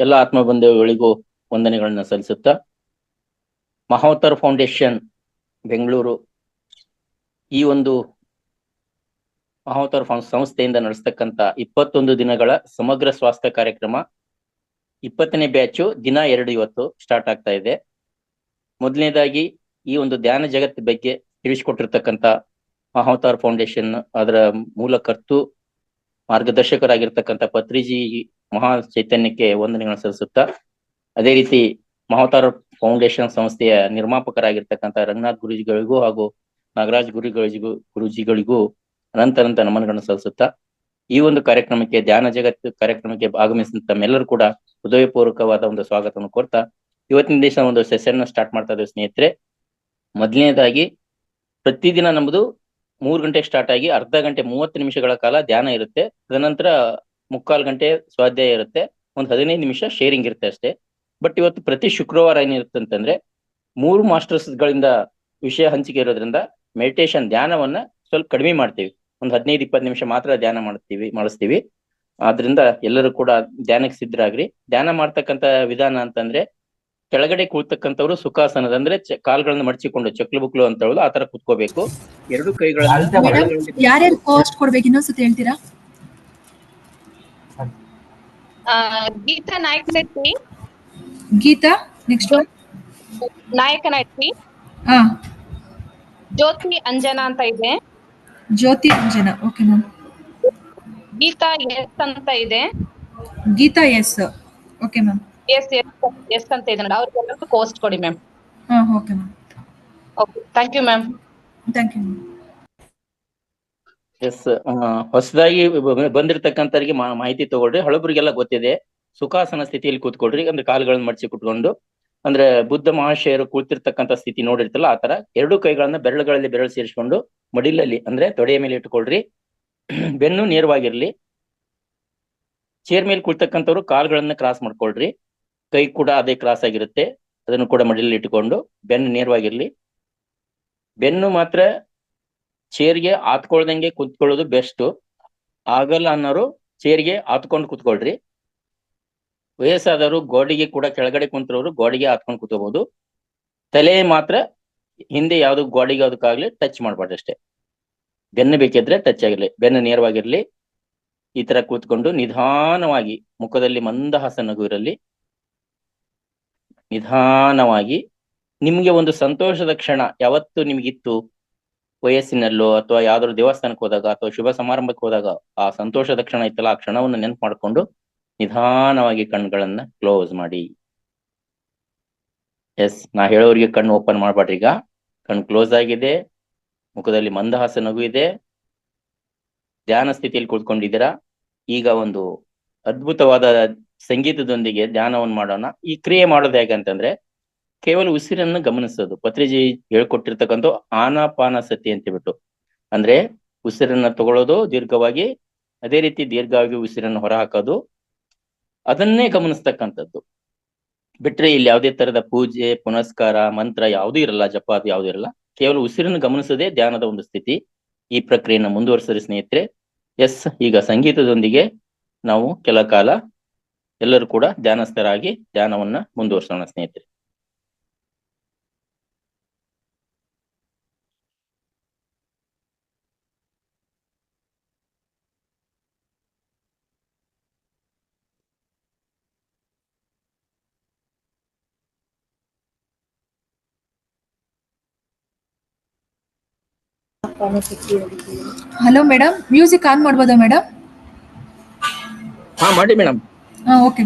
ಎಲ್ಲ ಆತ್ಮ ಬಂಧುಗಳಿಗೂ ವಂದನೆಗಳನ್ನ ಸಲ್ಲಿಸುತ್ತಾ, ಮಹಾವತಾರ್ ಫೌಂಡೇಶನ್ ಬೆಂಗಳೂರು ಈ ಒಂದು ಮಹಾವತಾರ್ ಸಂಸ್ಥೆಯಿಂದ ನಡೆಸ್ತಕ್ಕಂತ 21 ದಿನಗಳ ಸಮಗ್ರ ಸ್ವಾಸ್ಥ್ಯ ಕಾರ್ಯಕ್ರಮ 20ನೇ ಬ್ಯಾಚು ದಿನ 2 ಇವತ್ತು ಸ್ಟಾರ್ಟ್ ಆಗ್ತಾ ಇದೆ. ಮೊದಲನೇದಾಗಿ ಈ ಒಂದು ಧ್ಯಾನ ಜಗತ್ ಬಗ್ಗೆ ತಿಳಿಸಿಕೊಟ್ಟಿರ್ತಕ್ಕಂತ ಮಹಾವತಾರ್ ಫೌಂಡೇಶನ್ ಅದರ ಮೂಲಕರ್ತು ಮಾರ್ಗದರ್ಶಕರಾಗಿರ್ತಕ್ಕಂಥ ಪತ್ರಿಜಿ ಮಹಾ ಚೈತನ್ಯಕ್ಕೆ ವಂದನೆಗಳನ್ನು ಸಲ್ಲಿಸುತ್ತಾ, ಅದೇ ರೀತಿ ಮಹಾವತಾರ್ ಫೌಂಡೇಶನ್ ಸಂಸ್ಥೆಯ ನಿರ್ಮಾಪಕರಾಗಿರ್ತಕ್ಕಂಥ ರಂಗನಾಥ್ ಗುರೂಜಿಗಳಿಗೂ ಹಾಗೂ ನಾಗರಾಜ್ ಗುರೂಜಿಗಳಿಗೂ ಅನಂತ ನಮನಗಳನ್ನು ಸಲ್ಲಿಸುತ್ತಾ, ಈ ಒಂದು ಕಾರ್ಯಕ್ರಮಕ್ಕೆ ಧ್ಯಾನ ಜಗತ್ತು ಕಾರ್ಯಕ್ರಮಕ್ಕೆ ಆಗಮಿಸಿದ ತಮ್ಮೆಲ್ಲರೂ ಕೂಡ ಹೃದಯಪೂರ್ವಕವಾದ ಒಂದು ಸ್ವಾಗತವನ್ನು ಕೊಡ್ತಾ, ಇವತ್ತಿನ ದಿವಸ ಒಂದು ಸೆಷನ್ ಸ್ಟಾರ್ಟ್ ಮಾಡ್ತಾ ಇದ್ದೇವೆ ಸ್ನೇಹಿತರೆ. ಮೊದಲನೇದಾಗಿ ಪ್ರತಿದಿನ ನಮ್ಮದು 3 ಗಂಟೆ ಸ್ಟಾರ್ಟ್ ಆಗಿ ಅರ್ಧ ಗಂಟೆ 30 ನಿಮಿಷಗಳ ಕಾಲ ಧ್ಯಾನ ಇರುತ್ತೆ. ತದನಂತರ 3/4 ಗಂಟೆ ಸ್ವಾಧ್ಯಾಯ ಇರುತ್ತೆ, ಒಂದು 15 ನಿಮಿಷ ಶೇರಿಂಗ್ ಇರುತ್ತೆ ಅಷ್ಟೇ. ಬಟ್ ಇವತ್ತು ಪ್ರತಿ ಶುಕ್ರವಾರ ಏನಿರುತ್ತೆ ಅಂತಂದ್ರೆ 3 ಮಾಸ್ಟರ್ಸ್ ಗಳಿಂದ ವಿಷಯ ಹಂಚಿಕೆ ಇರೋದ್ರಿಂದ ಮೆಡಿಟೇಷನ್ ಧ್ಯಾನವನ್ನ ಸ್ವಲ್ಪ ಕಡಿಮೆ ಮಾಡ್ತೀವಿ. ಒಂದು 15-20 ನಿಮಿಷ ಮಾತ್ರ ಧ್ಯಾನ ಮಾಡಿಸ್ತೀವಿ. ಆದ್ರಿಂದ ಎಲ್ಲರೂ ಕೂಡ ಧ್ಯಾನಕ್ಕೆ ಸಿದ್ಧರಾಗ್ರಿ. ಧ್ಯಾನ ಮಾಡ್ತಕ್ಕಂತ ವಿಧಾನ ಅಂತಂದ್ರೆ ಕೆಳಗಡೆ ಕೂಳ್ತಕ್ಕಂಥವ್ರು ಸುಖಾಸನದ ಅಂದ್ರೆ ಕಾಲ್ಗಳನ್ನ ಮಡಚಿಕೊಂಡು ಚಕ್ಲು ಬುಕ್ಲು ಅಂತ ಹೇಳೋದು ಆ ತರ ಕುತ್ಕೋಬೇಕು. 2 ಕೈಗಳನ್ನ ಯಾರ್ಯಾರು ಕಾಸ್ಟ್ ಕೊಡ್ಬೇಕು ಇನ್ನೊಂದ್ಸತಿ ಹೇಳ್ತೀರಾ? ಗೀತಾ ನಾಯಕನಟ್ಟಿ. ಗೀತಾ ನೆಕ್ಸ್ಟ್ ನಾಯಕನಟ್ಟಿ. ಹಾ, ಜ್ಯೋತಿ ಅಂಜನಾ ಅಂತ ಇದೆ. Jyothi Anjana, okay ma'am. Geetha S ಅಂತ ಇದೆ. Geetha S, okay ma'am. S ಅಂತ ಇದೆ ನೋಡಿ, ಅವ್ರಿಗೆಲ್ಲರಿಗೂ ಕೋಸ್ಟ್ ಕೊಡಿ ಮ್ಯಾಮ್. ಹಾ, okay ma'am. Okay, thank you ma'am. Thank you ma'am. Yes, ಹೊಸದಾಗಿ ಬಂದಿರತಕ್ಕಂಥವ್ರಿಗೆ ಮಾಹಿತಿ ತಗೊಳ್ರಿ. ಹಳಬರಿಗೆಲ್ಲ ಗೊತ್ತಿದೆ. ಸುಖಾಸನ ಸ್ಥಿತಿಯಲ್ಲಿ ಕೂತ್ಕೊಳ್ರಿ, ಅಂದ್ರೆ ಕಾಲುಗಳನ್ನ ಮಡಚಿ ಕುತ್ಕೊಂಡು, ಅಂದ್ರೆ ಬುದ್ಧ ಮಹಾಶಯರು ಕೂತಿರ್ತಕ್ಕಂಥ ಸ್ಥಿತಿ ನೋಡಿರ್ತಲ್ಲ ಆ ತರ 2 ಕೈಗಳನ್ನ ಬೆರಳುಗಳಲ್ಲಿ ಬೆರಳು ಸೇರಿಸ್ಕೊಂಡು ಮಡಿಲಲ್ಲಿ ಅಂದ್ರೆ ತೊಡೆಯ ಮೇಲೆ ಇಟ್ಕೊಳ್ರಿ. ಬೆನ್ನು ನೇರವಾಗಿರ್ಲಿ. ಚೇರ್ ಮೇಲೆ ಕುಳಿತಕ್ಕಂಥವ್ರು ಕಾಲುಗಳನ್ನ ಕ್ರಾಸ್ ಮಾಡ್ಕೊಳ್ರಿ. ಕೈ ಕೂಡ ಅದೇ ಕ್ರಾಸ್ ಆಗಿರುತ್ತೆ, ಅದನ್ನು ಕೂಡ ಮಡಿಲಲ್ಲಿ ಇಟ್ಕೊಂಡು ಬೆನ್ನು ನೇರವಾಗಿರ್ಲಿ. ಬೆನ್ನು ಮಾತ್ರ ಚೇರ್ಗೆ ಆತ್ಕೊಳ್ದಂಗೆ ಕುತ್ಕೊಳ್ಳೋದು ಬೆಸ್ಟ್. ಆಗಲ್ಲ ಅನ್ನೋರು ಚೇರ್ಗೆ ಆತ್ಕೊಂಡು ಕುತ್ಕೊಳ್ರಿ. ವಯಸ್ಸಾದವರು ಗೋಡೆಗೆ ಕೂಡ ಕೆಳಗಡೆ ಕುಂತ್ರವ್ರು ಗೋಡೆಗೆ ಆತ್ಕೊಂಡು ಕುತ್ಕೋಬಹುದು. ತಲೆ ಮಾತ್ರ ಹಿಂದೆ ಯಾವ್ದು ಗೋಡೆಗೆ ಅದಕ್ಕಾಗ್ಲಿ ಟಚ್ ಮಾಡ್ಬಾರ್ದು ಅಷ್ಟೇ. ಬೆನ್ನು ಬೇಕಿದ್ರೆ ಟಚ್ ಆಗಿರ್ಲಿ, ಬೆನ್ನು ನೇರವಾಗಿರ್ಲಿ. ಈ ತರ ಕೂತ್ಕೊಂಡು ನಿಧಾನವಾಗಿ ಮುಖದಲ್ಲಿ ಮಂದಹಾಸ ನಗು ಇರಲಿ. ನಿಧಾನವಾಗಿ ನಿಮ್ಗೆ ಒಂದು ಸಂತೋಷದ ಕ್ಷಣ ಯಾವತ್ತು ನಿಮ್ಗಿತ್ತು ವಯಸ್ಸಿನಲ್ಲೋ ಅಥವಾ ಯಾವ್ದಾದ್ರು ದೇವಸ್ಥಾನಕ್ಕೆ ಹೋದಾಗ ಅಥವಾ ಶುಭ ಸಮಾರಂಭಕ್ಕೆ ಹೋದಾಗ ಆ ಸಂತೋಷದ ಕ್ಷಣ ಇತ್ತಲ್ಲ, ಆ ಕ್ಷಣವನ್ನು ನೆನ್ಪು ಮಾಡ್ಕೊಂಡು ನಿಧಾನವಾಗಿ ಕಣ್ಗಳನ್ನ ಕ್ಲೋಸ್ ಮಾಡಿ. ಎಸ್, ನಾ ಹೇಳೋರಿಗೆ ಕಣ್ಣು ಓಪನ್ ಮಾಡ್ಬೇಡ್ರಿ. ಈಗ ಕಣ್ಣು ಕ್ಲೋಸ್ ಆಗಿದೆ, ಮುಖದಲ್ಲಿ ಮಂದಹಾಸ ನಗು ಇದೆ, ಧ್ಯಾನ ಸ್ಥಿತಿಯಲ್ಲಿ ಕೂತ್ಕೊಂಡಿದ್ದೀರಾ. ಈಗ ಒಂದು ಅದ್ಭುತವಾದ ಸಂಗೀತದೊಂದಿಗೆ ಧ್ಯಾನವನ್ನು ಮಾಡೋಣ. ಈ ಕ್ರಿಯೆ ಮಾಡೋದು ಹೇಗಂತಂದ್ರೆ ಕೇವಲ ಉಸಿರನ್ನು ಗಮನಿಸೋದು. ಪತ್ರಿಜಿ ಹೇಳ್ಕೊಟ್ಟಿರ್ತಕ್ಕಂಥ ಆನಾಪಾನಸತಿ ಅಂತ ಬಿಟ್ಟು, ಅಂದ್ರೆ ಉಸಿರನ್ನ ತಗೊಳ್ಳೋದು ದೀರ್ಘವಾಗಿ, ಅದೇ ರೀತಿ ದೀರ್ಘವಾಗಿ ಉಸಿರನ್ನು ಹೊರ ಹಾಕೋದು, ಅದನ್ನೇ ಗಮನಿಸ್ತಕ್ಕಂಥದ್ದು. ಬಿಟ್ರೆ ಇಲ್ಲಿ ಯಾವುದೇ ತರದ ಪೂಜೆ ಪುನಸ್ಕಾರ ಮಂತ್ರ ಯಾವುದೂ ಇರಲ್ಲ, ಜಪ ಅದು ಯಾವುದೂ ಇರಲ್ಲ. ಕೇವಲ ಉಸಿರನ್ನು ಗಮನಿಸೋದೇ ಧ್ಯಾನದ ಒಂದು ಸ್ಥಿತಿ. ಈ ಪ್ರಕ್ರಿಯೆಯನ್ನು ಮುಂದುವರಿಸಿರಿ ಸ್ನೇಹಿತರೆ. ಎಸ್, ಈಗ ಸಂಗೀತದೊಂದಿಗೆ ನಾವು ಕೆಲ ಕಾಲ ಎಲ್ಲರೂ ಕೂಡ ಧ್ಯಾನಸ್ಥರಾಗಿ ಧ್ಯಾನವನ್ನ ಮುಂದುವರಿಸೋಣ ಸ್ನೇಹಿತರೆ. ಹಲೋ ಮೇಡಮ್, ಮ್ಯೂಸಿಕ್ ಆನ್ ಮಾಡ್ಬೋದಾ ಮೇಡಮ್? ಹಾ, ಮಾಡಿ ಮೇಡಮ್. ಹಾ, ಓಕೆ.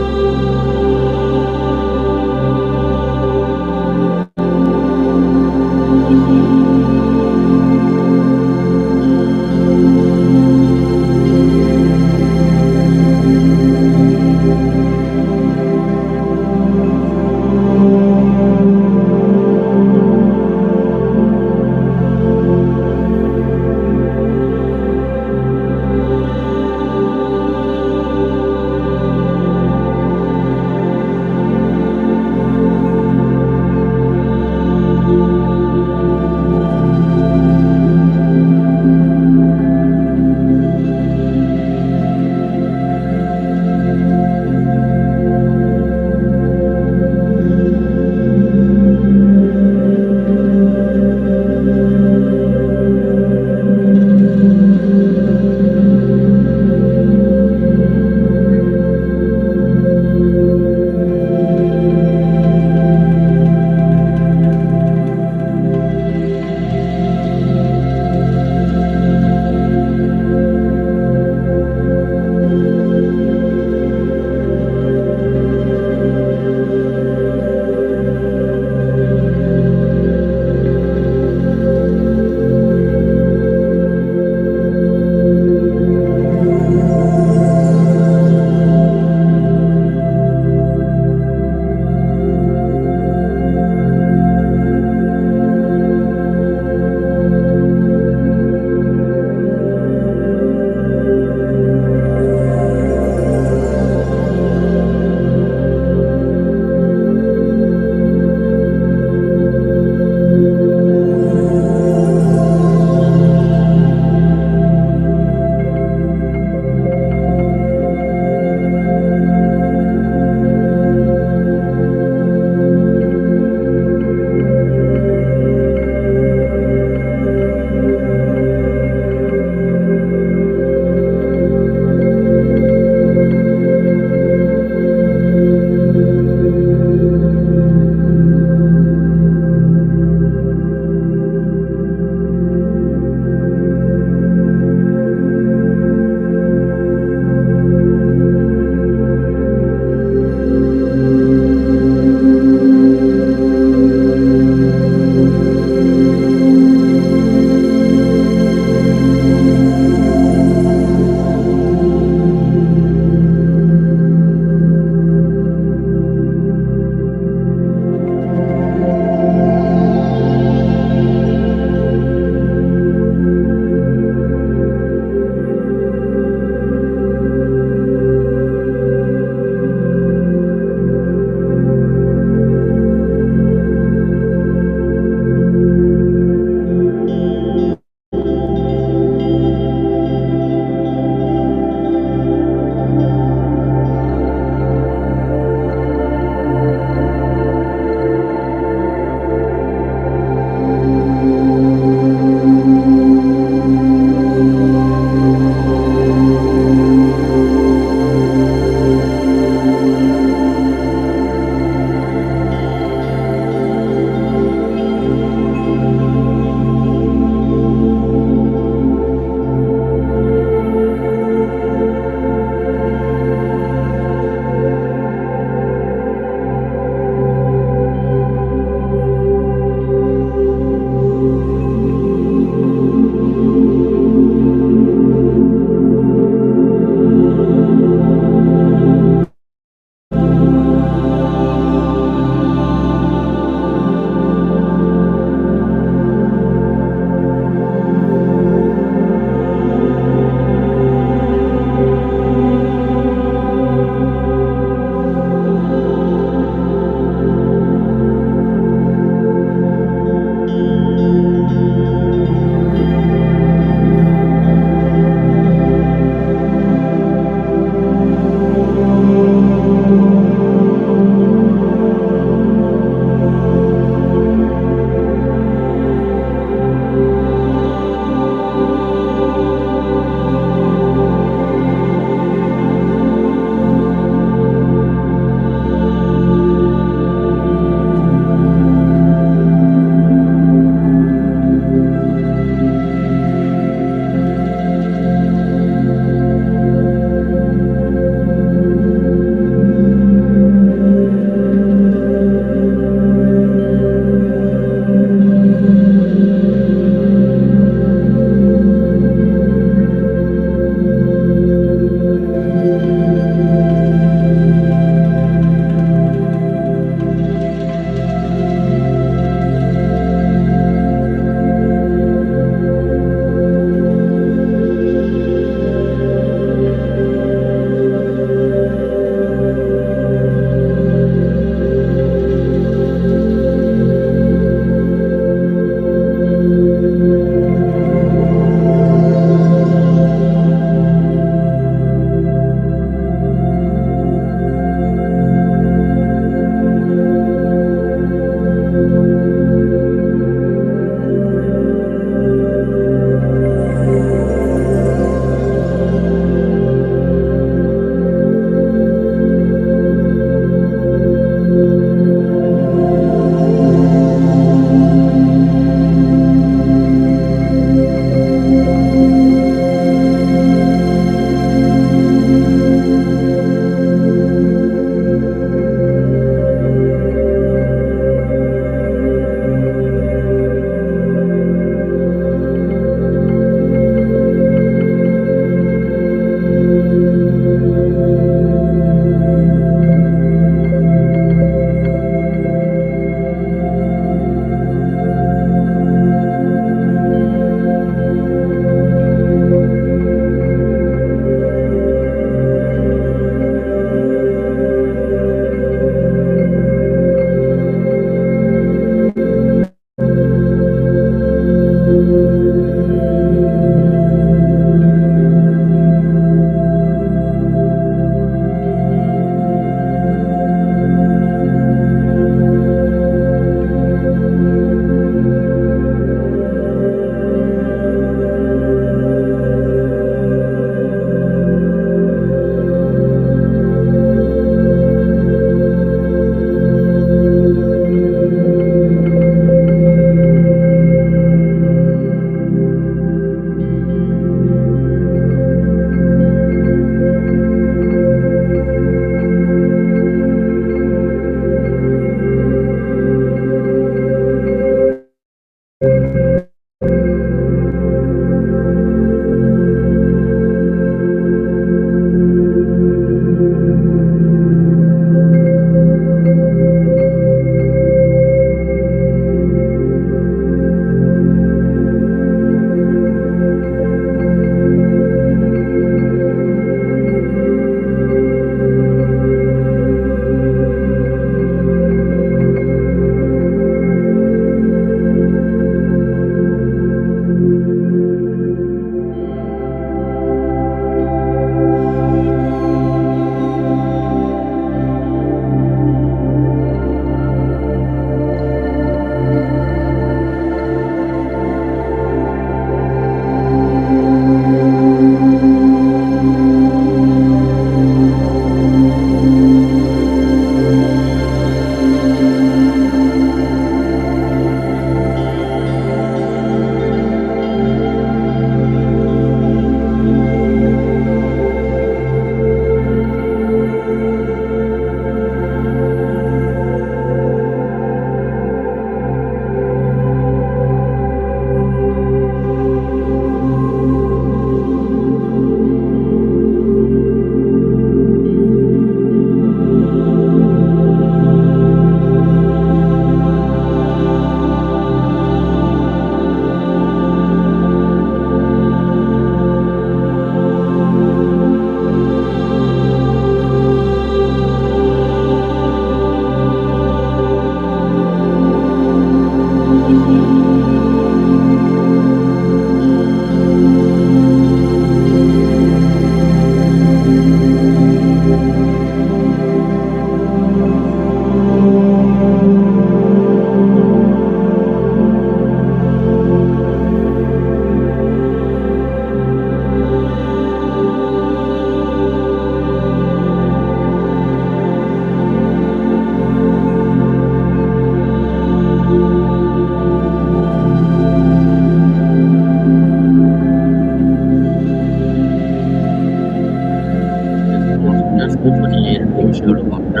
ಕೊನೆಯ 2 ನಿಮಿಷಗಳು ಮಾತ್ರ.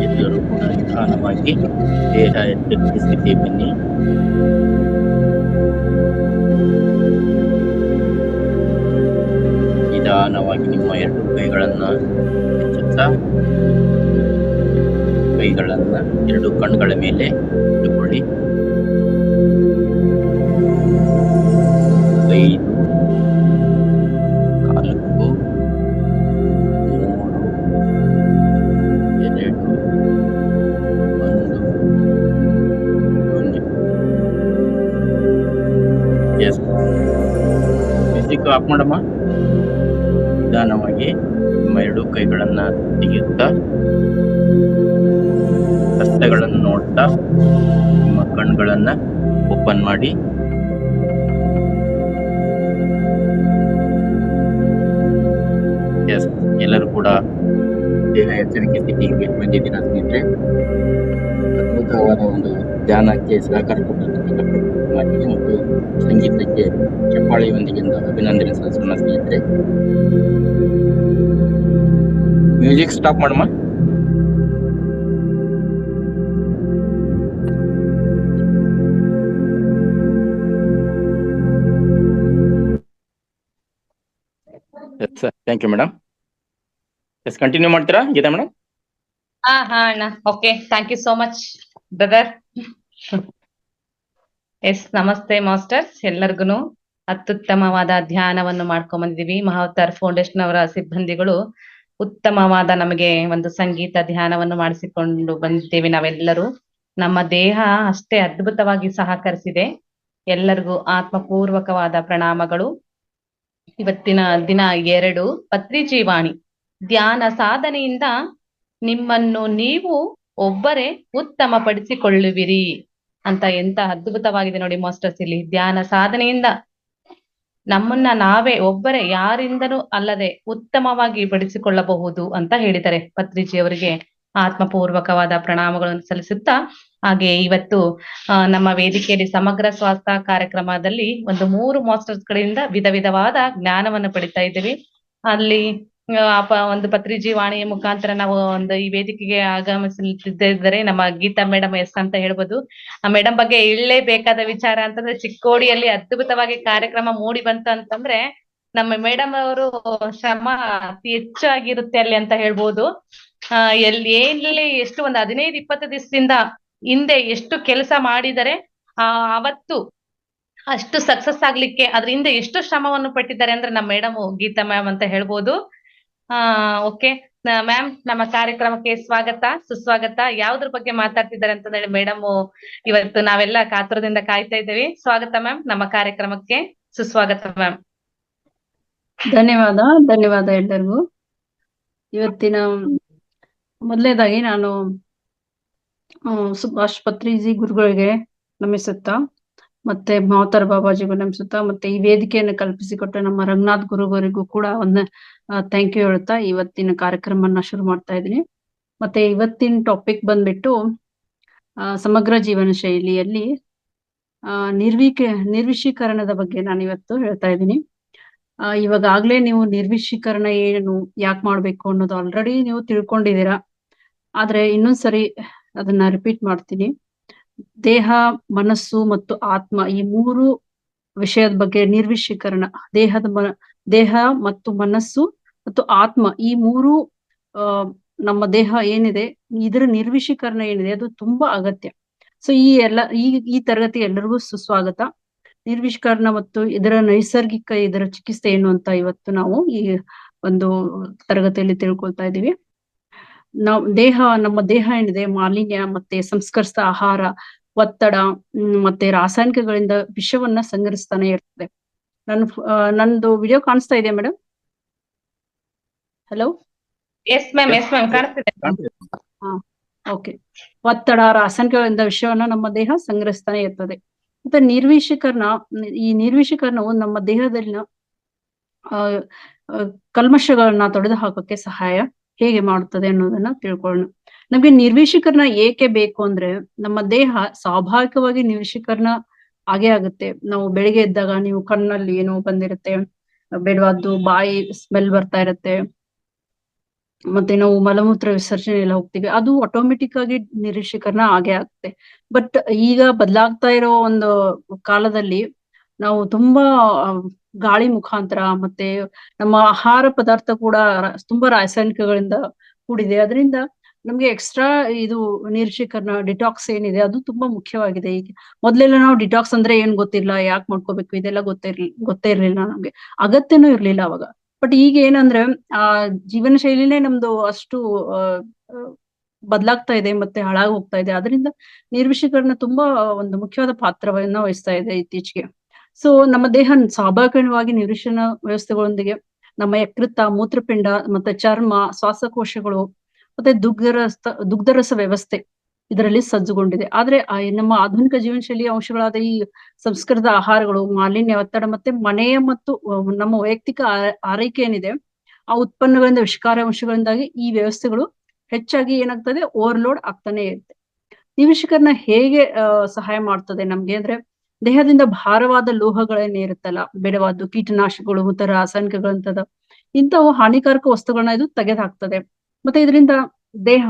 ಎಲ್ಲರೂ ಕೂಡ ನಿಧಾನವಾಗಿ ದೇಹ ಎತ್ತಕ್ಕೆ ಸ್ಥಿತಿ ಬನ್ನಿ. ನಿಧಾನವಾಗಿ ನಿಮ್ಮ 2 ಕೈಗಳನ್ನ ಎಚ್ಚುತ್ತಾ ಕೈಗಳನ್ನ 2 ಕಣ್ಣುಗಳ ಮೇಲೆ ಇಟ್ಟುಕೊಳ್ಳಿ. 5, 4, 3, 2, 1 ಎಸ್. ಮ್ಯೂಸಿಕ್ ಆಫ್ ಮಾಡಮ್ಮ. ನಿಧಾನವಾಗಿ ನಿಮ್ಮ 2 ಕೈಗಳನ್ನ ತೆಗೆಯುತ್ತಾ ಹಸ್ತಗಳನ್ನು ನೋಡ್ತಾ ನಿಮ್ಮ ಕಣ್ಗಳನ್ನ ಓಪನ್ ಮಾಡಿ. ಎಸ್, ಎಲ್ಲರೂ ಕೂಡ ದೇಹ ಎಚ್ಚರಿಕೆ ಸ್ಥಿತಿಗೆ ಬಂದಿದ್ದೀರಾ ಸ್ನೇಹಿತರೆ. ಅದ್ಭುತವಾದ ಒಂದು ಧ್ಯಾನಕ್ಕೆ ಸಹಕಾರ ಕೊಟ್ಟಿರ್ತಕ್ಕಂಥ ಮತ್ತು ಸಂಗೀತಕ್ಕೆ ಚಪ್ಪಾಳೆಯೊಂದಿಗೆ ಅಭಿನಂದನೆ ಸಲ್ಲಿಸೋಣ ಸ್ನೇಹಿತರೆ. ಮ್ಯೂಸಿಕ್ ಸ್ಟಾಪ್ ಮಾಡಮ್ಮ. Yes sir, thank you madam. Yes, continue ಮಾಡ್ತೀರಾ ಗೀತಾ ಮೇಡಮ್? ಹಾ ಅಣ್ಣ, okay, thank you so much brother. Yes, ನಮಸ್ತೆ ಮಾಸ್ಟರ್ಸ್, ಎಲ್ಲರಿಗೂ ಅತ್ಯುತ್ತಮವಾದ ಧ್ಯಾನವನ್ನು ಮಾಡ್ಕೊಂಡ್ ಬಂದಿದೀವಿ. ಮಹಾವತಾರ್ ಫೌಂಡೇಶನ್ ಅವರ ಸಿಬ್ಬಂದಿಗಳು ಉತ್ತಮವಾದ ನಮಗೆ ಒಂದು ಸಂಗೀತ ಧ್ಯಾನವನ್ನು ಮಾಡಿಸಿಕೊಂಡು ಬಂದಿದ್ದೇವೆ ನಾವೆಲ್ಲರೂ. ನಮ್ಮ ದೇಹ ಅಷ್ಟೇ ಅದ್ಭುತವಾಗಿ ಸಹಕರಿಸಿದೆ. ಎಲ್ಲರಿಗೂ ಆತ್ಮಪೂರ್ವಕವಾದ ಪ್ರಣಾಮಗಳು. ಇವತ್ತಿನ ದಿನ 2, ಪತ್ರಿಜೀವಾಣಿ ಧ್ಯಾನ ಸಾಧನೆಯಿಂದ ನಿಮ್ಮನ್ನು ನೀವು ಒಬ್ಬರೇ ಉತ್ತಮ ಪಡಿಸಿಕೊಳ್ಳುವಿರಿ ಅಂತ. ಎಂತ ಅದ್ಭುತವಾಗಿದೆ ನೋಡಿ ಮಾಸ್ಟರ್ಸ್. ಇಲ್ಲಿ ಧ್ಯಾನ ಸಾಧನೆಯಿಂದ ನಮ್ಮನ್ನ ನಾವೇ ಒಬ್ಬರೇ ಯಾರಿಂದನೂ ಅಲ್ಲದೆ ಉತ್ತಮವಾಗಿ ಪಡಿಸಿಕೊಳ್ಳಬಹುದು ಅಂತ ಹೇಳಿದ್ದಾರೆ. ಪತ್ರಿಜಿ ಅವರಿಗೆ ಆತ್ಮಪೂರ್ವಕವಾದ ಪ್ರಣಾಮಗಳನ್ನು ಸಲ್ಲಿಸುತ್ತಾ, ಹಾಗೆ ಇವತ್ತು ನಮ್ಮ ವೇದಿಕೆಯಲ್ಲಿ ಸಮಗ್ರ ಸ್ವಾಸ್ಥ್ಯ ಕಾರ್ಯಕ್ರಮದಲ್ಲಿ ಒಂದು 3 ಮಾಸ್ಟರ್ಸ್ ಗಳಿಂದ ವಿಧ ವಿಧವಾದ ಜ್ಞಾನವನ್ನು ಪಡಿತಾ ಇದ್ದೀವಿ. ಅಲ್ಲಿ ಒಂದು ಪತ್ರಿಜಿ ವಾಣಿಯ ಮುಖಾಂತರ ನಾವು ಒಂದು ಈ ವೇದಿಕೆಗೆ ಆಗಮಿಸುತ್ತಿದ್ದರೆ ನಮ್ಮ ಗೀತಾ ಮೇಡಮ್ ಎಸ್ ಅಂತ ಹೇಳ್ಬೋದು. ಆ ಮೇಡಮ್ ಬಗ್ಗೆ ಹೇಳಲೇಬೇಕಾದ ವಿಚಾರ ಅಂತಂದ್ರೆ, ಚಿಕ್ಕೋಡಿಯಲ್ಲಿ ಅದ್ಭುತವಾಗಿ ಕಾರ್ಯಕ್ರಮ ಮೂಡಿ ಬಂತು ಅಂತಂದ್ರೆ ನಮ್ಮ ಮೇಡಮ್ ಅವರು ಶ್ರಮ ಅತಿ ಹೆಚ್ಚಾಗಿರುತ್ತೆ ಅಲ್ಲಿ ಅಂತ ಹೇಳ್ಬೋದು. ಏನಲ್ಲಿ ಎಷ್ಟು ಒಂದು 15-20 ದಿವಸದಿಂದ ಹಿಂದೆ ಎಷ್ಟು ಕೆಲಸ ಮಾಡಿದರೆ ಅವತ್ತು ಅಷ್ಟು ಸಕ್ಸಸ್ ಆಗ್ಲಿಕ್ಕೆ ಅದ್ರ ಹಿಂದೆ ಎಷ್ಟು ಶ್ರಮವನ್ನು ಪಟ್ಟಿದ್ದಾರೆ ಅಂದ್ರೆ ನಮ್ಮ ಮೇಡಮ್ ಗೀತಾ ಮ್ಯಾಮ್ ಅಂತ ಹೇಳ್ಬೋದು. ಓಕೆ ಮ್ಯಾಮ್, ನಮ್ಮ ಕಾರ್ಯಕ್ರಮಕ್ಕೆ ಸ್ವಾಗತ ಸುಸ್ವಾಗತ. ಯಾವ್ದ್ರ ಬಗ್ಗೆ ಮಾತಾಡ್ತಿದ್ದಾರೆ ಅಂತ ಹೇಳಿ ಮೇಡಮ್ ಇವತ್ತು ನಾವೆಲ್ಲ ಕಾತುರದಿಂದ ಕಾಯ್ತಾ ಇದ್ದೇವೆ. ಸ್ವಾಗತ ಮ್ಯಾಮ್ ನಮ್ಮ ಕಾರ್ಯಕ್ರಮಕ್ಕೆ, ಸುಸ್ವಾಗತ ಮ್ಯಾಮ್. ಧನ್ಯವಾದ ಎಲ್ಲರಿಗೂ. ಇವತ್ತಿನ ಮೊದಲನೇದಾಗಿ ನಾನು ಸುಭಾಷ್ ಪತ್ರಿಜಿ ಗುರುಗಳಿಗೆ ನಮಿಸುತ್ತಾ, ಮತ್ತೆ ಮಹಾವತಾರ್ ಬಾಬಾಜಿಗೂ ನಮಿಸುತ್ತಾ, ಮತ್ತೆ ಈ ವೇದಿಕೆಯನ್ನು ಕಲ್ಪಿಸಿಕೊಟ್ಟ ನಮ್ಮ ರಂಗನಾಥ್ ಗುರುಗಳಿಗೂ ಕೂಡ ಒಂದು ಥ್ಯಾಂಕ್ ಯು ಹೇಳ್ತಾ ಇವತ್ತಿನ ಕಾರ್ಯಕ್ರಮನ ಶುರು ಮಾಡ್ತಾ ಇದ್ದೀನಿ. ಮತ್ತೆ ಇವತ್ತಿನ ಟಾಪಿಕ್ ಬಂದ್ಬಿಟ್ಟು ಸಮಗ್ರ ಜೀವನ ಶೈಲಿಯಲ್ಲಿ ನಿರ್ವಿಷೀಕರಣದ ಬಗ್ಗೆ ನಾನು ಇವತ್ತು ಹೇಳ್ತಾ ಇದ್ದೀನಿ. ಇವಾಗಲೇ ನೀವು ನಿರ್ವಿಷೀಕರಣ ಏನು, ಯಾಕೆ ಮಾಡ್ಬೇಕು ಅನ್ನೋದು ಆಲ್ರೆಡಿ ನೀವು ತಿಳ್ಕೊಂಡಿದ್ದೀರಾ. ಆದ್ರೆ ಇನ್ನೊಂದ್ಸರಿ ಅದನ್ನ ರಿಪೀಟ್ ಮಾಡ್ತೀನಿ. ದೇಹ, ಮನಸ್ಸು ಮತ್ತು ಆತ್ಮ, ಈ 3 ವಿಷಯದ ಬಗ್ಗೆ ನಿರ್ವಿಷೀಕರಣ, ದೇಹ ಮತ್ತು ಮನಸ್ಸು ಮತ್ತು ಆತ್ಮ, ಈ 3 ನಮ್ಮ ದೇಹ ಏನಿದೆ, ಇದರ ನಿರ್ವಿಷೀಕರಣ ಏನಿದೆ ಅದು ತುಂಬಾ ಅಗತ್ಯ. ಸೊ ಈ ತರಗತಿ ಎಲ್ಲರಿಗೂ ಸುಸ್ವಾಗತ. ನಿರ್ವಿಷೀಕರಣ ಮತ್ತು ಇದರ ನೈಸರ್ಗಿಕ ಇದರ ಚಿಕಿತ್ಸೆ ಏನು ಅಂತ ಇವತ್ತು ನಾವು ಈ ಒಂದು ತರಗತಿಯಲ್ಲಿ ತಿಳ್ಕೊಳ್ತಾ ಇದ್ದೀವಿ. ನಮ್ಮ ದೇಹ ಏನಿದೆ ಮಾಲಿನ್ಯ ಮತ್ತೆ ಸಂಸ್ಕರಿಸಿದ ಆಹಾರ, ಒತ್ತಡ ಮತ್ತೆ ರಾಸಾಯನಿಕಗಳಿಂದ ವಿಷವನ್ನ ಸಂಗ್ರಹಿಸ್ತಾನೆ ಇರ್ತದೆ. ನಂದು ವಿಡಿಯೋ ಕಾಣಿಸ್ತಾ ಇದೆಯಾ ಮೇಡಮ್? ಹಲೋ, ಎಸ್ ಮ್ಯಾಮ್ ಕಾಣಿಸ್ತಿದೆ. ಹಾ, ಓಕೆ. ಒತ್ತಡ, ರಾಸಾಯನಿಕಗಳಿಂದ ವಿಷವನ್ನ ನಮ್ಮ ದೇಹ ಸಂಗ್ರಹಿಸ್ತಾನೆ ಇರ್ತದೆ. ಮತ್ತೆ ಈ ನಿರ್ವಿಷೀಕರಣವು ನಮ್ಮ ದೇಹದಲ್ಲಿನ ಕಲ್ಮಶಗಳನ್ನ ತೊಡೆದು ಹಾಕೋಕೆ ಸಹಾಯ ಹೇಗೆ ಮಾಡುತ್ತದೆ ಅನ್ನೋದನ್ನ ತಿಳ್ಕೊಳ್ಳೋಣ. ನಮ್ಗೆ ನಿರ್ವಿಷೀಕರಣ ಏಕೆ ಬೇಕು ಅಂದ್ರೆ, ನಮ್ಮ ದೇಹ ಸ್ವಾಭಾವಿಕವಾಗಿ ನಿರ್ವಿಷೀಕರಣ ಆಗೇ ಆಗುತ್ತೆ. ನಾವು ಬೆಳಿಗ್ಗೆ ಎದ್ದಾಗ ನೀವು ಕಣ್ಣಲ್ಲಿ ಏನೋ ಬಂದಿರುತ್ತೆ, ಬೇಡವಾದ್ದು ಬಾಯಿ ಸ್ಮೆಲ್ ಬರ್ತಾ ಇರುತ್ತೆ, ಮತ್ತೆ ನಾವು ಮಲಮೂತ್ರ ವಿಸರ್ಜನೆ ಎಲ್ಲ ಹೋಗ್ತೀವಿ, ಅದು ಆಟೋಮೆಟಿಕ್ ಆಗಿ ನಿರ್ವಿಷೀಕರಣ ಆಗೇ ಆಗುತ್ತೆ. ಬಟ್ ಈಗ ಬದಲಾಗ್ತಾ ಇರೋ ಒಂದು ಕಾಲದಲ್ಲಿ ನಾವು ತುಂಬಾ ಗಾಳಿ ಮುಖಾಂತರ ಮತ್ತೆ ನಮ್ಮ ಆಹಾರ ಪದಾರ್ಥ ಕೂಡ ತುಂಬಾ ರಾಸಾಯನಿಕಗಳಿಂದ ಕೂಡಿದೆ. ಅದರಿಂದ ನಮ್ಗೆ ಎಕ್ಸ್ಟ್ರಾ ಇದು ನಿರ್ವಿಷೀಕರಣ ಡಿಟಾಕ್ಸ್ ಏನಿದೆ ಅದು ತುಂಬಾ ಮುಖ್ಯವಾಗಿದೆ. ಈಗ ಮೊದ್ಲೆಲ್ಲ ನಾವು ಡಿಟಾಕ್ಸ್ ಅಂದ್ರೆ ಏನ್ ಗೊತ್ತಿಲ್ಲ, ಯಾಕೆ ಮಾಡ್ಕೋಬೇಕು ಇದೆಲ್ಲ ಗೊತ್ತೇ ಇರ್ಲಿಲ್ಲ ನಮ್ಗೆ, ಅಗತ್ಯನೂ ಇರ್ಲಿಲ್ಲ ಅವಾಗ. ಬಟ್ ಈಗ ಏನಂದ್ರೆ ಜೀವನ ಶೈಲಿನೇ ನಮ್ದು ಅಷ್ಟು ಬದಲಾಗ್ತಾ ಇದೆ ಮತ್ತೆ ಹಾಳಾಗಿ ಹೋಗ್ತಾ ಇದೆ. ಅದರಿಂದ ನಿರ್ವಿಷೀಕರಣ ತುಂಬಾ ಒಂದು ಮುಖ್ಯವಾದ ಪಾತ್ರವನ್ನ ವಹಿಸ್ತಾ ಇದೆ ಇತ್ತೀಚೆಗೆ. ಸೊ ನಮ್ಮ ದೇಹ ಸ್ವಾಭಾವಿಕವಾಗಿ ನಿರ್ವಿಷೀಕರಣ ವ್ಯವಸ್ಥೆಗಳೊಂದಿಗೆ ನಮ್ಮ ಯಕೃತ, ಮೂತ್ರಪಿಂಡ ಮತ್ತೆ ಚರ್ಮ, ಶ್ವಾಸಕೋಶಗಳು ಮತ್ತೆ ದುಗ್ಧರಸ ವ್ಯವಸ್ಥೆ ಇದರಲ್ಲಿ ಸಜ್ಜುಗೊಂಡಿದೆ. ಆದ್ರೆ ನಮ್ಮ ಆಧುನಿಕ ಜೀವನ ಶೈಲಿಯ ಅಂಶಗಳಾದ ಈ ಸಂಸ್ಕೃತ ಆಹಾರಗಳು, ಮಾಲಿನ್ಯ, ಒತ್ತಡ ಮತ್ತೆ ಮನೆಯ ಮತ್ತು ನಮ್ಮ ವೈಯಕ್ತಿಕ ಆರೈಕೆ ಏನಿದೆ ಆ ಉತ್ಪನ್ನಗಳಿಂದ ವಿಷಕಾರಿ ಅಂಶಗಳಿಂದಾಗಿ ಈ ವ್ಯವಸ್ಥೆಗಳು ಹೆಚ್ಚಾಗಿ ಏನಾಗ್ತದೆ, ಓವರ್ಲೋಡ್ ಆಗ್ತಾನೆ ಇರುತ್ತೆ. ನಿರ್ವಿಷೀಕರಣ ಹೇಗೆ ಸಹಾಯ ಮಾಡ್ತದೆ ನಮ್ಗೆ ಅಂದ್ರೆ, ದೇಹದಿಂದ ಭಾರವಾದ ಲೋಹಗಳೇನೇ ಇರುತ್ತಲ್ಲ, ಬೇಡವಾದ್ದು ಕೀಟನಾಶಕಗಳು ಮತ್ತೆ ರಾಸಾಯನಿಕಗಳಂತದ ಇಂಥವು ಹಾನಿಕಾರಕ ವಸ್ತುಗಳನ್ನ ಇದು ತೆಗೆದು ಹಾಕ್ತದೆ. ಮತ್ತೆ ಇದರಿಂದ ದೇಹ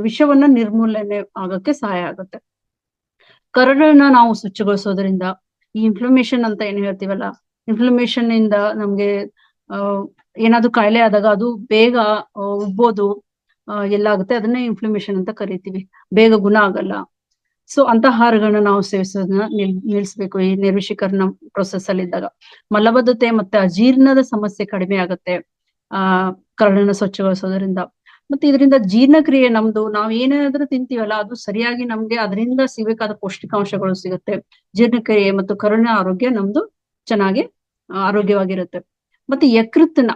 ವಿಷವನ್ನ ನಿರ್ಮೂಲನೆ ಆಗಕ್ಕೆ ಸಹಾಯ ಆಗುತ್ತೆ. ಕರಳನ್ನ ನಾವು ಸ್ವಚ್ಛಗೊಳಿಸೋದ್ರಿಂದ ಈ ಇನ್ಫ್ಲಮೇಷನ್ ಅಂತ ಏನ್ ಹೇಳ್ತೀವಲ್ಲ, ಇನ್ಫ್ಲಮೇಷನ್ ಇಂದ ನಮ್ಗೆ ಏನಾದ್ರು ಕಾಯಿಲೆ ಆದಾಗ ಅದು ಬೇಗ ಉಬ್ಬೋದು ಎಲ್ಲ ಆಗುತ್ತೆ. ಅದನ್ನೇ ಇನ್ಫ್ಲಮೇಷನ್ ಅಂತ ಕರಿತೀವಿ, ಬೇಗ ಗುಣ ಆಗಲ್ಲ. ಸೊ ಅಂತ ಆಹಾರಗಳನ್ನ ನಾವು ಸೇವಿಸೋದನ್ನ ನಿಲ್ಸ್ಬೇಕು ಈ ನಿರ್ವಿಷೀಕರಣ ಪ್ರೊಸೆಸ್ ಅಲ್ಲಿ ಇದ್ದಾಗ. ಮಲಬದ್ಧತೆ ಮತ್ತೆ ಅಜೀರ್ಣದ ಸಮಸ್ಯೆ ಕಡಿಮೆ ಆಗುತ್ತೆ ಕರಳನ್ನ ಸ್ವಚ್ಛಗೊಳಿಸೋದ್ರಿಂದ. ಮತ್ತೆ ಇದರಿಂದ ಜೀರ್ಣಕ್ರಿಯೆ ನಮ್ದು ನಾವ್ ಏನಾದ್ರೂ ತಿಂತೀವಲ್ಲ ಅದು ಸರಿಯಾಗಿ ನಮ್ಗೆ ಅದರಿಂದ ಸಿಗಬೇಕಾದ ಪೌಷ್ಟಿಕಾಂಶಗಳು ಸಿಗುತ್ತೆ. ಜೀರ್ಣಕ್ರಿಯೆ ಮತ್ತು ಕರುಳಿನ ಆರೋಗ್ಯ ನಮ್ದು ಚೆನ್ನಾಗಿ ಆರೋಗ್ಯವಾಗಿರುತ್ತೆ. ಮತ್ತೆ ಯಕೃತ್ತನ,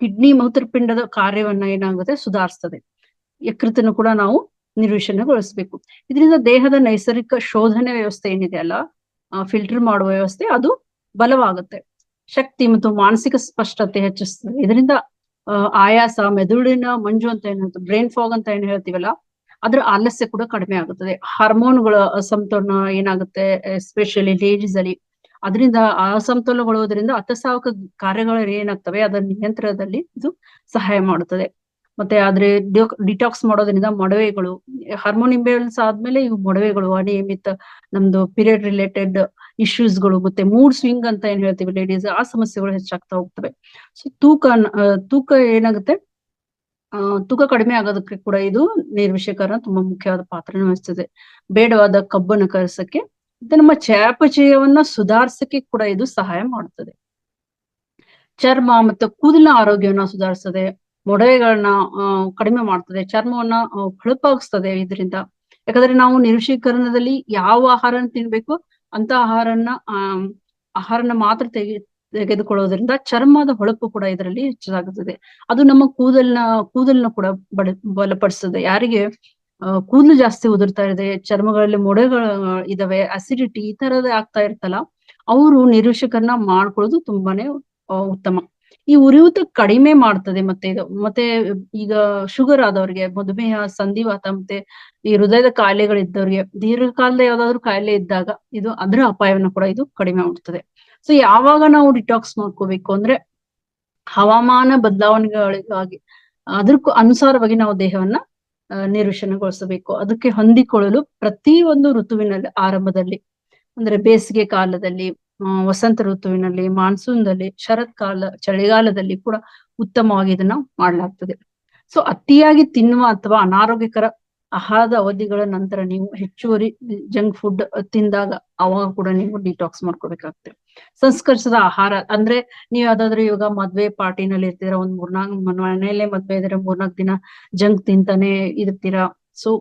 ಕಿಡ್ನಿ, ಮೂತ್ರಪಿಂಡದ ಕಾರ್ಯವನ್ನ ಏನಾಗುತ್ತೆ ಸುಧಾರಿಸ್ತದೆ. ಯಕೃತನ್ನು ಕೂಡ ನಾವು ನಿರ್ವಿಷೀಕರಣಗೊಳಿಸ್ಬೇಕು. ಇದರಿಂದ ದೇಹದ ನೈಸರ್ಗಿಕ ಶೋಧನೆ ವ್ಯವಸ್ಥೆ ಏನಿದೆ ಅಲ್ಲ, ಫಿಲ್ಟರ್ ಮಾಡುವ ವ್ಯವಸ್ಥೆ ಅದು ಬಲವಾಗುತ್ತೆ. ಶಕ್ತಿ ಮತ್ತು ಮಾನಸಿಕ ಸ್ಪಷ್ಟತೆ ಹೆಚ್ಚಿಸ್ತದೆ. ಇದರಿಂದ ಆಯಾಸ, ಮೆದುಳಿನ ಮಂಜು ಅಂತ ಏನ್ ಹೇಳ್ತೀವಿ, ಬ್ರೈನ್ ಫಾಗ್ ಅಂತ ಏನ್ ಹೇಳ್ತೀವಲ್ಲ, ಅದ್ರ ಆಲಸ್ಯ ಕೂಡ ಕಡಿಮೆ ಆಗುತ್ತದೆ. ಹಾರ್ಮೋನ್ಗಳ ಅಸಮತೋಲನ ಏನಾಗುತ್ತೆ ಎಸ್ಪೆಷಲಿ ಲೇಡೀಸ್ ಅಲ್ಲಿ, ಅದರಿಂದ ಅಸಮತೋಲನಗೊಳ್ಳುವುದರಿಂದ ಅತಸಾವಕ ಕಾರ್ಯಗಳು ಏನಾಗ್ತವೆ ಅದರ ನಿಯಂತ್ರಣದಲ್ಲಿ ಇದು ಸಹಾಯ ಮಾಡುತ್ತದೆ. ಮತ್ತೆ ಆದ್ರೆ ಡಿಟಾಕ್ಸ್ ಮಾಡೋದ್ರಿಂದ ಮೊಡವೆಗಳು, ಹಾರ್ಮೋನ್ ಇಂಬ್ಯಾಲೆನ್ಸ್ ಆದ್ಮೇಲೆ ಇವು ಮೊಡವೆಗಳು, ಅನಿಯಮಿತ ನಮ್ದು ಪೀರಿಯಡ್ ರಿಲೇಟೆಡ್ ಇಶ್ಯೂಸ್ಗಳು ಮತ್ತೆ ಮೂಡ್ ಸ್ವಿಂಗ್ ಅಂತ ಏನ್ ಹೇಳ್ತೀವಿ ಲೇಡೀಸ್, ಆ ಸಮಸ್ಯೆಗಳು ಹೆಚ್ಚಾಗ್ತಾ ಹೋಗ್ತವೆ. ಸೊ ತೂಕ ಏನಾಗುತ್ತೆ, ತೂಕ ಕಡಿಮೆ ಆಗೋದಕ್ಕೆ ಕೂಡ ಇದು ನಿರ್ವಿಷೀಕರಣ ತುಂಬಾ ಮುಖ್ಯವಾದ ಪಾತ್ರನ ವಹಿಸ್ತದೆ. ಬೇಡವಾದ ಕಬ್ಬನ್ನು ಕರಸಕ್ಕೆ ಮತ್ತೆ ನಮ್ಮ ಚಯಾಪಚಯವನ್ನ ಸುಧಾರಿಸಕ್ಕೆ ಕೂಡ ಇದು ಸಹಾಯ ಮಾಡುತ್ತದೆ. ಚರ್ಮ ಮತ್ತು ಕೂದಲಿನ ಆರೋಗ್ಯವನ್ನ ಸುಧಾರಿಸ್ತದೆ, ಮೊಡವೆಗಳನ್ನ ಕಡಿಮೆ ಮಾಡ್ತದೆ, ಚರ್ಮವನ್ನ ಹೊಳಪಾಗಿಸ್ತದೆ ಇದರಿಂದ. ಯಾಕಂದ್ರೆ ನಾವು ನಿರ್ವಿಷೀಕರಣದಲ್ಲಿ ಯಾವ ಆಹಾರನ ತಿನ್ಬೇಕು ಅಂತ ಆಹಾರನ ಮಾತ್ರ ತೆಗೆದುಕೊಳ್ಳೋದ್ರಿಂದ ಚರ್ಮದ ಹೊಳಪು ಕೂಡ ಇದರಲ್ಲಿ ಹೆಚ್ಚಾಗುತ್ತದೆ. ಅದು ನಮ್ಮ ಕೂದಲನ್ನ ಕೂಡ ಬಲಪಡಿಸ್ತದೆ. ಯಾರಿಗೆ ಕೂದಲು ಜಾಸ್ತಿ ಉದುರ್ತಾ ಇದೆ, ಚರ್ಮಗಳಲ್ಲಿ ಮೊಡವೆಗಳು ಇದಾವೆ, ಅಸಿಡಿಟಿ ಈ ತರದ ಆಗ್ತಾ ಇರ್ತಲ್ಲ, ಅವರು ನಿರ್ವಿಷೀಕರಣ ಮಾಡ್ಕೊಳ್ಳೋದು ತುಂಬಾನೇ ಉತ್ತಮ. ಈ ಉರಿಯೂತ ಕಡಿಮೆ ಮಾಡ್ತದೆ. ಮತ್ತೆ ಈಗ ಶುಗರ್ ಆದವ್ರಿಗೆ, ಮಧುಮೇಹ, ಸಂಧಿವಾತ ಮತ್ತೆ ಈ ಹೃದಯದ ಕಾಯಿಲೆಗಳಿದ್ದವ್ರಿಗೆ, ದೀರ್ಘಕಾಲದ ಯಾವ್ದಾದ್ರು ಕಾಯಿಲೆ ಇದ್ದಾಗ ಇದು ಅದರ ಅಪಾಯವನ್ನ ಕೂಡ ಇದು ಕಡಿಮೆ ಮಾಡ್ತದೆ. ಸೊ ಯಾವಾಗ ನಾವು ಡಿಟಾಕ್ಸ್ ಮಾಡ್ಕೋಬೇಕು ಅಂದ್ರೆ, ಹವಾಮಾನ ಬದಲಾವಣೆಗಳಿಗಾಗಿ ಅದಕ್ಕೂ ಅನುಸಾರವಾಗಿ ನಾವು ದೇಹವನ್ನ ನಿರ್ವಿಷೀಕರಣಗೊಳಿಸಬೇಕು. ಅದಕ್ಕೆ ಹೊಂದಿಕೊಳ್ಳಲು ಪ್ರತಿ ಒಂದು ಋತುವಿನಲ್ಲಿ ಆರಂಭದಲ್ಲಿ ಅಂದ್ರೆ ಬೇಸಿಗೆ ಕಾಲದಲ್ಲಿ, ವಸಂತ ಋತುವಿನಲ್ಲಿ, ಮಾನ್ಸೂನ್ದಲ್ಲಿ, ಶರತ್ಕಾಲ, ಚಳಿಗಾಲದಲ್ಲಿ ಕೂಡ ಉತ್ತಮವಾಗಿ ಇದನ್ನ ಮಾಡ್ಲಾಗ್ತದೆ. ಸೊ ಅತಿಯಾಗಿ ತಿನ್ನುವ ಅಥವಾ ಅನಾರೋಗ್ಯಕರ ಆಹಾರದ ಅವಧಿಗಳ ನಂತರ ನೀವು ಹೆಚ್ಚುವರಿ ಜಂಕ್ ಫುಡ್ ತಿಂದಾಗ ಅವಾಗ ಕೂಡ ನೀವು ಡಿಟಾಕ್ಸ್ ಮಾಡ್ಕೋಬೇಕಾಗುತ್ತೆ. ಸಂಸ್ಕರಿಸಿದ ಆಹಾರ ಅಂದ್ರೆ ನೀವು ಯಾವ್ದಾದ್ರು ಇವಾಗ ಮದ್ವೆ ಪಾರ್ಟಿನಲ್ಲಿ ಇರ್ತೀರಾ, ಒಂದ್ 3-4 ಮನೆಯಲ್ಲೇ ಮದ್ವೆ ಇದ್ರೆ 4-4 ದಿನ ಜಂಕ್ ತಿಂತಾನೆ ಇರ್ತೀರಾ. ಸೊ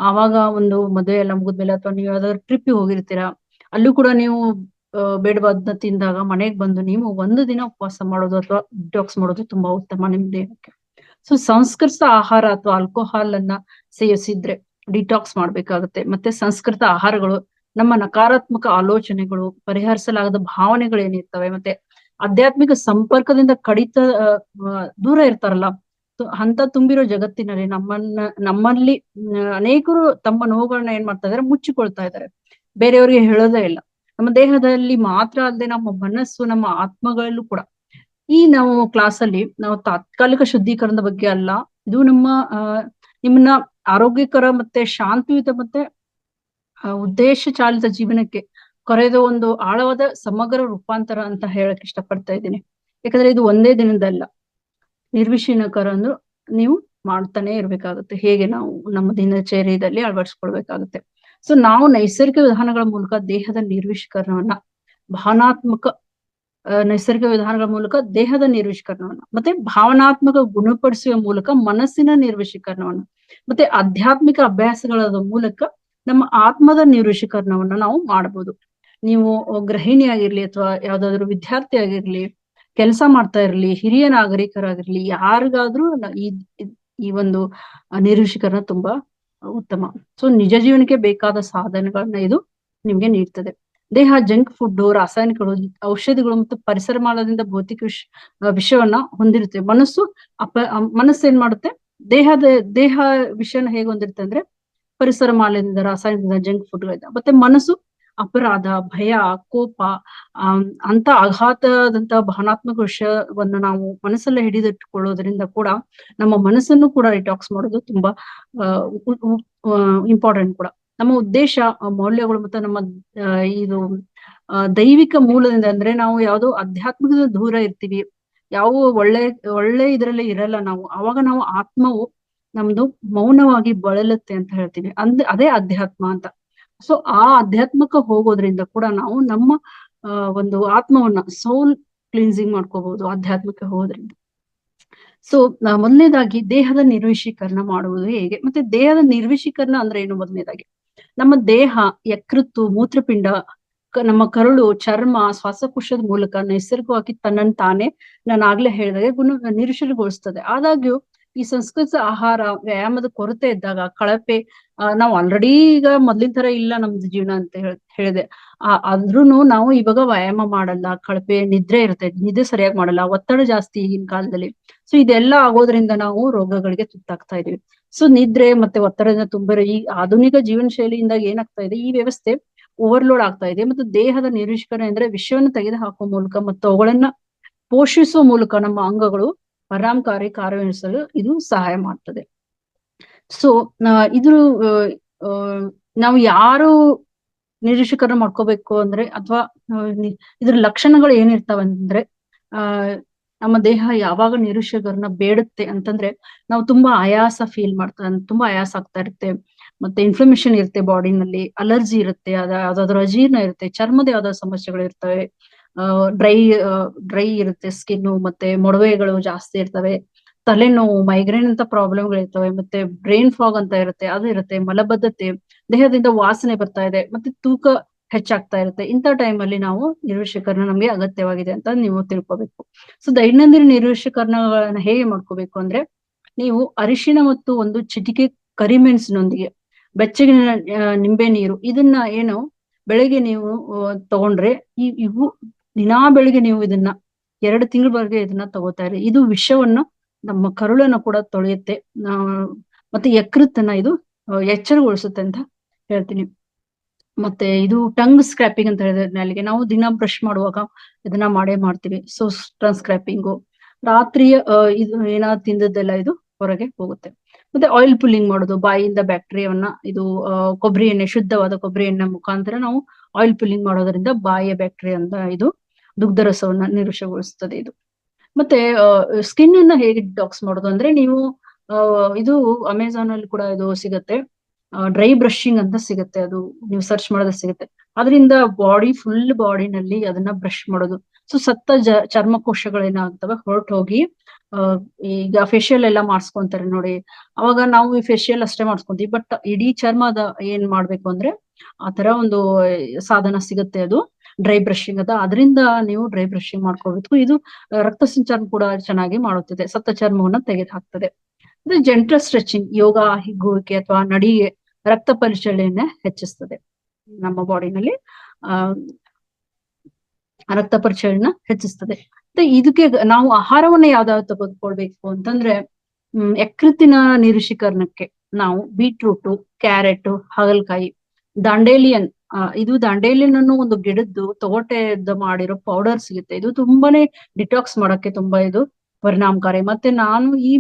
ಆವಾಗ ಒಂದು ಮದ್ವೆ ಎಲ್ಲ ಮುಗಿದ್ಮೇಲೆ ಅಥವಾ ನೀವು ಯಾವ್ದಾದ್ರು ಟ್ರಿಪ್ ಹೋಗಿರ್ತೀರಾ, ಅಲ್ಲೂ ಕೂಡ ನೀವು ಬೇಡವಾದ್ನ ತಿಂದಾಗ ಮನೆಗೆ ಬಂದು ನೀವು 1 ದಿನ ಉಪವಾಸ ಮಾಡೋದು ಅಥವಾ ಡಿಟಾಕ್ಸ್ ಮಾಡೋದು ತುಂಬಾ ಉತ್ತಮ ನಿಮ್ ದೇಹಕ್ಕೆ. ಸೊ ಸಂಸ್ಕರಿಸಿದ ಆಹಾರ ಅಥವಾ ಆಲ್ಕೋಹಾಲ್ ಅನ್ನ ಸೇವಿಸಿದ್ರೆ ಡಿಟಾಕ್ಸ್ ಮಾಡ್ಬೇಕಾಗುತ್ತೆ. ಮತ್ತೆ ಸಂಸ್ಕೃತ ಆಹಾರಗಳು ನಮ್ಮ ನಕಾರಾತ್ಮಕ ಆಲೋಚನೆಗಳು, ಪರಿಹರಿಸಲಾಗದ ಭಾವನೆಗಳು ಏನಿರ್ತವೆ, ಮತ್ತೆ ಆಧ್ಯಾತ್ಮಿಕ ಸಂಪರ್ಕದಿಂದ ಕಡಿತ ದೂರ ಇರ್ತಾರಲ್ಲ, ಅಂತ ತುಂಬಿರೋ ಜಗತ್ತಿನಲ್ಲಿ ನಮ್ಮಲ್ಲಿ ಅನೇಕರು ತಮ್ಮ ನೋವುಗಳನ್ನ ಏನ್ ಮಾಡ್ತಾ ಇದಾರೆ, ಮುಚ್ಚಿಕೊಳ್ತಾ ಇದ್ದಾರೆ, ಬೇರೆಯವರಿಗೆ ಹೇಳೋದೇ ಇಲ್ಲ. ನಮ್ಮ ದೇಹದಲ್ಲಿ ಮಾತ್ರ ಅಲ್ಲದೆ ನಮ್ಮ ಮನಸ್ಸು, ನಮ್ಮ ಆತ್ಮಗಳಲ್ಲೂ ಕೂಡ. ಈ ನಾವು ಕ್ಲಾಸಲ್ಲಿ ನಾವು ತಾತ್ಕಾಲಿಕ ಶುದ್ಧೀಕರಣದ ಬಗ್ಗೆ ಅಲ್ಲ, ಇದು ನಿಮ್ಮನ್ನ ಆರೋಗ್ಯಕರ ಮತ್ತೆ ಶಾಂತಿಯುತ ಮತ್ತೆ ಉದ್ದೇಶ ಚಾಲಿತ ಜೀವನಕ್ಕೆ ಕೊರೆದ ಒಂದು ಆಳವಾದ ಸಮಗ್ರ ರೂಪಾಂತರ ಅಂತ ಹೇಳಕ್ ಇಷ್ಟಪಡ್ತಾ ಇದ್ದೀನಿ. ಯಾಕಂದ್ರೆ ಇದು ಒಂದೇ ದಿನದಲ್ಲ, ನಿರ್ವಿಷೀನಕರ ಅಂದ್ರು ನೀವು ಮಾಡ್ತಾನೆ ಇರ್ಬೇಕಾಗುತ್ತೆ. ಹೇಗೆ ನಾವು ನಮ್ಮ ದಿನಚರ್ಯದಲ್ಲಿ ಅಳವಡಿಸ್ಕೊಳ್ಬೇಕಾಗುತ್ತೆ. ಸೊ ನಾವು ನೈಸರ್ಗಿಕ ವಿಧಾನಗಳ ಮೂಲಕ ದೇಹದ ನಿರ್ವಿಷೀಕರಣವನ್ನ, ಭಾವನಾತ್ಮಕ ನೈಸರ್ಗಿಕ ವಿಧಾನಗಳ ಮೂಲಕ ದೇಹದ ನಿರ್ವಿಷೀಕರಣವನ್ನ, ಮತ್ತೆ ಭಾವನಾತ್ಮಕ ಗುಣಪಡಿಸುವ ಮೂಲಕ ಮನಸ್ಸಿನ ನಿರ್ವಿಷೀಕರಣವನ್ನ, ಮತ್ತೆ ಆಧ್ಯಾತ್ಮಿಕ ಅಭ್ಯಾಸಗಳ ಮೂಲಕ ನಮ್ಮ ಆತ್ಮದ ನಿರ್ವಿಷೀಕರಣವನ್ನ ನಾವು ಮಾಡಬಹುದು. ನೀವು ಗೃಹಿಣಿ ಆಗಿರ್ಲಿ ಅಥವಾ ಯಾವ್ದಾದ್ರು ವಿದ್ಯಾರ್ಥಿ ಆಗಿರ್ಲಿ, ಕೆಲಸ ಮಾಡ್ತಾ ಇರ್ಲಿ, ಹಿರಿಯ ನಾಗರಿಕರಾಗಿರ್ಲಿ, ಯಾರಿಗಾದ್ರೂ ಈ ಒಂದು ನಿರ್ವಿಷೀಕರಣ ತುಂಬಾ ಉತ್ತಮ. ಸೊ ನಿಜ ಜೀವನಕ್ಕೆ ಬೇಕಾದ ಸಾಧನಗಳನ್ನ ಇದು ನಿಮ್ಗೆ ನೀಡ್ತದೆ. ದೇಹ ಜಂಕ್ ಫುಡ್, ರಾಸಾಯನಿಕಗಳು, ಔಷಧಿಗಳು ಮತ್ತು ಪರಿಸರ ಮಾಲಿನ್ಯದಿಂದ ಭೌತಿಕ ವಿಷಯವನ್ನ ಹೊಂದಿರುತ್ತೆ. ಮನಸ್ಸು ಏನ್ ಮಾಡುತ್ತೆ, ದೇಹ ವಿಷಯನ ಹೇಗೆ ಹೊಂದಿರುತ್ತೆ ಅಂದ್ರೆ ಪರಿಸರ ಮಾಲಿನ್ಯದಿಂದ, ರಾಸಾಯನಿಕದಿಂದ, ಜಂಕ್ ಫುಡ್ಗಳಿಂದ. ಮತ್ತೆ ಮನಸ್ಸು ಅಪರಾಧ, ಭಯ, ಕೋಪ, ಅಂತ ಆಘಾತದಂತಹ ಭಾವನಾತ್ಮಕ ವಿಷಯವನ್ನ ನಾವು ಮನಸ್ಸಲ್ಲೇ ಹಿಡಿದಿಟ್ಟುಕೊಳ್ಳೋದ್ರಿಂದ ಕೂಡ ನಮ್ಮ ಮನಸ್ಸನ್ನು ಕೂಡ ಡಿಟಾಕ್ಸ್ ಮಾಡೋದು ತುಂಬಾ ಇಂಪಾರ್ಟೆಂಟ್ ಕೂಡ. ನಮ್ಮ ಉದ್ದೇಶ, ಮೌಲ್ಯಗಳು ಮತ್ತೆ ನಮ್ಮ ಇದು ದೈವಿಕ ಮೂಲದಿಂದ, ಅಂದ್ರೆ ನಾವು ಯಾವ್ದೋ ಆಧ್ಯಾತ್ಮಿಕದ ದೂರ ಇರ್ತೀವಿ, ಯಾವ ಒಳ್ಳೆ ಇದ್ರಲ್ಲೇ ಇರಲ್ಲ ನಾವು, ಅವಾಗ ನಾವು ಆತ್ಮವು ನಮ್ದು ಮೌನವಾಗಿ ಬಳಲುತ್ತೆ ಅಂತ ಹೇಳ್ತೀವಿ. ಅದೇ ಅಧ್ಯಾತ್ಮ ಅಂತ. ಸೊ ಆ ಅಧ್ಯಾತ್ಮಕ್ಕೆ ಹೋಗೋದ್ರಿಂದ ಕೂಡ ನಾವು ನಮ್ಮ ಒಂದು ಆತ್ಮವನ್ನ ಸೌಲ್ ಕ್ಲೀನ್ಸಿಂಗ್ ಮಾಡ್ಕೋಬಹುದು ಆಧ್ಯಾತ್ಮಕ್ಕೆ ಹೋಗೋದ್ರಿಂದ. ಸೊ ಮೊದಲನೇದಾಗಿ ದೇಹದ ನಿರ್ವಿಷೀಕರಣ ಮಾಡುವುದು ಹೇಗೆ, ಮತ್ತೆ ದೇಹದ ನಿರ್ವಿಷೀಕರಣ ಅಂದ್ರೆ ಏನು? ಮೊದಲನೇದಾಗಿ ನಮ್ಮ ದೇಹ ಯಕೃತ್ತು, ಮೂತ್ರಪಿಂಡ, ನಮ್ಮ ಕರುಳು, ಚರ್ಮ, ಶ್ವಾಸಕೋಶದ ಮೂಲಕ ನೈಸರ್ಗಿಕವಾಗಿ ತನ್ನನ್ನು ತಾನೇ, ನಾನು ಆಗ್ಲೇ ಹೇಳಿದಾಗೆ ನಿರ್ವಿಷೀಲಗೊಳಿಸ್ತದೆ. ಆದಾಗ್ಯೂ ಈ ಸಂಸ್ಕೃತ ಆಹಾರ, ವ್ಯಾಯಾಮದ ಕೊರತೆ ಇದ್ದಾಗ, ಕಳಪೆ, ನಾವು ಆಲ್ರೆಡಿ ಈಗ ಮೊದ್ಲಿನ ತರ ಇಲ್ಲ ನಮ್ದು ಜೀವನ ಅಂತ ಹೇಳಿದೆ, ಆದ್ರೂನು ನಾವು ಇವಾಗ ವ್ಯಾಯಾಮ ಮಾಡಲ್ಲ, ಕಳಪೆ ನಿದ್ರೆ ಇರುತ್ತೆ, ನಿದ್ದೆ ಸರಿಯಾಗಿ ಮಾಡಲ್ಲ, ಒತ್ತಡ ಜಾಸ್ತಿ ಈಗಿನ ಕಾಲದಲ್ಲಿ. ಸೊ ಇದೆಲ್ಲ ಆಗೋದ್ರಿಂದ ನಾವು ರೋಗಗಳಿಗೆ ತುತ್ತಾಗ್ತಾ ಇದೀವಿ. ಸೊ ನಿದ್ರೆ ಮತ್ತೆ ಒತ್ತಡದಿಂದ ತುಂಬಿರೋ ಈ ಆಧುನಿಕ ಜೀವನ ಶೈಲಿಯಿಂದ ಏನಾಗ್ತಾ ಇದೆ, ಈ ವ್ಯವಸ್ಥೆ ಓವರ್ಲೋಡ್ ಆಗ್ತಾ ಇದೆ. ಮತ್ತು ದೇಹದ ನಿರ್ವಿಷೀಕರಣ ಅಂದ್ರೆ ವಿಷವನ್ನು ತೆಗೆದು ಹಾಕುವ ಮೂಲಕ ಮತ್ತು ಅವುಗಳನ್ನ ಪೋಷಿಸುವ ಮೂಲಕ ನಮ್ಮ ಅಂಗಗಳು ಪರಿಣಾಮಕಾರಿ ಕಾರ್ಯನಿರ್ವಹಿಸಲು ಇದು ಸಹಾಯ ಮಾಡ್ತದೆ. ಸೊ ಇದ್ರ ನಾವು ಯಾರು ನಿರ್ವಿಷೀಕರಣ ಮಾಡ್ಕೋಬೇಕು ಅಂದ್ರೆ, ಅಥವಾ ಇದ್ರ ಲಕ್ಷಣಗಳು ಏನಿರ್ತಾವಂದ್ರೆ, ನಮ್ಮ ದೇಹ ಯಾವಾಗ ನಿರ್ವಿಷೀಕರಣ ಬೇಡುತ್ತೆ ಅಂತಂದ್ರೆ, ನಾವು ತುಂಬಾ ಆಯಾಸ ಫೀಲ್ ತುಂಬಾ ಆಯಾಸ ಆಗ್ತಾ ಇರುತ್ತೆ, ಮತ್ತೆ ಇನ್ಫ್ಲಮೇಷನ್ ಇರುತ್ತೆ ಬಾಡಿನಲ್ಲಿ, ಅಲರ್ಜಿ ಇರುತ್ತೆ, ಯಾವ್ದಾದ್ರು ಅಜೀರ್ಣ ಇರುತ್ತೆ, ಚರ್ಮದ ಯಾವ್ದಾದ್ರು ಸಮಸ್ಯೆಗಳು ಇರ್ತವೆ, ಡ್ರೈ ಇರುತ್ತೆ ಸ್ಕಿನ್, ಮತ್ತೆ ಮೊಡವೆಗಳು ಜಾಸ್ತಿ ಇರ್ತವೆ, ತಲೆನೋವು, ಮೈಗ್ರೇನ್ ಅಂತ ಪ್ರಾಬ್ಲಮ್ಗಳು ಇರ್ತವೆ, ಮತ್ತೆ ಬ್ರೈನ್ ಫಾಗ್ ಅಂತ ಇರುತ್ತೆ, ಅದು ಇರುತ್ತೆ, ಮಲಬದ್ಧತೆ, ದೇಹದಿಂದ ವಾಸನೆ ಬರ್ತಾ ಇದೆ, ಮತ್ತೆ ತೂಕ ಹೆಚ್ಚಾಗ್ತಾ ಇರುತ್ತೆ. ಇಂಥ ಟೈಮಲ್ಲಿ ನಾವು ನಿರ್ವಿಷೀಕರಣ ನಮ್ಗೆ ಅಗತ್ಯವಾಗಿದೆ ಅಂತ ನೀವು ತಿಳ್ಕೊಬೇಕು. ಸೊ ದೈನಂದಿನ ನಿರ್ವಿಷೀಕರಣಗಳನ್ನ ಹೇಗೆ ಮಾಡ್ಕೋಬೇಕು ಅಂದ್ರೆ, ನೀವು ಅರಿಶಿಣ ಮತ್ತು ಒಂದು ಚಿಟಿಕೆ ಕರಿಮೆಣಸಿನೊಂದಿಗೆ ಬೆಚ್ಚಗಿನ ನಿಂಬೆ ನೀರು, ಇದನ್ನ ಏನು ಬೆಳಗ್ಗೆ ನೀವು ತಗೊಂಡ್ರೆ, ಇವು ದಿನಾ ಬೆಳಿಗ್ಗೆ ನೀವು ಇದನ್ನ 2 ತಿಂಗಳವರೆಗೆ ಇದನ್ನ ತಗೋತಾ ಇರಿ. ಇದು ವಿಷವನ್ನ, ನಮ್ಮ ಕರುಳನ್ನ ಕೂಡ ತೊಳೆಯುತ್ತೆ, ಮತ್ತೆ ಯಕೃತ್ತನ್ನ ಇದು ಎಚ್ಚರಗೊಳಿಸುತ್ತೆ ಅಂತ ಹೇಳ್ತೀನಿ. ಮತ್ತೆ ಇದು ಟಂಗ್ ಸ್ಕ್ರಾಪಿಂಗ್ ಅಂತ ಹೇಳಿದ್ರೆ, ನಾಲಿಗೆ ನಾವು ದಿನ ಬ್ರಷ್ ಮಾಡುವಾಗ ಇದನ್ನ ಮಾಡ್ತೀವಿ. ಸೊ ಟಂಗ್ ಸ್ಕ್ರಾಪಿಂಗು, ರಾತ್ರಿಯ ಇದು ಏನಾದ್ರು ತಿಂದದ್ದೆಲ್ಲ ಇದು ಹೊರಗೆ ಹೋಗುತ್ತೆ. ಮತ್ತೆ ಆಯಿಲ್ ಪುಲ್ಲಿಂಗ್ ಮಾಡೋದು, ಬಾಯಿಯಿಂದ ಬ್ಯಾಕ್ಟೀರಿಯಾವನ್ನ, ಇದು ಕೊಬ್ಬರಿ ಎಣ್ಣೆ, ಶುದ್ಧವಾದ ಕೊಬ್ಬರಿ ಎಣ್ಣೆ ಮುಖಾಂತರ ನಾವು ಆಯಿಲ್ ಪುಲ್ಲಿಂಗ್ ಮಾಡೋದ್ರಿಂದ ಬಾಯಿಯ ಬ್ಯಾಕ್ಟೀರಿಯಾ ಅಂತ ಇದು ದುಗ್ಧರಸವನ್ನ ನಿರ್ವಿಷಗೊಳಿಸ್ತದೆ ಇದು. ಮತ್ತೆ ಸ್ಕಿನ್ ಅನ್ನ ಹೇಗೆ ಡಿಟಾಕ್ಸ್ ಮಾಡೋದು ಅಂದ್ರೆ, ನೀವು ಇದು ಅಮೆಝಾನ್ ಅಲ್ಲಿ ಕೂಡ ಇದು ಸಿಗತ್ತೆ. ಡ್ರೈ ಬ್ರಷಿಂಗ್ ಅಂತ ಸಿಗತ್ತೆ, ಅದು ನೀವು ಸರ್ಚ್ ಮಾಡಿದ್ರೆ ಸಿಗುತ್ತೆ. ಅದರಿಂದ ಫುಲ್ ಬಾಡಿನಲ್ಲಿ ಅದನ್ನ ಬ್ರಷ್ ಮಾಡೋದು. ಸೊ ಸತ್ತ ಚರ್ಮಕೋಶಗಳೇನಾಗ್ತವೆ ಹೊರಟು ಹೋಗಿ ಈಗ ಫೇಶಿಯಲ್ ಎಲ್ಲ ಮಾಡಿಸ್ಕೊಂತಾರೆ ನೋಡಿ, ಅವಾಗ ನಾವು ಈ ಫೇಶಿಯಲ್ ಅಷ್ಟೇ ಮಾಡಿಸ್ಕೊಂತೀವಿ. ಬಟ್ ಇಡೀ ಚರ್ಮದ ಏನ್ ಮಾಡ್ಬೇಕು ಅಂದ್ರೆ ಆ ತರ ಒಂದು ಸಾಧನ ಸಿಗುತ್ತೆ, ಅದು ಡ್ರೈ ಬ್ರಷಿಂಗ್ ಅಂತ. ಅದರಿಂದ ನೀವು ಡ್ರೈ ಬ್ರಷಿಂಗ್ ಮಾಡ್ಕೋಬೇಕು. ಇದು ರಕ್ತ ಸಂಚಾರ ಕೂಡ ಚೆನ್ನಾಗಿ ಮಾಡುತ್ತದೆ, ಸತ್ತ ಚರ್ಮವನ್ನ ತೆಗೆದು ಹಾಕ್ತದೆ. ಇದು ಜೆಂಟಲ್ ಸ್ಟ್ರೆಚಿಂಗ್, ಯೋಗ, ಹಿಗ್ಗುವಿಕೆ ಅಥವಾ ನಡಿಗೆ ರಕ್ತ ಪರಿಚಲನೆಯನ್ನ ಹೆಚ್ಚಿಸ್ತದೆ. ನಮ್ಮ ಬಾಡಿನಲ್ಲಿ ರಕ್ತ ಪರಿಚಲನ ಹೆಚ್ಚಿಸ್ತದೆ. ಮತ್ತೆ ಇದಕ್ಕೆ ನಾವು ಆಹಾರವನ್ನ ಯಾವ್ದಾವ್ದು ತೆಗೆದುಕೊಳ್ಬೇಕು ಅಂತಂದ್ರೆ, ಯಕೃತ್ತಿನ ನಿರೀಕ್ಷೀಕರಣಕ್ಕೆ ನಾವು ಬೀಟ್ರೂಟ್, ಕ್ಯಾರೆಟ್, ಹಾಗಲಕಾಯಿ, ದಾಂಡೇಲಿಯನ್, ಇದು ದಾಂಡೇಲಿಯನ್ ಅನ್ನೋ ಒಂದು ಗಿಡದ್ದು ತೊಗಟೆಯಿಂದ ಮಾಡಿರೋ ಪೌಡರ್ ಸಿಗುತ್ತೆ. ಇದು ತುಂಬಾನೇ ಡಿಟಾಕ್ಸ್ ಮಾಡಕ್ಕೆ ತುಂಬಾ ಇದು ಪರಿಣಾಮಕಾರಿ. ಮತ್ತೆ ನಾನು ಈ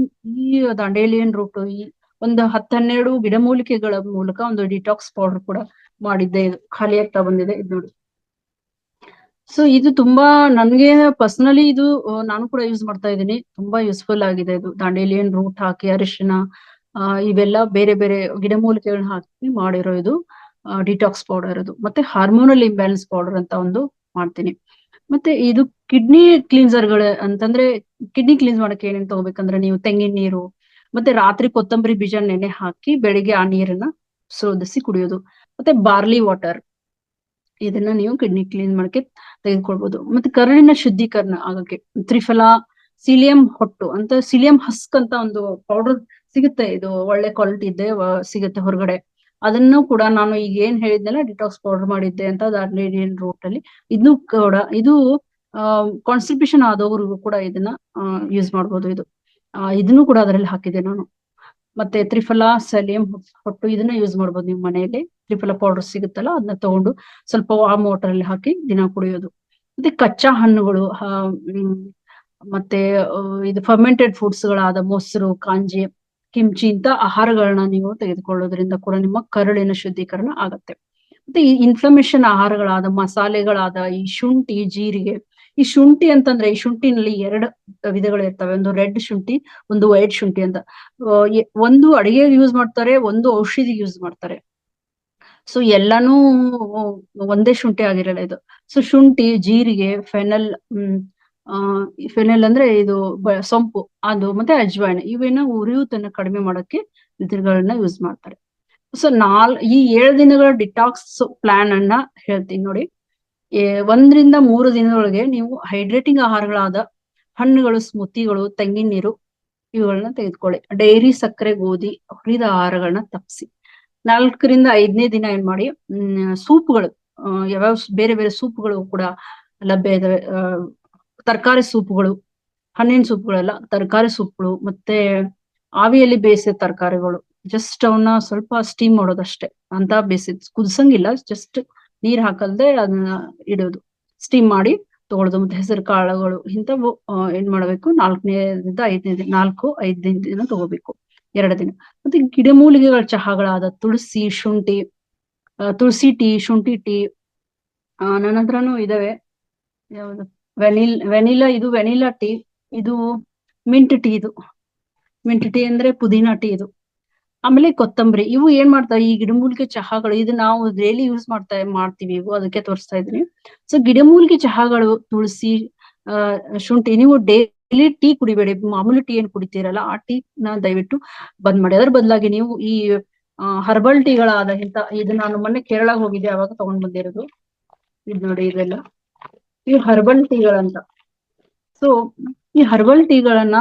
ದಾಂಡೇಲಿಯನ್ ರೂಟ್ ಒಂದು 10-12 ಗಿಡಮೂಲಿಕೆಗಳ ಮೂಲಕ ಒಂದು ಡಿಟಾಕ್ಸ್ ಪೌಡರ್ ಕೂಡ ಮಾಡಿದ್ದೆ, ಇದು ಖಾಲಿ ಆಗ್ತಾ ಬಂದಿದೆ, ಇದು ನೋಡಿ. ಸೊ ಇದು ತುಂಬಾ ನನ್ಗೆ ಪರ್ಸನಲಿ ಇದು ನಾನು ಕೂಡ ಯೂಸ್ ಮಾಡ್ತಾ ಇದ್ದೀನಿ, ತುಂಬಾ ಯೂಸ್ಫುಲ್ ಆಗಿದೆ. ಇದು ದಾಂಡೇಲಿಯನ್ ರೂಟ್ ಹಾಕಿ ಅರಿಶಿನ ಇವೆಲ್ಲ ಬೇರೆ ಬೇರೆ ಗಿಡಮೂಲಿಕೆಗಳನ್ನ ಹಾಕಿ ಮಾಡಿರೋ ಇದು ಡಿಟಾಕ್ಸ್ ಪೌಡರ್ ಅದು. ಮತ್ತೆ ಹಾರ್ಮೋನಲ್ ಇಂಬ್ಯಾಲೆನ್ಸ್ ಪೌಡರ್ ಅಂತ ಒಂದು ಮಾಡ್ತೀನಿ. ಮತ್ತೆ ಇದು ಕಿಡ್ನಿ ಕ್ಲೀನ್ಸರ್ಗಳು ಅಂತಂದ್ರೆ, ಕಿಡ್ನಿ ಕ್ಲೀನ್ಸ್ ಮಾಡಕ್ಕೆ ಏನೇನ್ ತಗೋಬೇಕಂದ್ರೆ, ನೀವು ತೆಂಗಿನ ನೀರು ಮತ್ತೆ ರಾತ್ರಿ ಕೊತ್ತಂಬರಿ ಬೀಜ ನೆನೆ ಹಾಕಿ ಬೆಳಿಗ್ಗೆ ಆ ನೀರನ್ನ ಶೋಧಿಸಿ ಕುಡಿಯೋದು. ಮತ್ತೆ ಬಾರ್ಲಿ ವಾಟರ್, ಇದನ್ನ ನೀವು ಕಿಡ್ನಿ ಕ್ಲೀನ್ ಮಾಡಕ್ಕೆ ತೆಗೆದುಕೊಳ್ಬಹುದು. ಮತ್ತೆ ಕರುಳಿನ ಶುದ್ಧೀಕರಣ ಆಗಕ್ಕೆ ತ್ರಿಫಲಾ ಸೀಲಿಯಂ ಹೊಟ್ಟು ಅಂತ, ಸೀಲಿಯಂ ಹಸ್ಕ್ ಅಂತ ಒಂದು ಪೌಡರ್ ಸಿಗುತ್ತೆ, ಇದು ಒಳ್ಳೆ ಕ್ವಾಲಿಟಿ ಇದೆ, ಸಿಗುತ್ತೆ ಹೊರಗಡೆ. ಅದನ್ನು ಕೂಡ ನಾನು ಈಗ ಏನ್ ಹೇಳಿದ್ನಲ್ಲ ಡಿಟಾಕ್ಸ್ ಪೌಡರ್ ಮಾಡಿದ್ದೆ ಅಂತ ದಾಂಡೇಲಿಯನ್ ರೂಟ್ ಅಲ್ಲಿ, ಇದನ್ನು ಕೂಡ ಇದು ಕಾನ್ಸ್ಟಿಪೇಷನ್ ಆದವ್ರಿಗೂ ಕೂಡ ಇದನ್ನ ಯೂಸ್ ಮಾಡ್ಬೋದು. ಇದನ್ನು ಕೂಡ ಅದರಲ್ಲಿ ಹಾಕಿದೆ ನಾನು. ಮತ್ತೆ ತ್ರಿಫಲಾ ಸಲಿಯಂ ಹೊಟ್ಟು ಇದನ್ನ ಯೂಸ್ ಮಾಡ್ಬೋದು ನೀವು ಮನೆಯಲ್ಲಿ. ತ್ರಿಫಲಾ ಪೌಡರ್ ಸಿಗುತ್ತಲ್ಲ, ಅದನ್ನ ತಗೊಂಡು ಸ್ವಲ್ಪ ವಾರ್ಮ್ ವಾಟರ್ ಅಲ್ಲಿ ಹಾಕಿ ದಿನ ಕುಡಿಯೋದು. ಮತ್ತೆ ಕಚ್ಚಾ ಹಣ್ಣುಗಳು, ಮತ್ತೆ ಇದು ಫರ್ಮೆಂಟೆಡ್ ಫುಡ್ಸ್ ಗಳಾದ ಮೊಸರು, ಕಾಂಜಿ, ಕಿಮ್ಚಿ ಇಂತ ಆಹಾರಗಳನ್ನ ನೀವು ತೆಗೆದುಕೊಳ್ಳೋದ್ರಿಂದ ಕೂಡ ನಿಮ್ಮ ಕರುಳಿನ ಶುದ್ಧೀಕರಣ ಆಗತ್ತೆ. ಮತ್ತೆ ಈ ಇನ್ಫ್ಲಮೇಷನ್ ಆಹಾರಗಳಾದ ಮಸಾಲೆಗಳಾದ ಈ ಶುಂಠಿ, ಜೀರಿಗೆ. ಈ ಶುಂಠಿ ಅಂತಂದ್ರೆ, ಈ ಶುಂಠಿನಲ್ಲಿ 2 ವಿಧಗಳು ಇರ್ತವೆ, ಒಂದು ರೆಡ್ ಶುಂಠಿ, ಒಂದು ವೈಟ್ ಶುಂಠಿ ಅಂತ. ಒಂದು ಅಡಿಗೆಗೆ ಯೂಸ್ ಮಾಡ್ತಾರೆ, ಒಂದು ಔಷಧಿಗೆ ಯೂಸ್ ಮಾಡ್ತಾರೆ. ಸೊ ಎಲ್ಲಾನು ಒಂದೇ ಶುಂಠಿ ಆಗಿರಲ್ಲ ಇದು. ಸೊ ಶುಂಠಿ, ಜೀರಿಗೆ, ಫೆನಲ್, ಫೆನಲ್ ಅಂದ್ರೆ ಇದು ಸೊಂಪು, ಅದು ಮತ್ತೆ ಅಜ್ವಾಯಿನ್, ಇವೇನ ಉರಿಯೂತನ್ನ ಕಡಿಮೆ ಮಾಡಕ್ಕೆ ಇದ್ರಗಳನ್ನ ಯೂಸ್ ಮಾಡ್ತಾರೆ. ಸೊ ಈ 7 ದಿನಗಳ ಡಿಟಾಕ್ಸ್ ಪ್ಲಾನ್ ಅನ್ನ ಹೇಳ್ತೀನಿ ನೋಡಿ. 1 ರಿಂದ 3 ದಿನದೊಳಗೆ ನೀವು ಹೈಡ್ರೇಟಿಂಗ್ ಆಹಾರಗಳಾದ ಹಣ್ಣುಗಳು, ಸ್ಮೂತಿಗಳು, ತೆಂಗಿನ ನೀರು ಇವುಗಳನ್ನ ತೆಗೆದುಕೊಳ್ಳಿ. ಡೈರಿ, ಸಕ್ಕರೆ, ಗೋಧಿ, ಹುರಿದ ಆಹಾರಗಳನ್ನ ತಪ್ಪಿಸಿ. 4 ರಿಂದ 5ನೇ ದಿನ ಏನ್ ಮಾಡಿ, ಸೂಪ್ಗಳು, ಯಾವ್ಯಾವ ಬೇರೆ ಬೇರೆ ಸೂಪ್ಗಳು ಕೂಡ ಲಭ್ಯ ಇದಾವೆ. ತರಕಾರಿ ಸೂಪ್ಗಳು, ಹಣ್ಣಿನ ಸೂಪ್ಗಳೆಲ್ಲ ತರಕಾರಿ ಸೂಪ್ಗಳು, ಮತ್ತೆ ಆವಿಯಲ್ಲಿ ಬೇಯಿಸಿದ ತರಕಾರಿಗಳು. ಜಸ್ಟ್ ಅವನ್ನ ಸ್ವಲ್ಪ ಸ್ಟೀಮ್ ಮಾಡೋದಷ್ಟೇ ಅಂತ, ಬೇಯಿಸಿದ್ ಕುದಿಸಂಗಿಲ್ಲ, ಜಸ್ಟ್ ನೀರ್ ಹಾಕಲ್ದೆ ಅದನ್ನ ಇಡೋದು, ಸ್ಟೀಮ್ ಮಾಡಿ ತಗೊಳ್ಳೋದು. ಮತ್ತೆ ಹೆಸರು ಕಾಳುಗಳು ಇಂಥವು ಏನ್ ಮಾಡ್ಬೇಕು, 4ನೇದಿಂದ 5ನೇ ದಿನ, 4-5 ದಿನ ತಗೋಬೇಕು, 2 ದಿನ. ಮತ್ತೆ ಗಿಡಮೂಲಿಕೆಗಳ ಚಹಾಗಳಾದ ತುಳಸಿ, ಶುಂಠಿ, ತುಳಸಿ ಟೀ, ಶುಂಠಿ ಟೀ, ನನ್ನ ಹತ್ರನೂ ಇದಾವೆ. ಯಾವ್ದು ವೆನಿಲಾ, ಇದು ವೆನಿಲಾ ಟೀ, ಇದು ಮಿಂಟ್ ಟೀ, ಇದು ಮಿಂಟ್ ಟೀ ಅಂದ್ರೆ ಪುದೀನಾ ಟೀ ಇದು. ಆಮೇಲೆ ಕೊತ್ತಂಬರಿ, ಇವು ಏನ್ ಮಾಡ್ತಾವೆ, ಈ ಗಿಡಮೂಲಿಕೆ ಚಹಾಗಳು, ಇದು ನಾವು ಡೈಲಿ ಯೂಸ್ ಮಾಡ್ತೀವಿ, ಇವು ಅದಕ್ಕೆ ತೋರಿಸ್ತಾ ಇದ್ದೀನಿ. ಸೊ ಗಿಡಮೂಲಿಕೆ ಚಹಾಗಳು, ತುಳಸಿ, ಶುಂಠಿ, ನೀವು ಡೈಲಿ ಟೀ ಕುಡಿಬೇಡಿ, ಮಾಮೂಲಿ ಟೀ ಏನ್ ಕುಡಿತೀರಲ್ಲ ಆ ಟೀ ನ ದಯವಿಟ್ಟು ಬಂದ್ ಮಾಡಿ. ಅದ್ರ ಬದಲಾಗಿ ನೀವು ಈ ಹರ್ಬಲ್ ಟೀಗಳಾದ ಇದು ನಾನು ಮೊನ್ನೆ ಕೇರಳಕ್ಕೆ ಹೋಗಿದ್ದೆ, ಅವಾಗ ತಗೊಂಡ್ ಬಂದಿರೋದು ಇದು ನೋಡಿ, ಇದೆಲ್ಲ ಈ ಹರ್ಬಲ್ ಟೀಗಳಂತ. ಸೊ ಈ ಹರ್ಬಲ್ ಟೀಗಳನ್ನ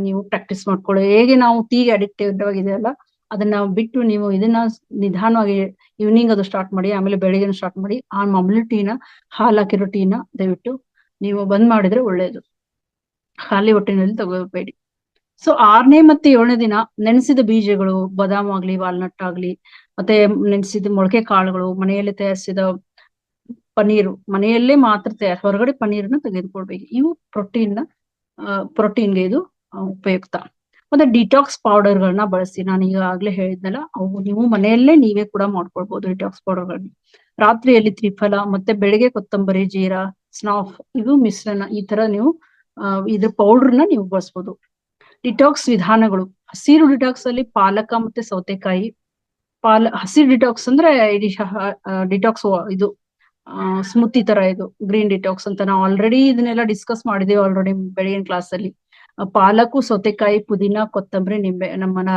ನೀವು ಪ್ರಾಕ್ಟೀಸ್ ಮಾಡ್ಕೊಳ್ಳಿ. ಹೇಗೆ ನಾವು ಟೀಗೆ ಅಡಿಕ್ಟಿವ್ ಆಗಿದೆಯಲ್ಲ, ಅದನ್ನ ಬಿಟ್ಟು ನೀವು ಇದನ್ನ ನಿಧಾನವಾಗಿ ಈವ್ನಿಂಗ್ ಅದು ಸ್ಟಾರ್ಟ್ ಮಾಡಿ, ಆಮೇಲೆ ಬೆಳಿಗ್ಗೆ ಸ್ಟಾರ್ಟ್ ಮಾಡಿ. ಆ ಮಾಮೂಲಿ ಟೀನ, ಹಾಲು ಹಾಕಿರೋ ಟೀನ ದಯವಿಟ್ಟು ನೀವು ಬಂದ್ ಮಾಡಿದ್ರೆ ಒಳ್ಳೇದು, ಖಾಲಿ ಹೊಟ್ಟೆನಲ್ಲಿ ತಗೋಬೇಡಿ. ಸೊ 6ನೇ ಮತ್ತೆ 7ನೇ ದಿನ ನೆನೆಸಿದ ಬೀಜಗಳು, ಬಾದಾಮ್ ಆಗ್ಲಿ, ವಾಲ್ನಟ್ ಆಗ್ಲಿ, ಮತ್ತೆ ನೆನೆಸಿದ ಮೊಳಕೆ ಕಾಳುಗಳು, ಮನೆಯಲ್ಲಿ ತಯಾರಿಸಿದ ಪನೀರು, ಮನೆಯಲ್ಲೇ ಮಾತ್ರ ಹೊರಗಡೆ ಪನೀರ್ನ ತೆಗೆದುಕೊಳ್ಬೇಕು. ಇವು ಪ್ರೋಟೀನ್ಗೆ ಇದು ಉಪಯುಕ್ತ. ಮತ್ತೆ ಡಿಟಾಕ್ಸ್ ಪೌಡರ್ಗಳನ್ನ ಬಳಸಿ, ನಾನು ಈಗಾಗ್ಲೇ ಹೇಳಿದ್ನಲ್ಲ, ಅವು ನೀವು ಮನೆಯಲ್ಲೇ ನೀವೇ ಕೂಡ ಮಾಡ್ಕೊಳ್ಬಹುದು ಡಿಟಾಕ್ಸ್ ಪೌಡರ್ಗಳನ್ನ. ರಾತ್ರಿಯಲ್ಲಿ ತ್ರಿಫಲ, ಮತ್ತೆ ಬೆಳಿಗ್ಗೆ ಕೊತ್ತಂಬರಿ, ಜೀರಾ, ಸ್ನಾಫ್, ಇದು ಮಿಶ್ರಣ, ಈ ತರ ನೀವು ಇದ್ರ ಪೌಡರ್ನ ನೀವು ಬಳಸ್ಬೋದು. ಡಿಟಾಕ್ಸ್ ವಿಧಾನಗಳು. ಹಸಿರು ಡಿಟಾಕ್ಸ್ ಅಲ್ಲಿ ಪಾಲಕ ಮತ್ತೆ ಸೌತೆಕಾಯಿ. ಹಸಿರು ಡಿಟಾಕ್ಸ್ ಅಂದ್ರೆ ಡಿಟಾಕ್ಸ್ ಇದು ಸ್ಮೂತಿ ತರ ಇದು ಗ್ರೀನ್ ಡಿಟಾಕ್ಸ್ ಅಂತ ನಾವು ಆಲ್ರೆಡಿ ಇದನ್ನೆಲ್ಲ ಡಿಸ್ಕಸ್ ಮಾಡಿದೀವಿ ಆಲ್ರೆಡಿ ಬೆಳಗಿನ ಕ್ಲಾಸ್ ಅಲ್ಲಿ. ಪಾಲಕು, ಸೌತೆಕಾಯಿ, ಪುದೀನ, ಕೊತ್ತಂಬರಿ, ನಿಂಬೆ ನಮ್ಮನ್ನ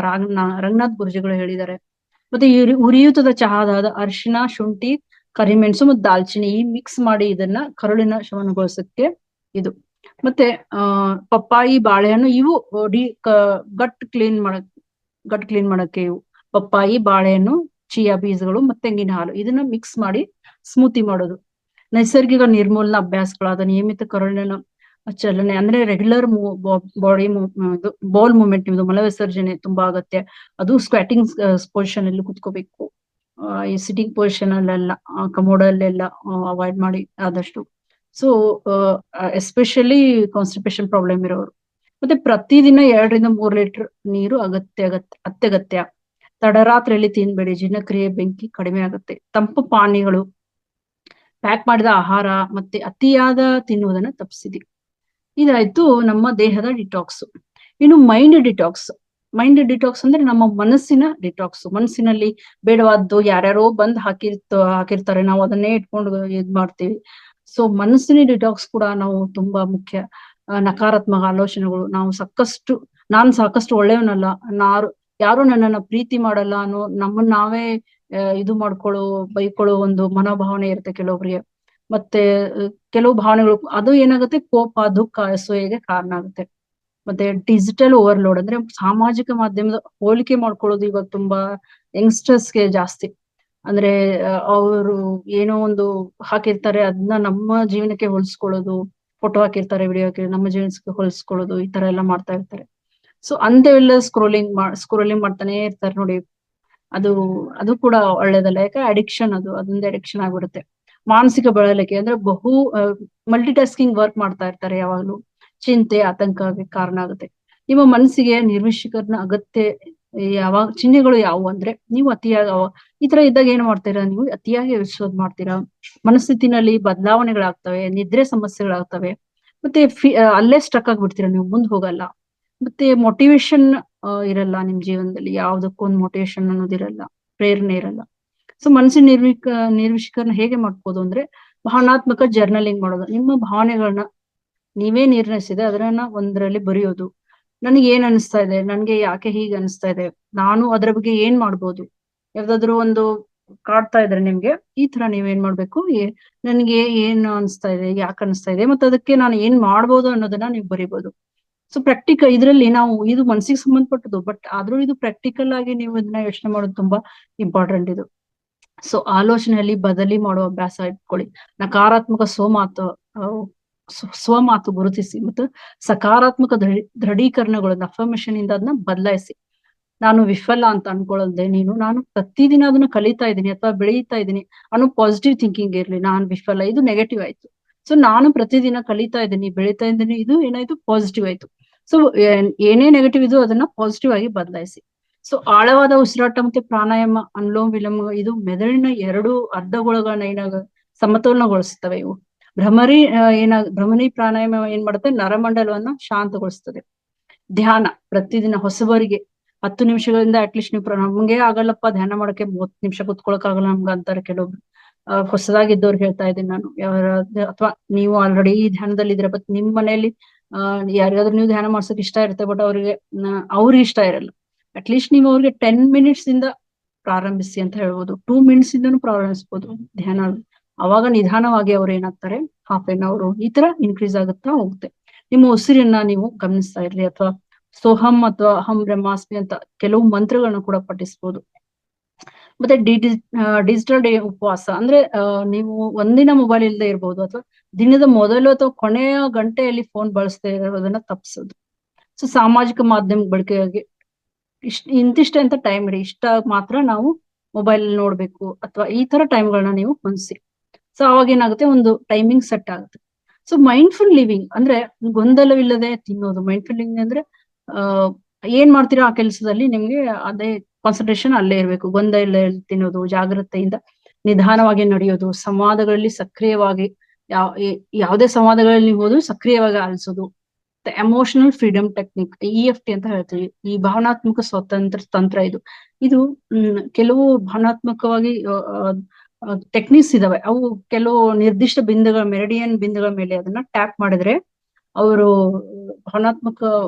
ರಂಗನಾಥ್ ಗುರುಜಿಗಳು ಹೇಳಿದ್ದಾರೆ. ಮತ್ತೆ ಉರಿಯೂತದ ಚಹಾದಾದ ಅರಿಶಿನ, ಶುಂಠಿ, ಕರಿಮೆಣಸು ಮತ್ತು ದಾಲ್ಚಿನ್ನಿ ಈ ಮಿಕ್ಸ್ ಮಾಡಿ ಇದನ್ನ ಕರುಳಿನ ಶಮನಗೊಳಿಸಕ್ಕೆ ಇದು. ಮತ್ತೆ ಪಪ್ಪಾಯಿ, ಬಾಳೆಹಣ್ಣು ಇವು ಗಟ್ ಕ್ಲೀನ್ ಮಾಡಕ್ಕೆ ಇವು. ಪಪ್ಪಾಯಿ, ಬಾಳೆಹಣ್ಣು, ಚಿಯಾ ಬೀಜಗಳು ಮತ್ತೆ ತೆಂಗಿನ ಹಾಲು ಇದನ್ನ ಮಿಕ್ಸ್ ಮಾಡಿ ಸ್ಮೂತಿ ಮಾಡೋದು. ನೈಸರ್ಗಿಕ ನಿರ್ಮೂಲನಾ ಅಭ್ಯಾಸಗಳಾದ ನಿಯಮಿತ ಕರುಳಿನ ಚಲನೆ ಅಂದ್ರೆ ರೆಗ್ಯುಲರ್ ಬಾಡಿ ಬೌಲ್ ಮೂವ್ಮೆಂಟ್, ನಿಮ್ದು ಮಲ ವಿಸರ್ಜನೆ ತುಂಬಾ ಅಗತ್ಯ. ಅದು ಸ್ಕ್ವಾಟಿಂಗ್ ಪೊಸಿಷನ್ ಅಲ್ಲಿ ಕುತ್ಕೋಬೇಕು. ಈ ಸಿಟಿಂಗ್ ಪೊಸಿಷನ್ ಅಲ್ಲೆಲ್ಲ ಕಮೋಡಲ್ಲೆಲ್ಲ ಅವಾಯ್ಡ್ ಮಾಡಿ ಆದಷ್ಟು. ಸೊ ಎಸ್ಪೆಷಲಿ ಕಾನ್ಸ್ಟಿಪೇಷನ್ ಪ್ರಾಬ್ಲಮ್ ಇರೋರು. ಮತ್ತೆ ಪ್ರತಿದಿನ 2 ರಿಂದ 3 ಲೀಟರ್ ನೀರು ಅತ್ಯಗತ್ಯ. ತಡರಾತ್ರಿಯಲ್ಲಿ ತಿನ್ಬೇಡಿ, ಜೀರ್ಣಕ್ರಿಯೆ ಬೆಂಕಿ ಕಡಿಮೆ ಆಗುತ್ತೆ. ತಂಪು ಪಾನೀಯಗಳು, ಪ್ಯಾಕ್ ಮಾಡಿದ ಆಹಾರ ಮತ್ತೆ ಅತಿಯಾದ ತಿನ್ನುವುದನ್ನ ತಪ್ಪಿಸಿದಿ. ಇದಾಯ್ತು ನಮ್ಮ ದೇಹದ ಡಿಟಾಕ್ಸ್. ಇನ್ನು ಮೈಂಡ್ ಡಿಟಾಕ್ಸ್. ಮೈಂಡ್ ಡಿಟಾಕ್ಸ್ ಅಂದ್ರೆ ನಮ್ಮ ಮನಸ್ಸಿನ ಡಿಟಾಕ್ಸ್. ಮನಸ್ಸಿನಲ್ಲಿ ಬೇಡವಾದ್ದು ಯಾರ್ಯಾರೋ ಬಂದ್ ಹಾಕಿರ್ತಾರೆ, ನಾವು ಅದನ್ನೇ ಇಟ್ಕೊಂಡು ಇದ್ ಮಾಡ್ತೀವಿ. ಸೊ ಮನಸ್ಸಿನ ಡಿಟಾಕ್ಸ್ ಕೂಡ ನಾವು ತುಂಬಾ ಮುಖ್ಯ. ನಕಾರಾತ್ಮಕ ಆಲೋಚನೆಗಳು, ನಾನ್ ಸಾಕಷ್ಟು ಒಳ್ಳೆಯವನಲ್ಲ, ಯಾರು ನನ್ನನ್ನ ಪ್ರೀತಿ ಮಾಡಲ್ಲ ಅನ್ನೋ ನಮ್ಮನ್ನ ನಾವೇ ಇದು ಬೈಕೊಳ್ಳೋ ಒಂದು ಮನೋಭಾವನೆ ಇರುತ್ತೆ ಕೆಲವೊಬ್ರಿಗೆ. ಮತ್ತೆ ಕೆಲವು ಭಾವನೆಗಳು ಅದು ಏನಾಗುತ್ತೆ, ಕೋಪ, ದುಃಖ, ಅಸೂಯೆಗೆ ಕಾರಣ ಆಗುತ್ತೆ. ಮತ್ತೆ ಡಿಜಿಟಲ್ ಓವರ್ಲೋಡ್ ಅಂದ್ರೆ ಸಾಮಾಜಿಕ ಮಾಧ್ಯಮದ ಹೋಲಿಕೆ ಮಾಡ್ಕೊಳ್ಳೋದು ಇವಾಗ ತುಂಬಾ ಯಂಗ್ಸ್ಟರ್ಸ್ಗೆ ಜಾಸ್ತಿ. ಅಂದ್ರೆ ಅವರು ಏನೋ ಒಂದು ಹಾಕಿರ್ತಾರೆ, ಅದನ್ನ ನಮ್ಮ ಜೀವನಕ್ಕೆ ಹೋಲಿಸ್ಕೊಳ್ಳೋದು. ಫೋಟೋ ಹಾಕಿರ್ತಾರೆ, ವಿಡಿಯೋ ಹಾಕಿರ್ತಾರೆ, ನಮ್ಮ ಜೀವನಕ್ಕೆ ಹೋಲಿಸ್ಕೊಳ್ಳೋದು, ಈ ತರ ಎಲ್ಲ ಮಾಡ್ತಾ ಇರ್ತಾರೆ. ಸೊ ಅಂತವೆಲ್ಲ ಸ್ಕ್ರೋಲಿಂಗ್ ಮಾಡ್ತಾನೆ ಇರ್ತಾರೆ ನೋಡಿ. ಅದು ಕೂಡ ಒಳ್ಳೇದಲ್ಲ. ಯಾಕೆ ಅಡಿಕ್ಷನ್, ಅದೊಂದು ಅಡಿಕ್ಷನ್ ಆಗ್ಬಿಡುತ್ತೆ. ಮಾನಸಿಕ ಬಳಲಿಕೆ ಅಂದ್ರೆ ಮಲ್ಟಿ ಟಾಸ್ಕಿಂಗ್ ವರ್ಕ್ ಮಾಡ್ತಾ ಇರ್ತಾರೆ ಯಾವಾಗ್ಲೂ. ಚಿಂತೆ, ಆತಂಕಕ್ಕೆ ಕಾರಣ ಆಗುತ್ತೆ. ನಿಮ್ಮ ಮನಸ್ಸಿಗೆ ನಿರ್ವಿಷೀಕರಣ ಅಗತ್ಯ ಚಿಹ್ನೆಗಳು ಯಾವುವು ಅಂದ್ರೆ, ನೀವು ಈ ತರ ಇದ್ದಾಗ ಏನ್ ಮಾಡ್ತೀರಾ, ನೀವು ಅತಿಯಾಗಿ ಯೋಚಿಸೋದ್ ಮಾಡ್ತೀರಾ. ಮನಸ್ಥಿತಿನಲ್ಲಿ ಬದಲಾವಣೆಗಳಾಗ್ತವೆ, ನಿದ್ರೆ ಸಮಸ್ಯೆಗಳಾಗ್ತವೆ. ಮತ್ತೆ ಅಲ್ಲೇ ಸ್ಟಕ್ ಆಗ್ಬಿಡ್ತೀರಾ, ನೀವು ಮುಂದ್ ಹೋಗಲ್ಲ. ಮತ್ತೆ ಮೋಟಿವೇಶನ್ ಇರಲ್ಲ ನಿಮ್ ಜೀವನದಲ್ಲಿ, ಯಾವ್ದಕ್ಕೂ ಒಂದು ಮೋಟಿವೇಶನ್ ಅನ್ನೋದಿರಲ್ಲ, ಪ್ರೇರಣೆ ಇರಲ್ಲ. ಸೊ ಮನಸ್ಸಿನ ನಿರ್ವಿಷೀಕರಣ ಹೇಗೆ ಮಾಡ್ಬೋದು ಅಂದ್ರೆ, ಭಾವನಾತ್ಮಕ ಜರ್ನಲಿಂಗ್ ಮಾಡೋದು. ನಿಮ್ಮ ಭಾವನೆಗಳನ್ನ ನೀವೇ ನಿರ್ಣಯಿಸಿದೆ ಅದನ್ನ ಒಂದರಲ್ಲಿ ಬರೆಯೋದು. ನನಗೆ ಏನ್ ಅನಿಸ್ತಾ ಇದೆ, ನನ್ಗೆ ಯಾಕೆ ಹೀಗೆ ಅನಿಸ್ತಾ ಇದೆ, ನಾನು ಅದ್ರ ಬಗ್ಗೆ ಏನ್ ಮಾಡ್ಬೋದು. ಯಾವ್ದಾದ್ರು ಒಂದು ಕಾಡ್ತಾ ಇದ್ರೆ ನಿಮ್ಗೆ, ಈ ತರ ನೀವೇನ್ ಮಾಡ್ಬೇಕು, ನನ್ಗೆ ಏನ್ ಅನಿಸ್ತಾ ಇದೆ, ಯಾಕೆ ಅನಿಸ್ತಾ ಇದೆ, ಮತ್ತೆ ಅದಕ್ಕೆ ನಾನು ಏನ್ ಮಾಡ್ಬೋದು ಅನ್ನೋದನ್ನ ನೀವು ಬರಿಬೋದು. ಸೊ ಇದ್ರಲ್ಲಿ ಇದು ಮನಸ್ಸಿಗೆ ಸಂಬಂಧಪಟ್ಟದ್ದು, ಬಟ್ ಆದ್ರೂ ಇದು ಪ್ರಾಕ್ಟಿಕಲ್ ಆಗಿ ನೀವು ಇದನ್ನ ಯೋಚನೆ ಮಾಡೋದು ತುಂಬಾ ಇಂಪಾರ್ಟೆಂಟ್ ಇದು. ಸೊ ಆಲೋಚನೆಯಲ್ಲಿ ಬದಲಿ ಮಾಡುವ ಅಭ್ಯಾಸ ಇಟ್ಕೊಳ್ಳಿ. ನಕಾರಾತ್ಮಕ ಸ್ವಮಾತು ಗುರುತಿಸಿ ಮತ್ತು ಸಕಾರಾತ್ಮಕ ದೃಢೀಕರಣಗಳು ಅಫರ್ಮೇಷನ್ ಇಂದ ಅದನ್ನ ಬದಲಾಯಿಸಿ. ನಾನು ವಿಫಲ ಅಂತ ಅನ್ಕೊಳ್ಳದೆ ನಾನು ಪ್ರತಿದಿನ ಅದನ್ನ ಕಲಿತಾ ಇದ್ದೀನಿ ಅಥವಾ ಬೆಳೀತಾ ಇದ್ದೀನಿ ಅನ್ನೋ ಪಾಸಿಟಿವ್ ಥಿಂಕಿಂಗ್ ಇರ್ಲಿ. ನಾನು ವಿಫಲ, ಇದು ನೆಗೆಟಿವ್ ಆಯ್ತು. ಸೊ ನಾನು ಪ್ರತಿದಿನ ಕಲಿತಾ ಇದ್ದೀನಿ, ಬೆಳೀತಾ ಇದ್ದೀನಿ, ಇದು ಏನಾಯ್ತು, ಪಾಸಿಟಿವ್ ಆಯ್ತು. ಸೊ ಏನೇ ನೆಗೆಟಿವ್ ಇದು ಅದನ್ನ ಪಾಸಿಟಿವ್ ಆಗಿ ಬದಲಾಯಿಸಿ. ಸೊ ಆಳವಾದ ಉಸಿರಾಟ ಮತ್ತೆ ಪ್ರಾಣಾಯಾಮ, ಅನುಲೋಮ ವಿಲೋಮ ಇದು ಮೆದುಳಿನ 2 ಅರ್ಧಗೋಳಗಳನ್ನ ಸಮತೋಲನಗೊಳಿಸ್ತವೆ. ಇವು ಭ್ರಮರಿ ಪ್ರಾಣಾಯಾಮ ಏನ್ ಮಾಡುತ್ತೆ, ನರಮಂಡಲವನ್ನ ಶಾಂತಗೊಳಿಸ್ತದೆ. ಧ್ಯಾನ ಪ್ರತಿದಿನ ಹೊಸಬರಿಗೆ 10 ನಿಮಿಷಗಳಿಂದ ಅಟ್ಲೀಸ್ಟ್ ನೀವು ನಮ್ಗೆ ಆಗಲ್ಲಪ್ಪ ಧ್ಯಾನ ಮಾಡಕ್ಕೆ 30 ನಿಮಿಷ ಕುತ್ಕೊಳಕ್ ಆಗಲ್ಲ ನಮ್ಗ ಅಂತಾರೆ ಕೆಲವೊಬ್ರು. ಹೊಸದಾಗಿದ್ದವ್ರು ಹೇಳ್ತಾ ಇದ್ದೀನಿ ನಾನು. ಅಥವಾ ನೀವು ಆಲ್ರೆಡಿ ಈ ಧ್ಯಾನದಲ್ಲಿ ಇದ್ರೆ, ಬಟ್ ನಿಮ್ ಮನೆಯಲ್ಲಿ ಯಾರಿಗಾದ್ರೂ ನೀವು ಧ್ಯಾನ ಮಾಡ್ಸಕ್ ಇಷ್ಟ ಇರುತ್ತೆ, ಬಟ್ ಅವ್ರಿಗೆ ಇಷ್ಟ ಇರಲ್ಲ. ಅಟ್ಲೀಸ್ಟ್ ನೀವು ಅವ್ರಿಗೆ 10 ಮಿನಿಟ್ಸ್ ಇಂದ ಪ್ರಾರಂಭಿಸಿ ಅಂತ ಹೇಳ್ಬೋದು. 2 ಮಿನಿಟ್ಸ್ ಇಂದನೂ ಪ್ರಾರಂಭಿಸ್ಬೋದು ಧ್ಯಾನ. ಅವಾಗ ನಿಧಾನವಾಗಿ ಅವ್ರು ಏನಾಗ್ತಾರೆ, ಹಾಫ್ ಎನ್ ಅವರ್ ಈ ತರ ಇನ್ಕ್ರೀಸ್ ಆಗುತ್ತಾ ಹೋಗುತ್ತೆ. ನಿಮ್ಮ ಉಸಿರನ್ನ ನೀವು ಗಮನಿಸ್ತಾ ಇರ್ಲಿ, ಅಥವಾ ಸೋಹಂ ಅಥವಾ ಅಹಂ ಬ್ರಹ್ಮಾಸ್ಮಿ ಅಂತ ಕೆಲವು ಮಂತ್ರಗಳನ್ನ ಕೂಡ ಪಠಿಸ್ಬೋದು. ಮತ್ತೆ ಡಿಜಿಟಲ್ ಡೇ ಉಪವಾಸ ಅಂದ್ರೆ ನೀವು ಒಂದಿನ ಮೊಬೈಲ್ ಇಲ್ಲದೆ ಇರ್ಬೋದು, ಅಥವಾ ದಿನದ ಮೊದಲು ಅಥವಾ ಕೊನೆಯ ಗಂಟೆಯಲ್ಲಿ ಫೋನ್ ಬಳಸದೇ ಇರೋದನ್ನ ತಪ್ಪಿಸೋದು. ಸೊ ಸಾಮಾಜಿಕ ಮಾಧ್ಯಮ ಬಳಕೆಗೆ ಇಂತಿಷ್ಟೇ ಅಂತ ಟೈಮ್ ಇಡಿ, ಇಷ್ಟ ಮಾತ್ರ ನಾವು ಮೊಬೈಲ್ ನೋಡ್ಬೇಕು ಅಥವಾ ಈ ತರ ಟೈಮ್ಗಳನ್ನ ನೀವು ಹೊಂದಿಸಿ. ಸೊ ಅವಾಗ ಏನಾಗುತ್ತೆ, ಒಂದು ಟೈಮಿಂಗ್ ಸೆಟ್ ಆಗುತ್ತೆ. ಸೊ ಮೈಂಡ್ಫುಲ್ ಲಿವಿಂಗ್ ಅಂದ್ರೆ ಗೊಂದಲವಿಲ್ಲದೆ ತಿನ್ನೋದು. ಮೈಂಡ್ಫುಲ್ ಲಿವಿಂಗ್ ಅಂದ್ರೆ ಏನ್ ಮಾಡ್ತೀರಾ ಆ ಕೆಲಸದಲ್ಲಿ ನಿಮ್ಗೆ ಅದೇ ಕಾನ್ಸಂಟ್ರೇಷನ್ ಅಲ್ಲೇ ಇರ್ಬೇಕು. ಗೊಂದಲ ಇಲ್ಲ ತಿನ್ನೋದು, ಜಾಗ್ರತೆಯಿಂದ ನಿಧಾನವಾಗಿ ನಡೆಯೋದು, ಸಂವಾದಗಳಲ್ಲಿ ಸಕ್ರಿಯವಾಗಿ ಯಾವುದೇ ಸಂವಾದಗಳಲ್ಲಿ ನೀವು ಹೋದ್ರು ಸಕ್ರಿಯವಾಗಿ ಆಲಿಸೋದು, ಎಮೋಷನಲ್ ಫ್ರೀಡಮ್ ಟೆಕ್ನಿಕ್, EFT ಅಂತ ಹೇಳ್ತೀವಿ. ಈ ಭಾವನಾತ್ಮಕ ಸ್ವತಂತ್ರ ತಂತ್ರ ಇದು ಕೆಲವು ಭಾವನಾತ್ಮಕವಾಗಿ ಟೆಕ್ನಿಕ್ಸ್ ಇದಾವೆ. ಅವು ಕೆಲವು ನಿರ್ದಿಷ್ಟ ಬಿಂದುಗಳ ಮೆರಿಡಿಯನ್ ಬಿಂದುಗಳ ಮೇಲೆ ಅದನ್ನ ಟ್ಯಾಪ್ ಮಾಡಿದ್ರೆ ಅವರು ಭಾವನಾತ್ಮಕ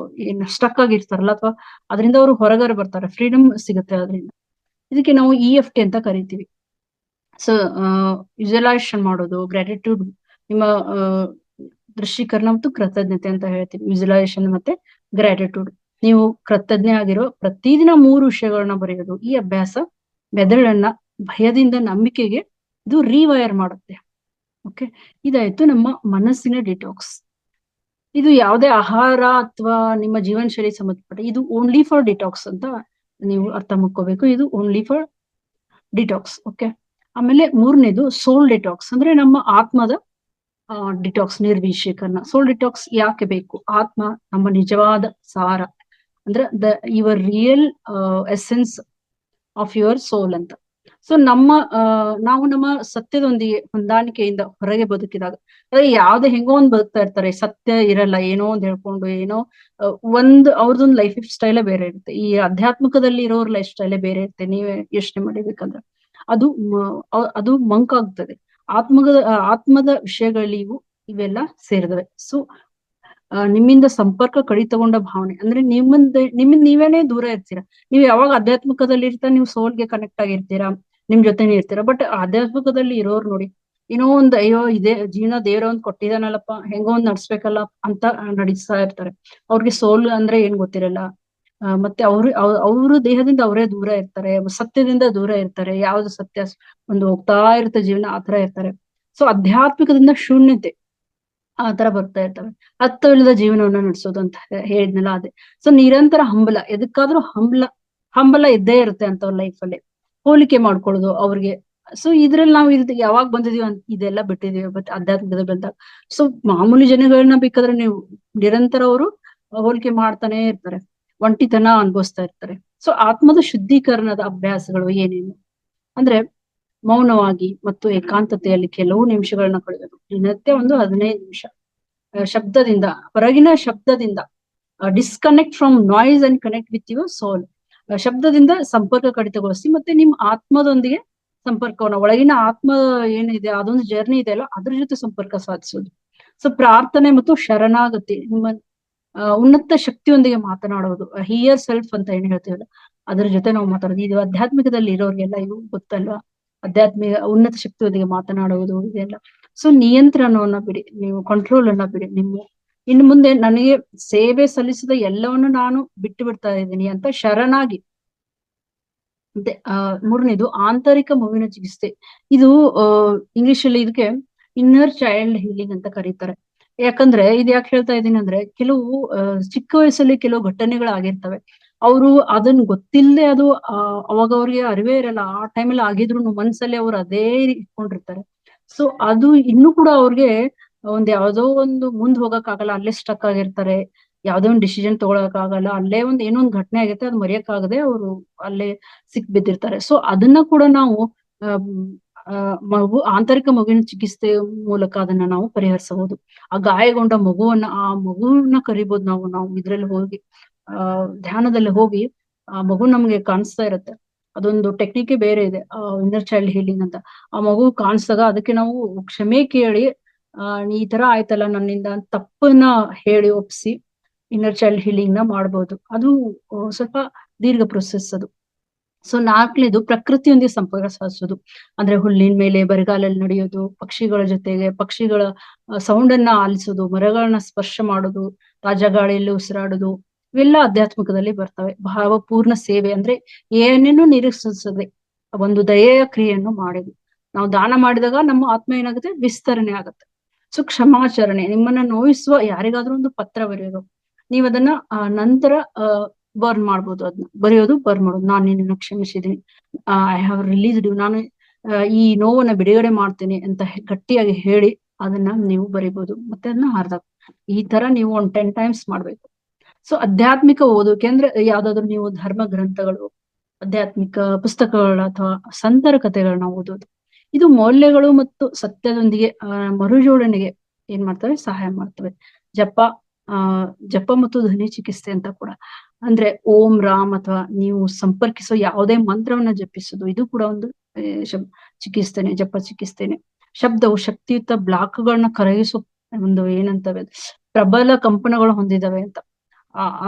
ಏನ್ ಸ್ಟಕ್ ಆಗಿರ್ತಾರಲ್ಲ, ಅಥವಾ ಅದರಿಂದ ಅವರು ಹೊರಗಡೆ ಬರ್ತಾರೆ, ಫ್ರೀಡಮ್ ಸಿಗುತ್ತೆ ಅದರಿಂದ. ಇದಕ್ಕೆ ನಾವು EFT ಅಂತ ಕರಿತೀವಿ. ಸೊ ವಿಜುವಲೈಸೇಷನ್ ಮಾಡೋದು, ಗ್ರಾಟಿಟ್ಯೂಡ್, ನಿಮ್ಮ ದೃಶ್ಯೀಕರಣ ಮತ್ತು ಕೃತಜ್ಞತೆ ಅಂತ ಹೇಳ್ತೀವಿ. ವಿಜುವಲೈಸೇಷನ್ ಮತ್ತೆ ಗ್ರಾಟಿಟ್ಯೂಡ್. ನೀವು ಕೃತಜ್ಞ ಆಗಿರೋ ಪ್ರತಿದಿನ 3 ವಿಷಯಗಳನ್ನ ಬರೆಯೋದು. ಈ ಅಭ್ಯಾಸ ಮೆದುಳನ್ನ ಭಯದಿಂದ ನಂಬಿಕೆಗೆ ಇದು ರಿವೈರ್ ಮಾಡುತ್ತೆ. ಓಕೆ, ಇದಾಯ್ತು ನಮ್ಮ ಮನಸ್ಸಿನ ಡಿಟಾಕ್ಸ್. ಇದು ಯಾವುದೇ ಆಹಾರ ಅಥವಾ ನಿಮ್ಮ ಜೀವನ ಶೈಲಿ ಸಂಬಂಧಪಟ್ಟ, ಇದು ಓನ್ಲಿ ಫಾರ್ ಡಿಟಾಕ್ಸ್ ಅಂತ ನೀವು ಅರ್ಥ ಮಾಡ್ಕೋಬೇಕು. ಇದು ಓನ್ಲಿ ಫಾರ್ ಡಿಟಾಕ್ಸ್. ಓಕೆ, ಆಮೇಲೆ 3ನೇದು ಸೋಲ್ ಡಿಟಾಕ್ಸ್, ಅಂದ್ರೆ ನಮ್ಮ ಆತ್ಮದ ಡಿಟಾಕ್ಸ್, ನಿರ್ವಿಷೀಕರಣ. ಸೋಲ್ ಡಿಟಾಕ್ಸ್ ಯಾಕೆ ಬೇಕು? ಆತ್ಮ ನಮ್ಮ ನಿಜವಾದ ಸಾರ, ಅಂದ್ರೆ your real essence of your soul ಅಂತ. ಸೊ ನಾವು ನಮ್ಮ ಸತ್ಯದೊಂದಿಗೆ ಹೊಂದಾಣಿಕೆಯಿಂದ ಹೊರಗೆ ಬದುಕಿದಾಗ, ಅದೇ ಯಾವ್ದು ಹೆಂಗೋ ಒಂದ್ ಬದುಕ್ತಾ ಇರ್ತಾರೆ, ಸತ್ಯ ಇರಲ್ಲ, ಏನೋ ಒಂದ್ ಹೇಳ್ಕೊಂಡು, ಏನೋ ಅವ್ರದೊಂದು ಲೈಫ್ ಸ್ಟೈಲೇ ಬೇರೆ ಇರುತ್ತೆ. ಈ ಆಧ್ಯಾತ್ಮಿಕದಲ್ಲಿ ಇರೋರ್ ಲೈಫ್ ಸ್ಟೈಲೇ ಬೇರೆ ಇರುತ್ತೆ. ನೀವೇ ಯೋಚನೆ ಮಾಡಿಬೇಕಂದ್ರೆ ಅದು ಮಂಕ್ ಆಗ್ತದೆ. ಆತ್ಮದ ವಿಷಯಗಳು ಇವೆಲ್ಲ ಸೇರಿದವೆ. ಸೊ ನಿಮ್ಮಿಂದ ಸಂಪರ್ಕ ಕಡಿತಗೊಂಡ ಭಾವನೆ, ಅಂದ್ರೆ ನಿಮ್ಮಿಂದ ನೀವೇನೇ ದೂರ ಇರ್ತೀರಾ. ನೀವು ಯಾವಾಗ ಆಧ್ಯಾತ್ಮಿಕದಲ್ಲಿ ಇರ್ತೀರಾ, ನೀವು ಸೋಲ್ಗೆ ಕನೆಕ್ಟ್ ಆಗಿರ್ತೀರಾ, ನಿಮ್ ಜೊತೆನೇ ಇರ್ತೀರಾ. ಬಟ್ ಆಧ್ಯಾತ್ಮಿಕದಲ್ಲಿ ಇರೋರು ನೋಡಿ, ಏನೋ ಒಂದ್ ಅಯ್ಯೋ ಇದೇ ಜೀವನ ದೇವ್ರ ಒಂದ್ ಕೊಟ್ಟಿದಾನಲ್ಲಪ್ಪ, ಹೆಂಗೋ ಒಂದ್ ನಡ್ಸ್ಬೇಕಲ್ಲ ಅಂತ ನಡಿಸ್ತಾ ಇರ್ತಾರೆ. ಅವ್ರಿಗೆ ಸೋಲ್ ಅಂದ್ರೆ ಏನ್ ಗೊತ್ತಿರಲ್ಲ. ಮತ್ತೆ ಅವ್ರ ದೇಹದಿಂದ ಅವರೇ ದೂರ ಇರ್ತಾರೆ, ಸತ್ಯದಿಂದ ದೂರ ಇರ್ತಾರೆ. ಯಾವ್ದು ಸತ್ಯ ಒಂದು ಹೋಗ್ತಾ ಇರುತ್ತೆ ಜೀವನ, ಆತರ ಇರ್ತಾರೆ. ಸೊ ಆಧ್ಯಾತ್ಮಿಕದಿಂದ ಶೂನ್ಯತೆ ಆತರ ಬರ್ತಾ ಇರ್ತವೆ. ಅರ್ಥವಿಲ್ಲದ ಜೀವನವನ್ನ ನಡೆಸೋದು ಅಂತ ಹೇಳಿದ್ನಲ್ಲ ಅದೇ. ಸೊ ನಿರಂತರ ಹಂಬಲ, ಎದಕ್ಕಾದ್ರೂ ಹಂಬಲ ಇದ್ದೇ ಇರುತ್ತೆ ಅಂತ ಅವ್ರ ಲೈಫಲ್ಲಿ. ಹೋಲಿಕೆ ಮಾಡ್ಕೊಳ್ಳೋದು ಅವ್ರಿಗೆ. ಸೊ ಇದ್ರಲ್ಲಿ ನಾವು ಯಾವಾಗ ಬಂದಿದೀವಿ ಅಂತ ಇದೆಲ್ಲ ಬಿಟ್ಟಿದೀವಿ. ಬಟ್ ಆಧ್ಯಾತ್ಮಿಕದಲ್ಲಿ ಬಂದಾಗ ಸೊ ಮಾಮೂಲಿ ಜನಗಳನ್ನ ಬೇಕಾದ್ರೆ ನೀವು ನಿರಂತರ ಅವರು ಹೋಲಿಕೆ ಮಾಡ್ತಾನೆ ಇರ್ತಾರೆ, ಒಂಟಿತನ ಅನುಭವಿಸ್ತಾ ಇರ್ತಾರೆ. ಸೊ ಆತ್ಮದ ಶುದ್ಧೀಕರಣದ ಅಭ್ಯಾಸಗಳು ಏನೇನು ಅಂದ್ರೆ, ಮೌನವಾಗಿ ಮತ್ತು ಏಕಾಂತತೆಯಲ್ಲಿ ಕೆಲವು ನಿಮಿಷಗಳನ್ನ ಕಳೆಯೋದು. ದಿನಕ್ಕೆ ಒಂದು 15 ನಿಮಿಷ ಶಬ್ದದಿಂದ, ಹೊರಗಿನ ಶಬ್ದದಿಂದ disconnect from noise and connect with your soul. ಶಬ್ದದಿಂದ ಸಂಪರ್ಕ ಕಡಿತಗೊಳಿಸಿ ಮತ್ತೆ ನಿಮ್ ಆತ್ಮದೊಂದಿಗೆ ಸಂಪರ್ಕವನ್ನ, ಒಳಗಿನ ಆತ್ಮ ಏನಿದೆ ಅದೊಂದು ಜರ್ನಿ ಇದೆ ಅಲ್ಲ, ಅದ್ರ ಜೊತೆ ಸಂಪರ್ಕ ಸಾಧಿಸೋದು. ಸೊ ಪ್ರಾರ್ಥನೆ ಮತ್ತು ಶರಣಾಗತಿ, ನಿಮ್ಮ ಉನ್ನತ ಶಕ್ತಿಯೊಂದಿಗೆ ಮಾತನಾಡೋದು, ಹಿಯರ್ ಸೆಲ್ಫ್ ಅಂತ ಏನ್ ಹೇಳ್ತೀವಲ್ಲ ಅದ್ರ ಜೊತೆ ನಾವು ಮಾತಾಡೋದು. ಇದು ಆಧ್ಯಾತ್ಮಿಕದಲ್ಲಿ ಇರೋರಿಗೆಲ್ಲ ಇವು ಗೊತ್ತಲ್ವಾ, ಆಧ್ಯಾತ್ಮಿಕ ಉನ್ನತ ಶಕ್ತಿಯೊಂದಿಗೆ ಮಾತನಾಡುವುದು ಇದೆಲ್ಲ. ಸೊ ನಿಯಂತ್ರಣವನ್ನ ಬಿಡಿ, ನೀವು ಕಂಟ್ರೋಲ್ ಅನ್ನ ಬಿಡಿ. ಇನ್ನು ಮುಂದೆ ನನಗೆ ಸೇವೆ ಸಲ್ಲಿಸಿದ ಎಲ್ಲವನ್ನು ನಾನು ಬಿಟ್ಟು ಬಿಡ್ತಾ ಇದ್ದೀನಿ ಅಂತ ಶರಣಾಗಿ. ಮತ್ತೆ 3ನೇದು ಆಂತರಿಕ ಮಗುವಿನ ಚಿಕಿತ್ಸೆ. ಇದು ಇಂಗ್ಲಿಷ್ ಅಲ್ಲಿ ಇದಕ್ಕೆ ಇನ್ನರ್ ಚೈಲ್ಡ್ ಹೀಲಿಂಗ್ ಅಂತ ಕರೀತಾರೆ. ಯಾಕಂದ್ರೆ ಇದು ಯಾಕೆ ಹೇಳ್ತಾ ಇದ್ದೀನಿ ಅಂದ್ರೆ, ಕೆಲವು ಚಿಕ್ಕ ವಯಸ್ಸಲ್ಲಿ ಕೆಲವು ಘಟನೆಗಳಾಗಿರ್ತವೆ. ಅವರು ಅದನ್ನ ಗೊತ್ತಿಲ್ಲದೆ, ಅದು ಅವಾಗ ಅವ್ರಿಗೆ ಅರಿವೇ ಇರಲ್ಲ, ಆ ಟೈಮಲ್ಲಿ ಆಗಿದ್ರು ಮನ್ಸಲ್ಲಿ ಅವ್ರು ಅದೇ ಇಟ್ಕೊಂಡಿರ್ತಾರೆ. ಸೊ ಅದು ಇನ್ನೂ ಕೂಡ ಅವ್ರಿಗೆ ಯಾವ್ದೋ ಒಂದು ಮುಂದ್ ಹೋಗಕ್ ಆಗಲ್ಲ, ಅಲ್ಲೇ ಸ್ಟಕ್ ಆಗಿರ್ತಾರೆ. ಯಾವ್ದೋ ಒಂದು ಡಿಸಿಷನ್ ತಗೊಳಕ್ ಆಗಲ್ಲ, ಅಲ್ಲೇ ಏನೋ ಒಂದ್ ಘಟನೆ ಆಗತ್ತೆ, ಅದು ಮರೆಯಕ್ಕಾಗದೆ ಅವರು ಅಲ್ಲೇ ಸಿಕ್ ಬಿದ್ದಿರ್ತಾರೆ. ಸೊ ಅದನ್ನ ಕೂಡ ನಾವು ಆಂತರಿಕ ಮಗುವಿನ ಚಿಕಿತ್ಸೆ ಮೂಲಕ ಅದನ್ನ ನಾವು ಪರಿಹರಿಸಬಹುದು. ಆ ಗಾಯಗೊಂಡ ಮಗುವನ್ನ ಕರಿಬಹುದು ನಾವು ಇದ್ರಲ್ಲಿ ಹೋಗಿ, ಧ್ಯಾನದಲ್ಲಿ ಹೋಗಿ ಆ ಮಗು ನಮ್ಗೆ ಕಾಣಿಸ್ತಾ ಇರತ್ತೆ. ಅದೊಂದು ಟೆಕ್ನಿಕ್ ಬೇರೆ ಇದೆ, ಇನ್ನರ್ ಚೈಲ್ಡ್ ಹೀಲಿಂಗ್ ಅಂತ. ಆ ಮಗು ಕಾಣಿಸ್ದಾಗ ಅದಕ್ಕೆ ನಾವು ಕ್ಷಮೆ ಕೇಳಿ, ಈ ತರ ಆಯ್ತಲ್ಲ ನನ್ನಿಂದ ತಪ್ಪನ್ನ ಹೇಳಿ ಒಪ್ಸಿ ಇನ್ನರ್ ಚೈಲ್ಡ್ ಹೀಲಿಂಗ್ ನ ಮಾಡ್ಬೋದು. ಅದು ಸ್ವಲ್ಪ ದೀರ್ಘ ಪ್ರೊಸೆಸ್ ಅದು. ಸೊ 4ನೇದು ಪ್ರಕೃತಿಯೊಂದಿಗೆ ಸಂಪರ್ಕ ಸಾಧಿಸೋದು. ಅಂದ್ರೆ ಹುಲ್ಲಿನ ಮೇಲೆ ಬರಿಗಾಲಲ್ಲಿ ನಡೆಯೋದು, ಪಕ್ಷಿಗಳ ಜೊತೆಗೆ ಪಕ್ಷಿಗಳ ಸೌಂಡ್ ಅನ್ನ ಆಲಿಸೋದು, ಮರಗಳನ್ನ ಸ್ಪರ್ಶ ಮಾಡೋದು, ತಾಜಾ ಗಾಳಿಯಲ್ಲಿ ಉಸಿರಾಡೋದು, ಇವೆಲ್ಲ ಆಧ್ಯಾತ್ಮಿಕದಲ್ಲಿ ಬರ್ತವೆ. ಭಾವಪೂರ್ಣ ಸೇವೆ ಅಂದ್ರೆ ಏನೇನು ನಿರೀಕ್ಷಿಸದೆ ಒಂದು ದಯೆಯ ಕ್ರಿಯೆಯನ್ನು ಮಾಡೋದು. ನಾವು ದಾನ ಮಾಡಿದಾಗ ನಮ್ಮ ಆತ್ಮ ಏನಾಗುತ್ತೆ, ವಿಸ್ತರಣೆ ಆಗುತ್ತೆ. ಸೊ ಕ್ಷಮಾಚರಣೆ, ನಿಮ್ಮನ್ನ ನೋಯಿಸುವ ಯಾರಿಗಾದ್ರೂ ಒಂದು ಪತ್ರ ಬರೆಯೋದು. ನೀವ್ ಅದನ್ನ ನಂತರ ಬರ್ನ್ ಮಾಡ್ಬೋದು. ಅದನ್ನ ಬರ್ನ್ ಮಾಡೋದು, ನಾನು ನಿನ್ನನ್ನು ಕ್ಷಮಿಸಿದೀನಿ, ಐ ಹ್ಯಾವ್ ರಿಲೀಸ್ಡ್ ಯು, ನಾನು ಈ ನೋವನ್ನ ಬಿಡುಗಡೆ ಮಾಡ್ತೇನೆ ಅಂತ ಗಟ್ಟಿಯಾಗಿ ಹೇಳಿ ಅದನ್ನ ನೀವು ಬರಿಬಹುದು. ಮತ್ತೆ ಅದನ್ನ ಹರಿದಾಗ ಈ ತರ ನೀವು ಒಂದು 10 ಟೈಮ್ಸ್ ಮಾಡ್ಬೇಕು. ಸೊ ಆಧ್ಯಾತ್ಮಿಕ ಓದೋಕೆ ಅಂದ್ರೆ ಯಾವ್ದಾದ್ರು ನೀವು ಧರ್ಮ ಗ್ರಂಥಗಳು, ಆಧ್ಯಾತ್ಮಿಕ ಪುಸ್ತಕಗಳು ಅಥವಾ ಸಂತರ ಕಥೆಗಳನ್ನ ಓದೋದು. ಇದು ಮೌಲ್ಯಗಳು ಮತ್ತು ಸತ್ಯದೊಂದಿಗೆ ಮರುಜೋಡಣೆಗೆ ಏನ್ ಮಾಡ್ತವೆ, ಸಹಾಯ ಮಾಡ್ತವೆ. ಜಪ ಜಪ ಮತ್ತು ಧ್ವನಿ ಚಿಕಿತ್ಸೆ ಅಂತ ಕೂಡ. ಅಂದ್ರೆ ಓಂ ರಾಮ್ ಅಥವಾ ನೀವು ಸಂಪರ್ಕಿಸೋ ಯಾವುದೇ ಮಂತ್ರವನ್ನ ಜಪಿಸೋದು, ಇದು ಕೂಡ ಒಂದು ಚಿಕಿತ್ಸೆನೆ, ಜಪ ಚಿಕಿತ್ಸೆನೆ. ಶಬ್ದವು ಶಕ್ತಿಯುತ ಬ್ಲಾಕ್ಗಳನ್ನ ಕರಗಿಸೋ ಒಂದು ಏನಂತವೆ, ಪ್ರಬಲ ಕಂಪನಗಳು ಹೊಂದಿದವೆ ಅಂತ.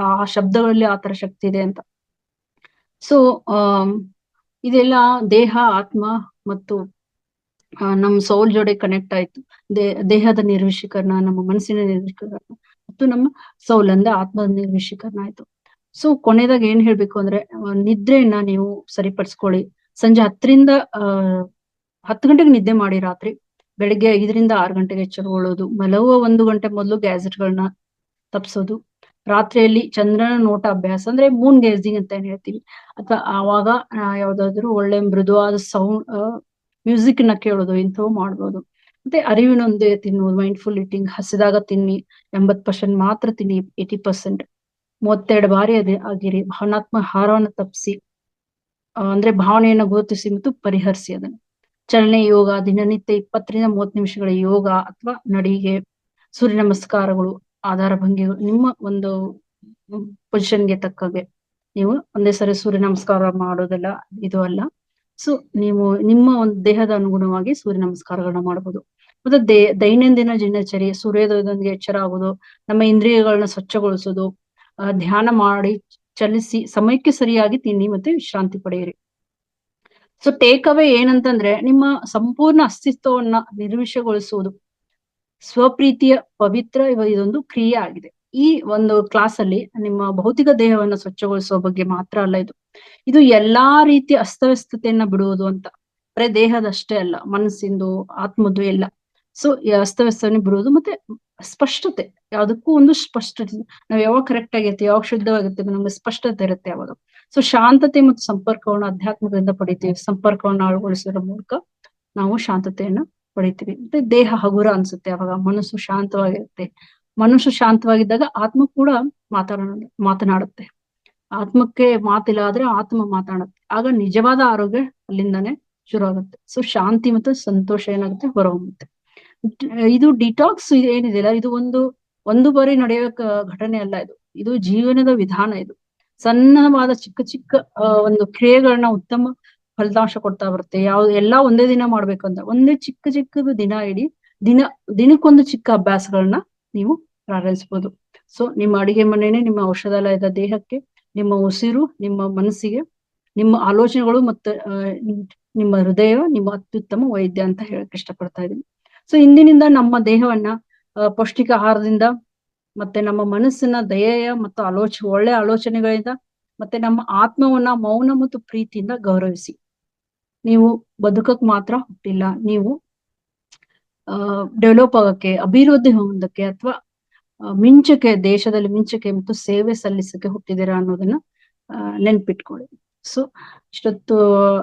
ಆ ಶಬ್ದಗಳಲ್ಲಿ ಆತರ ಶಕ್ತಿ ಇದೆ ಅಂತ. ಸೊ ಇದೆಲ್ಲ ದೇಹ, ಆತ್ಮ ಮತ್ತು ನಮ್ಮ ಸೌಲ್ ಜೋಡಿ ಕನೆಕ್ಟ್ ಆಯ್ತು. ದೇಹದ ನಿರ್ವಿಷೀಕರಣ, ನಮ್ಮ ಮನಸ್ಸಿನ ನಿರ್ವಿಷೀಕರಣ ಮತ್ತು ನಮ್ಮ ಸೌಲ್ ಅಂದ್ರೆ ಆತ್ಮದ ನಿರ್ವಿಷೀಕರಣ ಆಯ್ತು. ಸೊ ಕೊನೆದಾಗ ಏನ್ ಹೇಳ್ಬೇಕು ಅಂದ್ರೆ, ನಿದ್ರೆಯನ್ನ ನೀವು ಸರಿಪಡಿಸ್ಕೊಳ್ಳಿ. ಸಂಜೆ 10 ಗಂಟೆಗೆ ನಿದ್ದೆ ಮಾಡಿ ರಾತ್ರಿ. ಬೆಳಿಗ್ಗೆ 5 ರಿಂದ 6 ಗಂಟೆಗೆ ಎಚ್ಚರಗೊಳ್ಳೋದು. ಮಲಗುವ 1 ಗಂಟೆ ಮೊದಲು ಗ್ಯಾಜೆಟ್ಗಳನ್ನ ತಪ್ಸೋದು. ರಾತ್ರಿಯಲ್ಲಿ ಚಂದ್ರನ ನೋಟ ಅಭ್ಯಾಸ ಅಂದ್ರೆ ಮೂನ್ ಗೇಜಿಂಗ್ ಅಂತ ಏನ್ ಹೇಳ್ತೀವಿ, ಅಥವಾ ಆವಾಗ ಯಾವ್ದಾದ್ರು ಒಳ್ಳೆ ಮೃದುವಾದ ಸೌಂಡ್ ಮ್ಯೂಸಿಕ್ ನ ಕೇಳೋದು, ಇಂಥವು ಮಾಡ್ಬೋದು. ಮತ್ತೆ ಅರಿವಿನೊಂದೇ ತಿನ್ನುವುದು, ಮೈಂಡ್ಫುಲ್ ಈಟಿಂಗ್. ಹಸಿದಾಗ ತಿನ್ನಿ, 80% ಮಾತ್ರ ತಿನ್ನಿ, 80%. 32 ಬಾರಿ ಆಗಿರಿ. ಭಾವನಾತ್ಮಕ ಆಹಾರವನ್ನು ತಪ್ಪಿಸಿ, ಅಂದ್ರೆ ಭಾವನೆಯನ್ನ ಗುರುತಿಸಿ ಮತ್ತು ಪರಿಹರಿಸಿ ಅದನ್ನು. ಚಲನೆ ಯೋಗ, ದಿನನಿತ್ಯ 20 ರಿಂದ 30 ನಿಮಿಷಗಳ ಯೋಗ ಅಥವಾ ನಡಿಗೆ, ಸೂರ್ಯ ನಮಸ್ಕಾರಗಳು, ಆಧಾರ ಭಂಗಿಗಳು. ನಿಮ್ಮ ಒಂದು ಪೊಸಿಷನ್ಗೆ ತಕ್ಕಾಗೆ ನೀವು ಒಂದೇ ಸರಿ ಸೂರ್ಯ ನಮಸ್ಕಾರ ಮಾಡೋದಲ್ಲ, ಇದು ಅಲ್ಲ. ಸೊ ನೀವು ನಿಮ್ಮ ಒಂದು ದೇಹದ ಅನುಗುಣವಾಗಿ ಸೂರ್ಯ ನಮಸ್ಕಾರಗಳನ್ನ ಮಾಡಬಹುದು. ಮತ್ತೆ ದೈನಂದಿನ ದಿನಚರಿ, ಸೂರ್ಯೋದಯದೊಂದಿಗೆ ಎಚ್ಚರ ಆಗೋದು, ನಮ್ಮ ಇಂದ್ರಿಯಗಳನ್ನ ಸ್ವಚ್ಛಗೊಳಿಸೋದು, ಧ್ಯಾನ ಮಾಡಿ, ಚಲಿಸಿ, ಸಮಯಕ್ಕೆ ಸರಿಯಾಗಿ ತಿನ್ನಿ ಮತ್ತೆ ವಿಶ್ರಾಂತಿ ಪಡೆಯಿರಿ. ಸೊ ಟೇಕ್ ಅವೇ ಏನಂತಂದ್ರೆ, ನಿಮ್ಮ ಸಂಪೂರ್ಣ ಅಸ್ತಿತ್ವವನ್ನ ನಿರ್ವಿಷಯಗೊಳಿಸುವುದು ಸ್ವಪ್ರೀತಿಯ ಪವಿತ್ರ ಇದೊಂದು ಕ್ರಿಯೆ ಆಗಿದೆ. ಈ ಒಂದು ಕ್ಲಾಸ್ ಅಲ್ಲಿ ನಿಮ್ಮ ಭೌತಿಕ ದೇಹವನ್ನ ಸ್ವಚ್ಛಗೊಳಿಸುವ ಬಗ್ಗೆ ಮಾತ್ರ ಅಲ್ಲ, ಇದು ಎಲ್ಲಾ ರೀತಿಯ ಅಸ್ತವ್ಯಸ್ತತೆಯನ್ನ ಬಿಡುವುದು ಅಂತ. ಬರೇ ದೇಹದಷ್ಟೇ ಅಲ್ಲ, ಮನಸ್ಸಿಂದು, ಆತ್ಮದ್ದು ಎಲ್ಲ. ಸೊ ಈ ಅಸ್ತವ್ಯಸ್ತವನ್ನ ಬಿಡುವುದು, ಮತ್ತೆ ಸ್ಪಷ್ಟತೆ, ಯಾವ್ದಕ್ಕೂ ಒಂದು ಸ್ಪಷ್ಟತೆ. ನಾವ್ ಯಾವಾಗ ಕರೆಕ್ಟ್ ಆಗಿರ್ತೀವಿ, ಯಾವಾಗ ಶುದ್ಧವಾಗಿರ್ತೀವಿ, ನಮ್ಗೆ ಸ್ಪಷ್ಟತೆ ಇರುತ್ತೆ ಯಾವಾಗ. ಸೊ ಶಾಂತತೆ ಮತ್ತು ಸಂಪರ್ಕವನ್ನು ಅಧ್ಯಾತ್ಮದಿಂದ ಪಡಿತೀವಿ. ಸಂಪರ್ಕವನ್ನು ಅಳವಡಿಸೋದ್ರ ಮೂಲಕ ನಾವು ಶಾಂತತೆಯನ್ನ ಪಡಿತೀವಿ. ಮತ್ತೆ ದೇಹ ಹಗುರ ಅನ್ಸುತ್ತೆ ಅವಾಗ, ಮನಸ್ಸು ಶಾಂತವಾಗಿರುತ್ತೆ. ಮನಸ್ಸು ಶಾಂತವಾಗಿದ್ದಾಗ ಆತ್ಮ ಕೂಡ ಮಾತನಾಡುತ್ತೆ. ಆತ್ಮಕ್ಕೆ ಮಾತಿಲ್ಲ ಆದ್ರೆ ಆತ್ಮ ಮಾತಾಡುತ್ತೆ. ಆಗ ನಿಜವಾದ ಆರೋಗ್ಯ ಅಲ್ಲಿಂದಾನೆ ಶುರು ಆಗುತ್ತೆ. ಸೊ ಶಾಂತಿ ಮತ್ತು ಸಂತೋಷ ಏನಾಗುತ್ತೆ, ಹೊರಹೊಮ್ಮುತ್ತೆ. ಇದು ಡಿಟಾಕ್ಸ್ ಏನಿದೆಯಲ್ಲ, ಇದು ಒಂದು ಬಾರಿ ನಡೆಯೋ ಘಟನೆ ಅಲ್ಲ. ಇದು ಜೀವನದ ವಿಧಾನ. ಇದು ಸಣ್ಣವಾದ ಚಿಕ್ಕ ಚಿಕ್ಕ ಒಂದು ಕ್ರಿಯೆಗಳನ್ನ ಉತ್ತಮ ಫಲಿತಾಂಶ ಕೊಡ್ತಾ ಬರುತ್ತೆ. ಎಲ್ಲಾ ಒಂದೇ ದಿನ ಮಾಡ್ಬೇಕಂತ ಒಂದೇ ಚಿಕ್ಕ ಚಿಕ್ಕದು ದಿನ ಇಡೀ ದಿನಕ್ಕೊಂದು ಚಿಕ್ಕ ಅಭ್ಯಾಸಗಳನ್ನ ನೀವು ಪ್ರಾರಂಭಿಸಬಹುದು. ಸೊ ನಿಮ್ಮ ಅಡಿಗೆ ಮನೆಯೇ ನಿಮ್ಮ ಔಷಧಾಲಯದ ದೇಹಕ್ಕೆ, ನಿಮ್ಮ ಉಸಿರು ನಿಮ್ಮ ಮನಸ್ಸಿಗೆ, ನಿಮ್ಮ ಆಲೋಚನೆಗಳು ಮತ್ತೆ ನಿಮ್ಮ ಹೃದಯ ನಿಮ್ಮ ಅತ್ಯುತ್ತಮ ವೈದ್ಯ ಅಂತ ಹೇಳಕ್ ಇಷ್ಟಪಡ್ತಾ ಇದ್ದೀನಿ. ಸೊ ಇಂದಿನಿಂದ ನಮ್ಮ ದೇಹವನ್ನ ಪೌಷ್ಟಿಕ ಆಹಾರದಿಂದ, ಮತ್ತೆ ನಮ್ಮ ಮನಸ್ಸನ್ನ ದಯೆಯ ಮತ್ತು ಒಳ್ಳೆ ಆಲೋಚನೆಗಳಿಂದ, ಮತ್ತೆ ನಮ್ಮ ಆತ್ಮವನ್ನ ಮೌನ ಮತ್ತು ಪ್ರೀತಿಯಿಂದ ಗೌರವಿಸಿ. ನೀವು ಬದುಕಕ್ ಮಾತ್ರ ಹುಟ್ಟಿಲ್ಲ, ನೀವು ಡೆವಲಪ್ ಆಗಕ್ಕೆ, ಅಭಿವೃದ್ಧಿ ಹೊಂದಕ್ಕೆ ಅಥವಾ ಮಿಂಚಕ್ಕೆ, ದೇಶದಲ್ಲಿ ಮಿಂಚಕ್ಕೆ ಮತ್ತು ಸೇವೆ ಸಲ್ಲಿಸಕ್ಕೆ ಹುಟ್ಟಿದ್ದೀರಾ ಅನ್ನೋದನ್ನ ನೆನ್ಪಿಟ್ಕೊಳ್ಳಿ. ಸೊ ಇಷ್ಟೊತ್ತು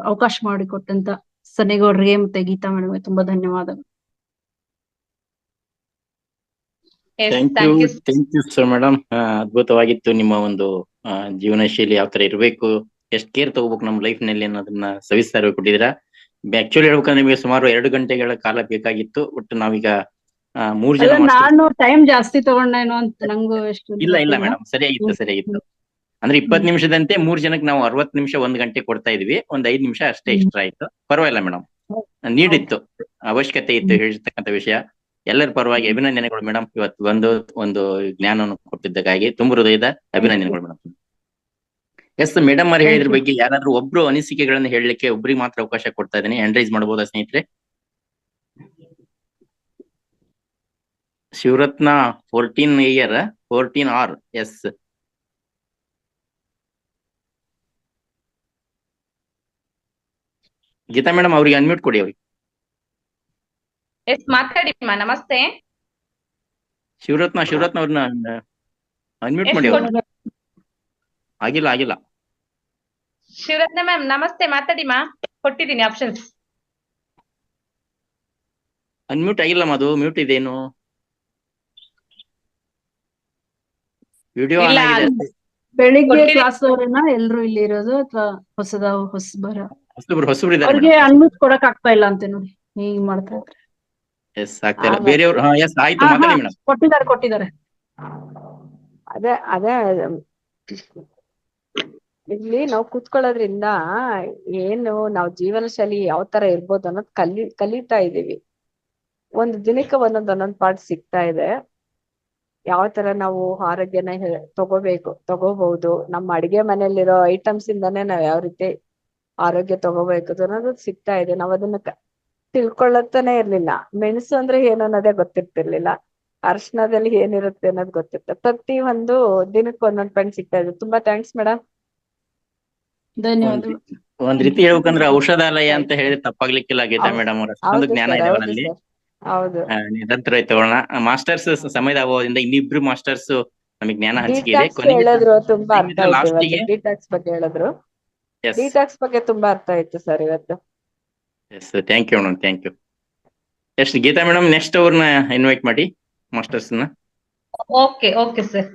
ಅವಕಾಶ ಮಾಡಿಕೊಟ್ಟಂತ ಸನ್ನೇಗೌಡ್ರಿಗೆ ಮತ್ತೆ ಗೀತಾ ಮೇಡಮ್ಗೆ ತುಂಬಾ ಧನ್ಯವಾದಗಳು. Thank you sir madam. ಅದ್ಭುತವಾಗಿತ್ತು ನಿಮ್ಮ ಒಂದು ಜೀವನ ಶೈಲಿ ಯಾವ ತರ ಇರ್ಬೇಕು, ಎಷ್ಟ್ ಕೇರ್ ತಗೋಬೇಕು ನಮ್ಮ ಲೈಫ್ ನಲ್ಲಿ ಅನ್ನೋದನ್ನ ಸವಿಸ್ತಾರವಾಗಿ ಕೊಟ್ಟಿದ್ದೀರಾ. ಆಕ್ಚುಲಿ ಹೇಳ್ಬೇಕಂದ್ರೆ ನಿಮಗೆ ಸುಮಾರು 2 ಗಂಟೆಗಳ ಕಾಲ ಬೇಕಾಗಿತ್ತು. ಒಟ್ಟು ನಾವೀಗ 3 ಜನ ನಾನು ಟೈಮ್ ಜಾಸ್ತಿ ತಗೊಂಡೇನೋ ಅಂತ ನಂಗೂ ಇಲ್ಲ ಮೇಡಮ್, ಸರಿಯಾಗಿತ್ತು. ಅಂದ್ರೆ 20 ನಿಮಿಷದಂತೆ 3 ಜನಕ್ಕೆ ನಾವು 60 ನಿಮಿಷ 1 ಗಂಟೆ ಕೊಡ್ತಾ ಇದೀವಿ. ಒಂದ್ 5 ನಿಮಿಷ ಅಷ್ಟೇ ಎಕ್ಸ್ಟ್ರಾ ಆಯ್ತು. ಪರವಾಗಿಲ್ಲ ಮೇಡಮ್, ನೀಡಿತ್ತು, ಅವಶ್ಯಕತೆ ಇತ್ತು ಹೇಳಿರ್ತಕ್ಕಂಥ ವಿಷಯ. ಎಲ್ಲರ ಪರವಾಗಿ ಅಭಿನಂದನೆಗಳು ಮೇಡಮ್. ಇವತ್ತು ಒಂದು ಜ್ಞಾನವನ್ನು ಕೊಟ್ಟಿದ್ದಕ್ಕಾಗಿ ತುಂಬ ಹೃದಯದ ಅಭಿನಂದನೆಗಳು ಮೇಡಮ್. ಎಸ್ ಮೇಡಮ್ ಅವ್ರು ಹೇಳಿದ್ರ ಬಗ್ಗೆ ಯಾರಾದ್ರೂ ಒಬ್ರು ಅನಿಸಿಕೆಗಳನ್ನ ಹೇಳಲಿಕ್ಕೆ ಒಬ್ರಿಗೆ ಮಾತ್ರ ಅವಕಾಶ ಕೊಡ್ತಾ ಇದ್ದೀನಿ. ಹ್ಯಾಂಡ್ ರೈಸ್ ಮಾಡಬಹುದಾ ಸ್ನೇಹಿತರೆ? Shivaratna 14R. S Geeta madam ಅವ್ರಿಗೆ ಅನ್ಮ್ಯೂಟ್ ಕೊಡಿ. ಅವ್ರಿಗೆ ಮಾತಾಡಿ. ನಮಸ್ತೆ ಶಿವರತ್ನ ಅವ್ರನ್ನ ಅನ್ಮ್ಯೂಟ್ ಮಾಡಿ. ಅವ್ರು ಆಗಿಲ್ಲ. ಶಿವರತ್ನ ಮ್ಯಾಮ್ ನಮಸ್ತೆ, ಮಾತಾಡಿ ಮಾ. ಕೊಟ್ಟಿದ್ದೀನಿ ಆಪ್ಷನ್ಸ್. ಅನ್ಮ್ಯೂಟ್ ಆಗಿಲ್ಲಮ್ಮ, ಅದು ಮ್ಯೂಟ್ ಇದೇನು? ವಿಡಿಯೋ ಆನ್ ಆಗಿದೆ. ಬೆಳಿಗ್ಗೆ ಕ್ಲಾಸ್ ಅವರೇನಾ ಎಲ್ರು ಇಲ್ಲಿ ಇರೋದು ಅಥವಾ ಹೊಸಬ್ರು ಇದ್ದಾರೆ? ಅವ್ರಿಗೆ ಅನ್ಮ್ಯೂಟ್ ಕೊಡಕ್ ಆಗ್ತಾ ಇಲ್ಲ ಅಂತ ನೋಡಿ, ಹೀಗ್ ಮಾಡ್ತಾ ಇದ್ರೆ. ಎಸ್ ಆಗ್ತಾ ಇಲ್ಲ. ಬೇರೆಯವರು ಎಸ್ ಆಯ್ತು, ಮಾತಾಡಿ ಮೇಡಮ್. ಕೊಟ್ಟಿದ್ದಾರೆ. ಅದೇ ಅದೇ ಇಲ್ಲಿ ನಾವು ಕೂತ್ಕೊಳ್ಳೋದ್ರಿಂದ ಏನು ನಾವು ಜೀವನ ಶೈಲಿ ಯಾವ ತರ ಇರ್ಬೋದು ಅನ್ನೋದು ಕಲಿತಾ ಇದೀವಿ. ಒಂದು ದಿನಕ್ಕೆ ಒಂದೊಂದ್ ಪಾಠ ಸಿಗ್ತಾ ಇದೆ. ಯಾವ ತರ ನಾವು ಆರೋಗ್ಯನ ತಗೋಬಹುದು, ನಮ್ಮ ಅಡಿಗೆ ಮನೆಯಲ್ಲಿರೋ ಐಟಮ್ಸ್ ಇಂದಾನೇ ನಾವ್ ಯಾವ ರೀತಿ ಆರೋಗ್ಯ ತಗೋಬೇಕು ಅನ್ನೋದು ಸಿಗ್ತಾ ಇದೆ. ನಾವ್ ಅದನ್ನ ತಿಳ್ಕೊಳ್ಳತಾನೆ ಇರ್ಲಿಲ್ಲ. ಮೆಣಸು ಅಂದ್ರೆ ಏನು ಅನ್ನೋದೇ ಗೊತ್ತಿರ್ತಿರ್ಲಿಲ್ಲ. ಅರಿಶಿಣದಲ್ಲಿ ಏನಿರುತ್ತೆ ಅನ್ನೋದು ಗೊತ್ತಿರುತ್ತೆ. ಪ್ರತಿ ಒಂದು ದಿನಕ್ಕೆ ಒಂದೊಂದ್ ಪಾಯಿಂಟ್ ಸಿಗ್ತಾ ಇದೆ. ತುಂಬಾ ಥ್ಯಾಂಕ್ಸ್ ಮೇಡಮ್. ಧನ್ಯವಾದಗಳು. ಒಂದ್ ರೀತಿ ಹೇಳ್ಬೇಕಂದ್ರೆ ಔಷಧಾಲಯ ಅಂತ ಹೇಳಿದ್ರೆ ತಪ್ಪಾಗ್ಲಿಕ್ಕಿಲ್ಲ ಗೀತಾ ಮೇಡಮ್ ಅವ್ರ ಅಷ್ಟೊಂದು ಹೌದು ಜ್ಞಾನ ಸರ್, ಇದೆ ಹೌದು ಅವರಲ್ಲಿ. ಸರ್, ಹೌದು. ನಿರಂತರ ತಗೊಳ್ಳೋಣ. ಮಾಸ್ಟರ್ಸ್ ಸಮಯದ ಅಭಾವದಿಂದ ಇನ್ನಿಬ್ರು ಮಾಸ್ಟರ್ಸ್ ನಮಗೆ ಜ್ಞಾನ ಹಂಚಿಕೆ ಇದೆ. ಡಿಟಾಕ್ಸ್ ಹೇಳಿದ್ರು, ತುಂಬಾ ಅರ್ಥ ಆಯ್ತು ಲಾಸ್ಟ್ ಗೆ. ಇವತ್ತು. ಡಿಟಾಕ್ಸ್ ಬಗ್ಗೆ ಹೇಳಿದ್ರು. ಎಸ್ ಡಿಟಾಕ್ಸ್ ಬಗ್ಗೆ ತುಂಬಾ ಅರ್ಥ ಆಯ್ತು ಸರ್ ಇವತ್ತು. Yes, thank you madam, thank you. Yes Geeta madam, next ಅವ್ರನ್ನ ಇನ್ವೈಟ್ ಮಾಡಿ ಮಾಸ್ಟರ್ಸ್ ನ. Okay okay sir.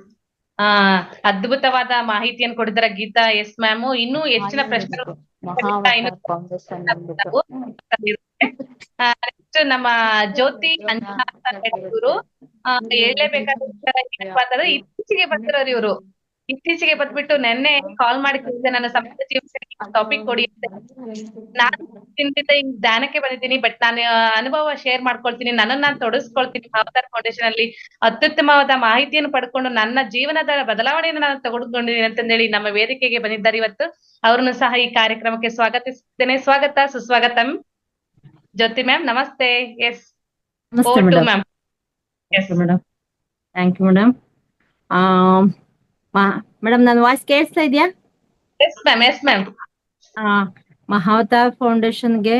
ಅದ್ಭುತವಾದ ಮಾಹಿತಿಯನ್ನು ಕೊಡಿದಾರೆ ಗೀತಾ ಎಸ್ ಮ್ಯಾಮ್. ಇನ್ನೂ ಹೆಚ್ಚಿನ ಪ್ರಶ್ನೆಗಳು ನೆಕ್ಸ್ಟ್ ನಮ್ಮ ಜ್ಯೋತಿ ಅಂಜನಾ ಇವರು ಹೇಳಲೇಬೇಕಾದ ವಿಚಾರ ಏನಪ್ಪಾ ಅಂತಂದ್ರೆ ಇತ್ತೀಚೆಗೆ ಬಂದಿರೋರು ಇವರು. ಇತ್ತೀಚೆಗೆ ಬಂದ್ಬಿಟ್ಟು ನೆನ್ನೆ ಕಾಲ್ ಮಾಡಿ ಕೇಳಿದೆ, ನನ್ನ ಸಮಾಜ ಜೀವನ ಟಾಪಿಕ್ ಕೊಡಿ ಅಂತ. ನಾನು ದಿನದಿಂದ ಈ ಧ್ಯಾನಕ್ಕೆ ಬಂದಿದ್ದೀನಿ, ಬಟ್ ನಾನು ಅನುಭವ ಶೇರ್ ಮಾಡ್ಕೊಳ್ತೀನಿ, ನನ್ನನ್ನು ನಾನು ತೊಡಗಿಸ್ಕೊಳ್ತೀನಿ. ಅವತಾರ್ ಫೌಂಡೇಶನ್ ಅಲ್ಲಿ ಅತ್ಯುತ್ತಮವಾದ ಮಾಹಿತಿಯನ್ನು ಪಡ್ಕೊಂಡು ನನ್ನ ಜೀವನದ ಬದಲಾವಣೆಯನ್ನು ನಾನು ತಗೊಂಡಿದ್ದೀನಿ ಅಂತಂದೇಳಿ ನಮ್ಮ ವೇದಿಕೆಗೆ ಬಂದಿದ್ದಾರೆ ಇವತ್ತು. ಅವ್ರನ್ನು ಸಹ ಈ ಕಾರ್ಯಕ್ರಮಕ್ಕೆ ಸ್ವಾಗತಿಸುತ್ತೇನೆ. ಸ್ವಾಗತ, ಸುಸ್ವಾಗತಂ. ಜ್ಯೋತಿ ಮ್ಯಾಮ್ ನಮಸ್ತೆ. ಎಸ್, ನಮಸ್ತೆ madam. Ma'am. Yes madam, thank you madam. Madam, ನನ್ನ ವಾಯ್ಸ್ ಕೇಳಿಸ್ತಾ ಇದೆಯಾ? Yes ma'am, yes ma'am. Mahavatar ಫೌಂಡೇಶನ್ಗೆ,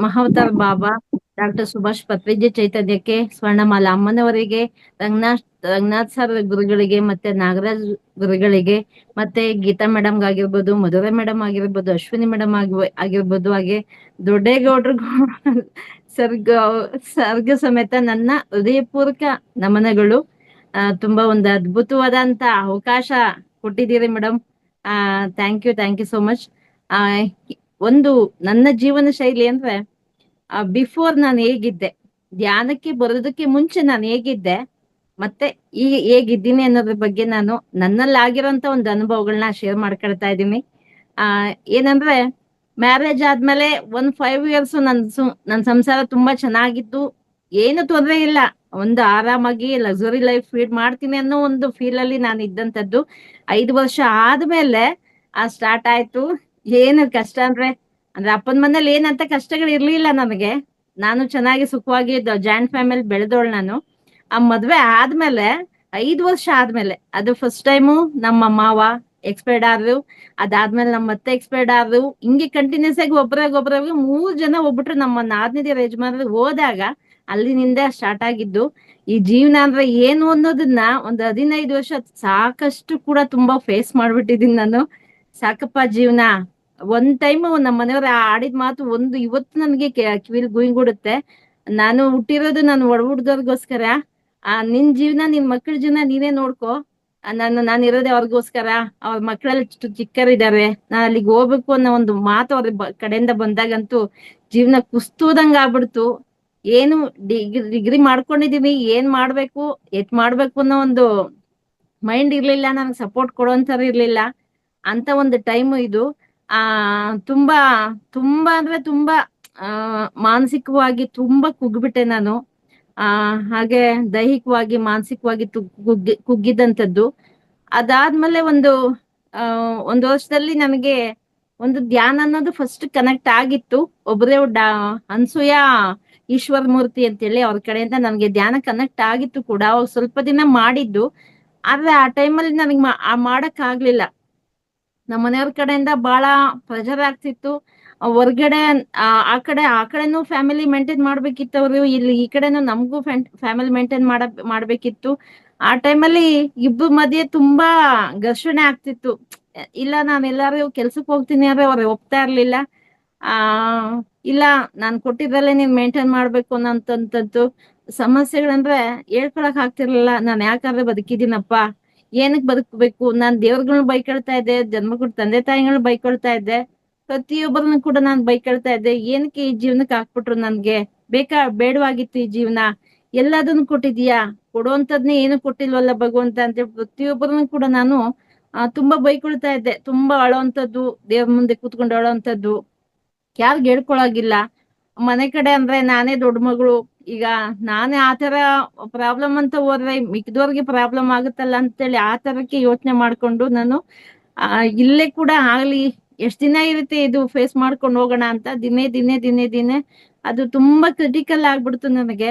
ಮಹಾವತಾರ್ ಬಾಬಾ ಡಾಕ್ಟರ್ ಸುಭಾಷ್ ಪತ್ರಿಜಿ ಚೈತನ್ಯಕ್ಕೆ, ಸ್ವರ್ಣಮಾಲಾ ಅಮ್ಮನವರಿಗೆ, ರಂಗನಾಥ್ ಸರ್ ಗುರುಗಳಿಗೆ, ಮತ್ತೆ ನಾಗರಾಜ್ ಗುರುಗಳಿಗೆ, ಮತ್ತೆ ಗೀತಾ ಮೇಡಮ್ ಆಗಿರ್ಬೋದು, ಮಧುರಾ ಮೇಡಮ್ ಆಗಿರ್ಬೋದು, ಅಶ್ವಿನಿ ಮೇಡಮ್ ಆಗಿರ್ಬೋದು, ಹಾಗೆ ದೊಡ್ಡೇಗೌಡ್ರು ಸರ್ಗ ಸಮೇತ ನನ್ನ ಹೃದಯಪೂರ್ವಕ ನಮನಗಳು. ತುಂಬಾ ಒಂದು ಅದ್ಭುತವಾದಂತ ಅವಕಾಶ ಕೊಟ್ಟಿದ್ದೀರಿ madam. Thank you so much. ಒಂದು ನನ್ನ ಜೀವನ ಶೈಲಿ ಅಂದ್ರೆ, ಬಿಫೋರ್ ನಾನು ಹೇಗಿದ್ದೆ, ಧ್ಯಾನಕ್ಕೆ ಬರೋದಕ್ಕೆ ಮುಂಚೆ ನಾನು ಹೇಗಿದ್ದೆ, ಮತ್ತೆ ಈಗ ಹೇಗಿದ್ದೀನಿ ಅನ್ನೋದ್ರ ಬಗ್ಗೆ ನಾನು ನನ್ನಲ್ಲಿ ಆಗಿರೋಂತ ಒಂದು ಅನುಭವಗಳನ್ನ ಶೇರ್ ಮಾಡ್ಕೊಳ್ತಾ ಇದ್ದೀನಿ. ಏನಂದ್ರೆ, ಮ್ಯಾರೇಜ್ ಆದ್ಮೇಲೆ 5 years ನನ್ನ ಸಂಸಾರ ತುಂಬಾ ಚೆನ್ನಾಗಿತ್ತು, ಏನು ತೊಂದರೆ ಇಲ್ಲ, ಒಂದು ಆರಾಮಾಗಿ ಲಕ್ಸುರಿ ಲೈಫ್ ಫೀಡ್ ಮಾಡ್ತೀನಿ ಅನ್ನೋ ಒಂದು ಫೀಲ್ ಅಲ್ಲಿ ನಾನು ಇದ್ದಂಥದ್ದು. 5 ವರ್ಷ ಆದ್ಮೇಲೆ ಸ್ಟಾರ್ಟ್ ಆಯ್ತು. ಏನು ಕಷ್ಟ ಅಂದ್ರೆ ಅಪ್ಪನ ಮನೇಲಿ ಏನಂತ ಕಷ್ಟಗಳು ಇರ್ಲಿಲ್ಲ ನನಗೆ. ನಾನು ಚೆನ್ನಾಗಿ ಸುಖವಾಗಿ ಜಾಯಿಂಟ್ ಫ್ಯಾಮಿಲಿ ಬೆಳೆದೋಳು ನಾನು. ಆ ಮದ್ವೆ ಆದ್ಮೇಲೆ 5 ವರ್ಷ ಆದ್ಮೇಲೆ, ಅದು ಫಸ್ಟ್ ಟೈಮು ನಮ್ಮ ಮಾವ ಎಕ್ಸ್ಪೈರ್ಡ್ ಆದ್ರು, ಅದಾದ್ಮೇಲೆ ನಮ್ಮ ಮತ್ತೆ ಎಕ್ಸ್ಪೈರ್ಡ್ ಆದ್ರು. ಹಿಂಗೆ ಕಂಟಿನ್ಯೂಸ್ ಆಗಿ ಒಬ್ರಾಗ 3 ಜನ ಹೋಗ್ಬಿಟ್ರು. ನಮ್ಮ 4ನೇ ಯಜಮಾನ್ರು ಹೋದಾಗ ಅಲ್ಲಿನಿಂದ ಸ್ಟಾರ್ಟ್ ಆಗಿದ್ದು ಈ ಜೀವನ ಅಂದ್ರೆ ಏನು ಅನ್ನೋದನ್ನ ಒಂದು 15 ವರ್ಷ ಸಾಕಷ್ಟು ಕೂಡ ತುಂಬಾ ಫೇಸ್ ಮಾಡ್ಬಿಟ್ಟಿದೀನಿ ನಾನು. ಸಾಕಪ್ಪ ಜೀವನ. ಒಂದ್ ಟೈಮ್ ನಮ್ಮ ಮನೆಯವ್ರ ಆಡಿದ ಮಾತು ಇವತ್ತು ನನಗೆ ಕಿವಿಲ್ ಗುಯಿಂಗುಡುತ್ತೆ. ನಾನು ಹುಟ್ಟಿರೋದು ನಾನು ಹುಡ್ದವ್ರಿಗೋಸ್ಕರ. ನಿನ್ ಜೀವನ, ನಿನ್ ಮಕ್ಕಳ ಜೀವನ ನೀನೇ ನೋಡ್ಕೊ. ನಾನು ಇರೋದೇ ಅವ್ರಿಗೋಸ್ಕರ. ಅವ್ರ ಮಕ್ಕಳೆಲ್ಲ ಚಿಕ್ಕರಿದ್ದಾರೆ, ನಾನು ಅಲ್ಲಿಗೆ ಹೋಗ್ಬೇಕು ಅನ್ನೋ ಒಂದು ಮಾತು ಅವ್ರ ಕಡೆಯಿಂದ ಬಂದಾಗಂತೂ ಜೀವನ ಕುಸ್ತೂದಂಗ ಆಗ್ಬಿಡ್ತು. ಏನು ಡಿಗ್ರಿ ಮಾಡ್ಕೊಂಡಿದೀನಿ, ಏನ್ ಮಾಡ್ಬೇಕು ಮಾಡ್ಬೇಕು ಅನ್ನೋ ಒಂದು ಮೈಂಡ್ ಇರ್ಲಿಲ್ಲ, ನನಗೆ ಸಪೋರ್ಟ್ ಕೊಡೋಂಥವ್ರು ಇರ್ಲಿಲ್ಲ. ಅಂತ ಒಂದು ಟೈಮ್ ಇದು. ತುಂಬಾ ತುಂಬಾ ಅಂದ್ರೆ ತುಂಬಾ ಮಾನಸಿಕವಾಗಿ ತುಂಬಾ ಕುಗ್ಬಿಟ್ಟೆ ನಾನು. ಹಾಗೆ ದೈಹಿಕವಾಗಿ, ಮಾನಸಿಕವಾಗಿ ಕುಗ್ಗಿದಂಥದ್ದು. ಅದಾದ್ಮೇಲೆ ಒಂದು ವರ್ಷದಲ್ಲಿ ನನಗೆ ಒಂದು ಧ್ಯಾನ ಅನ್ನೋದು ಫಸ್ಟ್ ಕನೆಕ್ಟ್ ಆಗಿತ್ತು. ಒಬ್ಬರೇ ಅನ್ಸೂಯ ಈಶ್ವರ ಮೂರ್ತಿ ಅಂತೇಳಿ ಅವ್ರ ಕಡೆಯಿಂದ ನನಗೆ ಧ್ಯಾನ ಕನೆಕ್ಟ್ ಆಗಿತ್ತು ಕೂಡ. ಅವಾಗ ಸ್ವಲ್ಪ ದಿನ ಮಾಡಿದ್ದು, ಆದ್ರೆ ಆ ಟೈಮಲ್ಲಿ ನನಗೆ ಮಾಡಕ್ ಆಗ್ಲಿಲ್ಲ. ನಮ್ಮ ಮನೆಯವ್ರ ಕಡೆಯಿಂದ ಬಹಳ ಪ್ರೆಷರ್ ಆಗ್ತಿತ್ತು. ಹೊರ್ಗಡೆ ಆ ಕಡೆನೂ ಫ್ಯಾಮಿಲಿ ಮೇಂಟೈನ್ ಮಾಡ್ಬೇಕಿತ್ತು ಅವ್ರು, ಇಲ್ಲಿ ಈ ಕಡೆನೂ ನಮಗೂ ಫ್ಯಾಮಿಲಿ ಮೇಂಟೈನ್ ಮಾಡ್ಬೇಕಿತ್ತು. ಆ ಟೈಮಲ್ಲಿ ಇಬ್ರು ಮಧ್ಯೆ ತುಂಬಾ ಘರ್ಷಣೆ ಆಗ್ತಿತ್ತು. ಇಲ್ಲ, ನಾನು ಎಲ್ಲಾರು ಕೆಲ್ಸಕ್ಕೆ ಹೋಗ್ತೀನಿ ಅಂದ್ರೆ ಅವ್ರು ಒಪ್ತಾ ಇರ್ಲಿಲ್ಲ. ಇಲ್ಲ, ನಾನ್ ಕೊಟ್ಟಿದ್ರಲ್ಲೇ ನೀನ್ ಮೇಂಟೈನ್ ಮಾಡ್ಬೇಕು ಅನ್ನೋಂಥದ್ದು ಸಮಸ್ಯೆಗಳಂದ್ರೆ ಹೇಳ್ಕೊಳಕ್ ಆಗ್ತಿರ್ಲಿಲ್ಲ. ನಾನ್ ಯಾಕಾದ್ರೆ ಬದುಕಿದ್ದೀನಪ್ಪ, ಏನಕ್ ಬದುಕ್ಬೇಕು, ನಾನ್ ದೇವ್ರಗಳನ್ನ ಬೈಕೊಳ್ತಾ ಇದ್ದೆ, ಜನ್ಮಗಳು ತಂದೆ ತಾಯಿಗಳನ್ನ ಬೈಕೊಳ್ತಾ ಇದ್ದೆ, ಪ್ರತಿಯೊಬ್ಬರನ್ನು ಕೂಡ ನಾನ್ ಬೈಕೊಳ್ತಾ ಇದ್ದೆ. ಏನಕ್ಕೆ ಈ ಜೀವನಕ್ಕೆ ಹಾಕ್ಬಿಟ್ರು, ನನ್ಗೆ ಬೇಡವಾಗಿತ್ತು ಈ ಜೀವನ, ಎಲ್ಲದನ್ನು ಕೊಟ್ಟಿದ್ಯಾ, ಕೊಡುವಂತದ್ನೇ ಏನು ಕೊಟ್ಟಿಲ್ವಲ್ಲ ಭಗವಂತ ಅಂತ ಪ್ರತಿಯೊಬ್ಬರನ್ನು ಕೂಡ ನಾನು ತುಂಬಾ ಬೈಕೊಳ್ತಾ ಇದ್ದೆ. ತುಂಬಾ ಅಳೋಂಥದ್ದು, ದೇವ್ರ ಮುಂದೆ ಕೂತ್ಕೊಂಡು ಅಳೋಂಥದ್ದು, ಯಾರಿಗ್ ಹೇಳ್ಕೊಳಗಿಲ್ಲ. ಮನೆ ಕಡೆ ಅಂದ್ರೆ ನಾನೇ ದೊಡ್ಡ ಮಗಳು. ಈಗ ನಾನೇ ಆತರ ಪ್ರಾಬ್ಲಮ್ ಅಂತ ಹೋದ್ರೆ ಮಿಕ್ದವ್ರಿಗೆ ಪ್ರಾಬ್ಲಮ್ ಆಗುತ್ತಲ್ಲ ಅಂತೇಳಿ ಆ ತರಕ್ಕೆ ಯೋಚನೆ ಮಾಡ್ಕೊಂಡು ನಾನು ಇಲ್ಲೇ ಕೂಡ ಆಗ್ಲಿ, ಎಷ್ಟ್ ದಿನ ಇರುತ್ತೆ ಇದು ಫೇಸ್ ಮಾಡ್ಕೊಂಡು ಹೋಗೋಣ ಅಂತ ದಿನೇ ದಿನೇ ದಿನೇ ದಿನೇ ಅದು ತುಂಬಾ ಕ್ರಿಟಿಕಲ್ ಆಗ್ಬಿಡ್ತು ನನಗೆ.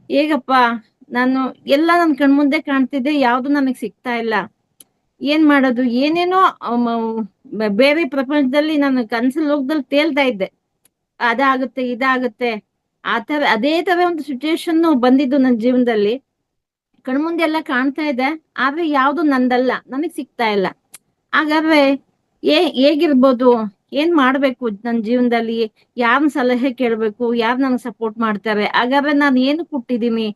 ಹೇಗಪ್ಪ, ನಾನು ಎಲ್ಲ ನನ್ ಕಣ್ಮುಂದೆ ಕಾಣ್ತಿದ್ದೆ, ಯಾವ್ದು ನನಗ್ ಸಿಗ್ತಾ ಇಲ್ಲ. ಏನ್ ಮಾಡೋದು, ಏನೇನೋ ಬೇರೆ ಪ್ರಪಂಚದಲ್ಲಿ ನಾನು ಕನ್ಸಲ್ ಲೋಕದಲ್ಲಿ ತೇಲ್ತಾ ಇದ್ದೆ. ಅದಾಗುತ್ತೆ ಇದಾಗುತ್ತೆ ಅದೇ ತರ ಒಂದು ಸಿಚುವೇಶನ್ ಬಂದಿದ್ದು ನನ್ನ ಜೀವನದಲ್ಲಿ. ಕಣ್ಮುಂದೆ ಎಲ್ಲ ಕಾಣ್ತಾ ಇದೆ, ಆದ್ರೆ ಯಾವ್ದು ನಂದಲ್ಲ, ನನಗ್ ಸಿಗ್ತಾ ಇಲ್ಲ. ಹಾಗಾದ್ರೆ ಹೇಗಿರ್ಬೋದು, ಏನ್ ಮಾಡ್ಬೇಕು ನನ್ನ ಜೀವನದಲ್ಲಿ, ಯಾರನ್ನ ಸಲಹೆ ಕೇಳ್ಬೇಕು, ಯಾರು ನನಗೆ ಸಪೋರ್ಟ್ ಮಾಡ್ತಾರೆ, ಹಾಗಾದ್ರೆ ನಾನು ಏನು ಕೊಟ್ಟಿದ್ದೀನಿ.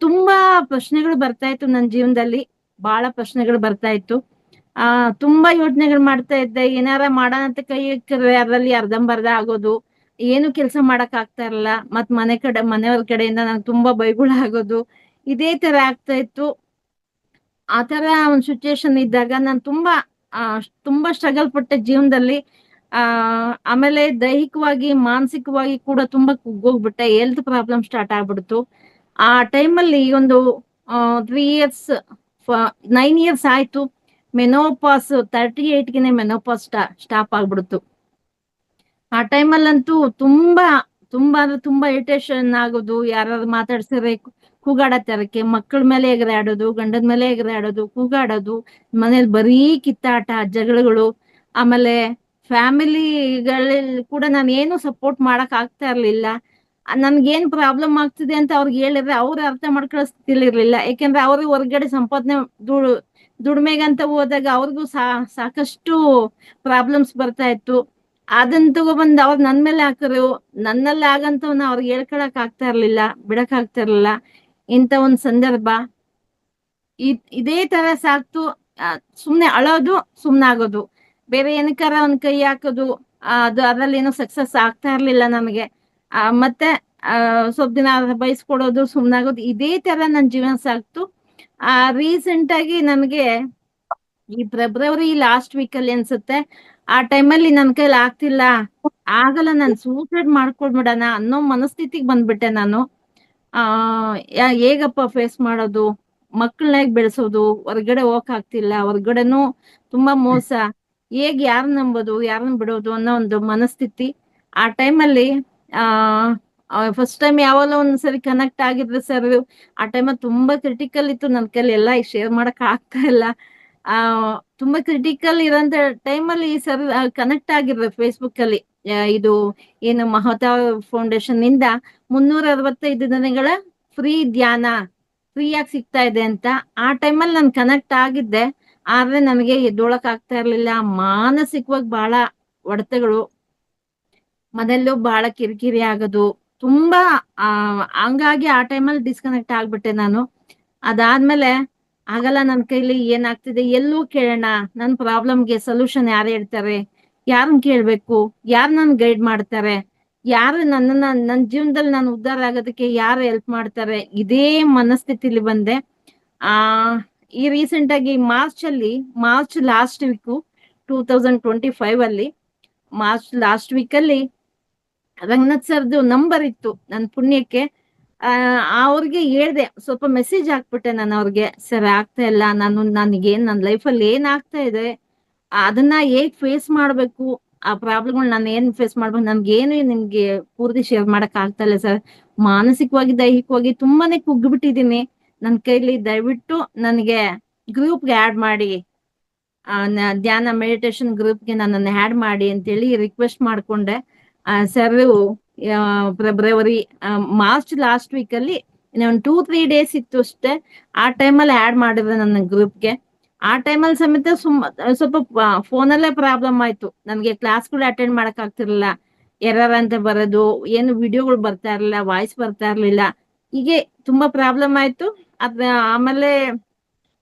ತುಂಬಾ ಪ್ರಶ್ನೆಗಳು ಬರ್ತಾ ಇತ್ತು ನನ್ನ ಜೀವನದಲ್ಲಿ, ಬಹಳ ಪ್ರಶ್ನೆಗಳು ಬರ್ತಾ ಇತ್ತು. ತುಂಬಾ ಯೋಚನೆಗಳು ಮಾಡ್ತಾ ಇದ್ದೆ. ಏನಾರ ಮಾಡೋಣ ಅಂತ ಕೈ ಇಕ್ಕರೆ ಅದರಲ್ಲಿ ಅರ್ಧಂಬರ್ಧ ಆಗೋದು, ಏನು ಕೆಲಸ ಮಾಡಕ್ ಆಗ್ತಾ ಇರಲ್ಲ. ಮತ್ ಮನೆಯವ್ರ ಕಡೆಯಿಂದ ನಂಗೆ ತುಂಬಾ ಬೈಗುಳ ಆಗೋದು, ಇದೇ ತರ ಆಗ್ತಾ ಇತ್ತು. ಆ ತರ ಒಂದು ಸಿಚುಯೇಷನ್ ಇದ್ದಾಗ ನಾನು ತುಂಬಾ ಸ್ಟ್ರಗಲ್ ಪಟ್ಟೆ ಜೀವನದಲ್ಲಿ. ಆಮೇಲೆ ದೈಹಿಕವಾಗಿ ಮಾನಸಿಕವಾಗಿ ಕೂಡ ತುಂಬಾ ಕುಗ್ಗೋಗ್ಬಿಟ್ಟೆ. ಹೆಲ್ತ್ ಪ್ರಾಬ್ಲಮ್ ಸ್ಟಾರ್ಟ್ ಆಗ್ಬಿಡ್ತು. ಆ ಟೈಮಲ್ಲಿ ಒಂದು 3 years 9 years ಆಯ್ತು. ಮೆನೋಪಾಸ್ 38ಗೆನೆ ಮೆನೋಪಾಸ್ ಸ್ಟಾಪ್ ಆಗ್ಬಿಡ್ತು. ಆ ಟೈಮಲ್ಲಂತೂ ತುಂಬಾ ಅಂದ್ರೆ ತುಂಬಾ ಇರಿಟೇಷನ್ ಆಗೋದು, ಯಾರು ಮಾತಾಡ್ಸಿದ್ರೆ ಕೂಗಾಡತ್ತರಕ್ಕೆ, ಮಕ್ಕಳ ಮೇಲೆ ಎಗರಾಡೋದು, ಗಂಡದ ಮೇಲೆ ಎಗರಾಡೋದು, ಕೂಗಾಡೋದು, ಮನೇಲಿ ಬರೀ ಕಿತ್ತಾಟ, ಜಗಳಗಳು. ಆಮೇಲೆ ಫ್ಯಾಮಿಲಿಗಳಲ್ಲಿ ಕೂಡ ನಾನು ಏನು ಸಪೋರ್ಟ್ ಮಾಡಕ್ ಆಗ್ತಾ ಇರ್ಲಿಲ್ಲ. ನನ್ಗೇನ್ ಪ್ರಾಬ್ಲಮ್ ಆಗ್ತಿದೆ ಅಂತ ಅವ್ರಿಗೆ ಹೇಳಿದ್ರೆ ಅವ್ರು ಅರ್ಥ ಮಾಡ್ಕೊಳ್ಳೋ ಸ್ಥಿತಿಲಿ ಇರ್ಲಿಲ್ಲ. ಯಾಕೆಂದ್ರೆ ಅವ್ರಿಗೆ ಹೊರಗಡೆ ಸಂಪಾದನೆ ದುಡಿಮೆಗಂತ ಹೋದಾಗ ಅವ್ರಿಗೂ ಸಾಕಷ್ಟು ಪ್ರಾಬ್ಲಮ್ಸ್ ಬರ್ತಾ ಇತ್ತು. ಅದನ್ನ ತಗೊಬಂದ್ ಅವ್ರು ನನ್ ಮೇಲೆ ಹಾಕರು, ನನ್ನಲ್ಲಿ ಆಗಂತವನ್ನ ಅವ್ರಿಗೆ ಹೇಳ್ಕೊಳಕ್ ಆಗ್ತಾ ಇರ್ಲಿಲ್ಲ, ಬಿಡಕ್ ಆಗ್ತಾ ಇರ್ಲಿಲ್ಲ. ಇಂತ ಒಂದ್ ಸಂದರ್ಭ ಇದೇ ತರ ಸಾಕ್ತು. ಸುಮ್ನೆ ಅಳೋದು, ಸುಮ್ನಾಗೋದು, ಬೇರೆ ಏನಕ್ಕಾರ ಒಂದ್ ಕೈ ಹಾಕೋದು, ಅದ್ರಲ್ಲಿ ಏನೋ ಸಕ್ಸಸ್ ಆಗ್ತಾ ಇರ್ಲಿಲ್ಲ ನಮಗೆ. ಮತ್ತೆ ಸ್ವಲ್ಪ ದಿನ ಬಯಸ್ಕೊಡೋದು, ಸುಮ್ನಾಗೋದು, ಇದೇ ತರ ನನ್ ಜೀವನ ಸಾಕ್ತು. ರೀಸೆಂಟ್ ಆಗಿ ನನಗೆ ಈ ಫೆಬ್ರವರಿ ಲಾಸ್ಟ್ ವೀಕ್ ಅಲ್ಲಿ ಅನ್ಸುತ್ತೆ, ಆ ಟೈಮಲ್ಲಿ ನನ್ ಕೈಲಿ ಆಗ್ತಿಲ್ಲ, ಆಗಲ್ಲ, ನಾನು ಸೂಸೈಡ್ ಮಾಡ್ಕೊಳ್ಬಿಡೋಣ ಅನ್ನೋ ಮನಸ್ಥಿತಿಗೆ ಬಂದ್ಬಿಟ್ಟೆ ನಾನು. ಹೇಗಪ್ಪ ಫೇಸ್ ಮಾಡೋದು, ಮಕ್ಕಳನ್ನ ಹೇಗ್ ಬೆಳೆಸೋದು, ಹೊರಗಡೆ ಹೋಗಕ್ ಆಗ್ತಿಲ್ಲ, ಹೊರಗಡೆನೂ ತುಂಬಾ ಮೋಸ, ಹೇಗ್ ಯಾರನ್ನ ನಂಬೋದು, ಯಾರನ್ನ ಬಿಡೋದು ಅನ್ನೋ ಒಂದು ಮನಸ್ಥಿತಿ. ಆ ಟೈಮಲ್ಲಿ ಫಸ್ಟ್ ಟೈಮ್ ಯಾವಲ್ಲ ಒಂದ್ಸರಿ ಕನೆಕ್ಟ್ ಆಗಿದ್ರೆ ಸರ್, ಆ ಟೈಮಲ್ಲಿ ತುಂಬಾ ಕ್ರಿಟಿಕಲ್ ಇತ್ತು. ನನ್ ಕೈಲಿ ಎಲ್ಲ ಶೇರ್ ಮಾಡಕ್ ಆಗ್ತಾ ಇಲ್ಲ. ತುಂಬಾ ಕ್ರಿಟಿಕಲ್ ಇರೋಂತ ಟೈಮಲ್ಲಿ ಸರ್ ಕನೆಕ್ಟ್ ಆಗಿರ್ಬೇಕು ಫೇಸ್ಬುಕ್ ಅಲ್ಲಿ. ಇದು ಏನು ಮಹತಾವ್ ಫೌಂಡೇಶನ್ ಇಂದ 365 ದಿನಗಳ ಫ್ರೀ ಧ್ಯಾನ ಫ್ರೀಯಾಗಿ ಸಿಗ್ತಾ ಇದೆ ಅಂತ. ಆ ಟೈಮಲ್ಲಿ ನಾನು ಕನೆಕ್ಟ್ ಆಗಿದ್ದೆ, ಆದ್ರೆ ನನಗೆ ಎದ್ದೊಳಕ್ ಆಗ್ತಾ ಇರ್ಲಿಲ್ಲ. ಮಾನಸಿಕವಾಗಿ ಬಹಳ ಹೊಡೆತಗಳು, ಮನೆಯಲ್ಲೂ ಬಹಳ ಕಿರಿಕಿರಿ ಆಗೋದು, ತುಂಬಾ ಹಂಗಾಗಿ ಆ ಟೈಮಲ್ಲಿ ಡಿಸ್ಕನೆಕ್ಟ್ ಆಗ್ಬಿಟ್ಟೆ ನಾನು. ಅದಾದ್ಮೇಲೆ ಆಗಲ್ಲ, ನನ್ ಕೈಲಿ ಏನಾಗ್ತಿದೆ, ಎಲ್ಲೂ ಕೇಳೋಣ, ನನ್ ಪ್ರಾಬ್ಲಮ್ಗೆ ಸೊಲ್ಯೂಷನ್ ಯಾರು ಹೇಳ್ತಾರೆ, ಯಾರನ್ನ ಕೇಳ್ಬೇಕು, ಯಾರು ನನ್ ಗೈಡ್ ಮಾಡ್ತಾರೆ, ಯಾರು ನನ್ನ ಜೀವನದಲ್ಲಿ ನಾನು ಉದ್ಧಾರ ಆಗೋದಕ್ಕೆ ಯಾರು ಹೆಲ್ಪ್ ಮಾಡ್ತಾರೆ, ಇದೇ ಮನಸ್ಥಿತಿಲಿ ಬಂದೆ. ಈ ರೀಸೆಂಟ್ ಆಗಿ ಮಾರ್ಚ್ ಲಾಸ್ಟ್ ವೀಕು 2025 ಅಲ್ಲಿ, ಮಾರ್ಚ್ ಲಾಸ್ಟ್ ವೀಕ್ ಅಲ್ಲಿ ರಂಗನಾಥ್ ಸರ್ದು ನಂಬರ್ ಇತ್ತು ನನ್ ಪುಣ್ಯಕ್ಕೆ. ಅವ್ರಿಗೆ ಹೇಳ್ದೆ, ಸ್ವಲ್ಪ ಮೆಸೇಜ್ ಹಾಕ್ಬಿಟ್ಟೆ ನಾನು ಅವ್ರಿಗೆ, ಸರ್ ಆಗ್ತಾ ಇಲ್ಲ, ನನಗೇನ್ ನನ್ನ ಲೈಫಲ್ಲಿ ಏನ್ ಆಗ್ತಾ ಇದೆ, ಅದನ್ನ ಹೇಗ್ ಫೇಸ್ ಮಾಡ್ಬೇಕು, ಆ ಪ್ರಾಬ್ಲಮ್ಗಳು ನಾನು ಏನ್ ಫೇಸ್ ಮಾಡ್ಬೇಕು, ನನ್ಗೇನು ನಿಮ್ಗೆ ಪೂರ್ತಿ ಶೇರ್ ಮಾಡಕ್ ಆಗ್ತಾ ಇಲ್ಲ ಸರ್. ಮಾನಸಿಕವಾಗಿ ದೈಹಿಕವಾಗಿ ತುಂಬಾನೇ ಕುಗ್ಗಿಬಿಟ್ಟಿದೀನಿ. ನನ್ ಕೈಲಿ ದಯವಿಟ್ಟು ನನಗೆ ಗ್ರೂಪ್ಗೆ ಆಡ್ ಮಾಡಿ, ಧ್ಯಾನ ಮೆಡಿಟೇಷನ್ ಗ್ರೂಪ್ಗೆ ನನ್ನನ್ನು ಆಡ್ ಮಾಡಿ ಅಂತೇಳಿ ರಿಕ್ವೆಸ್ಟ್ ಮಾಡ್ಕೊಂಡೆ. Sir February March last week ಅಲ್ಲಿ ಒಂದು 2-3 days ಇತ್ತು ಅಷ್ಟೇ. ಆ ಟೈಮಲ್ಲಿ ಆಡ್ ಮಾಡಿದ್ರೆ ನನ್ನ ಗ್ರೂಪ್ಗೆ. ಆ ಟೈಮಲ್ಲಿ ಸಮೇತ ಸ್ವಲ್ಪ ಫೋನಲ್ಲೇ ಪ್ರಾಬ್ಲಮ್ ಆಯ್ತು. ನನ್ಗೆ ಕ್ಲಾಸ್ಗಳು ಅಟೆಂಡ್ ಮಾಡಕ್ ಆಗ್ತಿರ್ಲಿಲ್ಲ, ಎರರ್ ಅಂತ ಬರೋದು, ಏನು ವಿಡಿಯೋಗಳು ಬರ್ತಾ ಇರ್ಲಿಲ್ಲ, ವಾಯ್ಸ್ ಬರ್ತಾ ಇರ್ಲಿಲ್ಲ, ಹೀಗೆ ತುಂಬಾ ಪ್ರಾಬ್ಲಮ್ ಆಯ್ತು. ಆಮೇಲೆ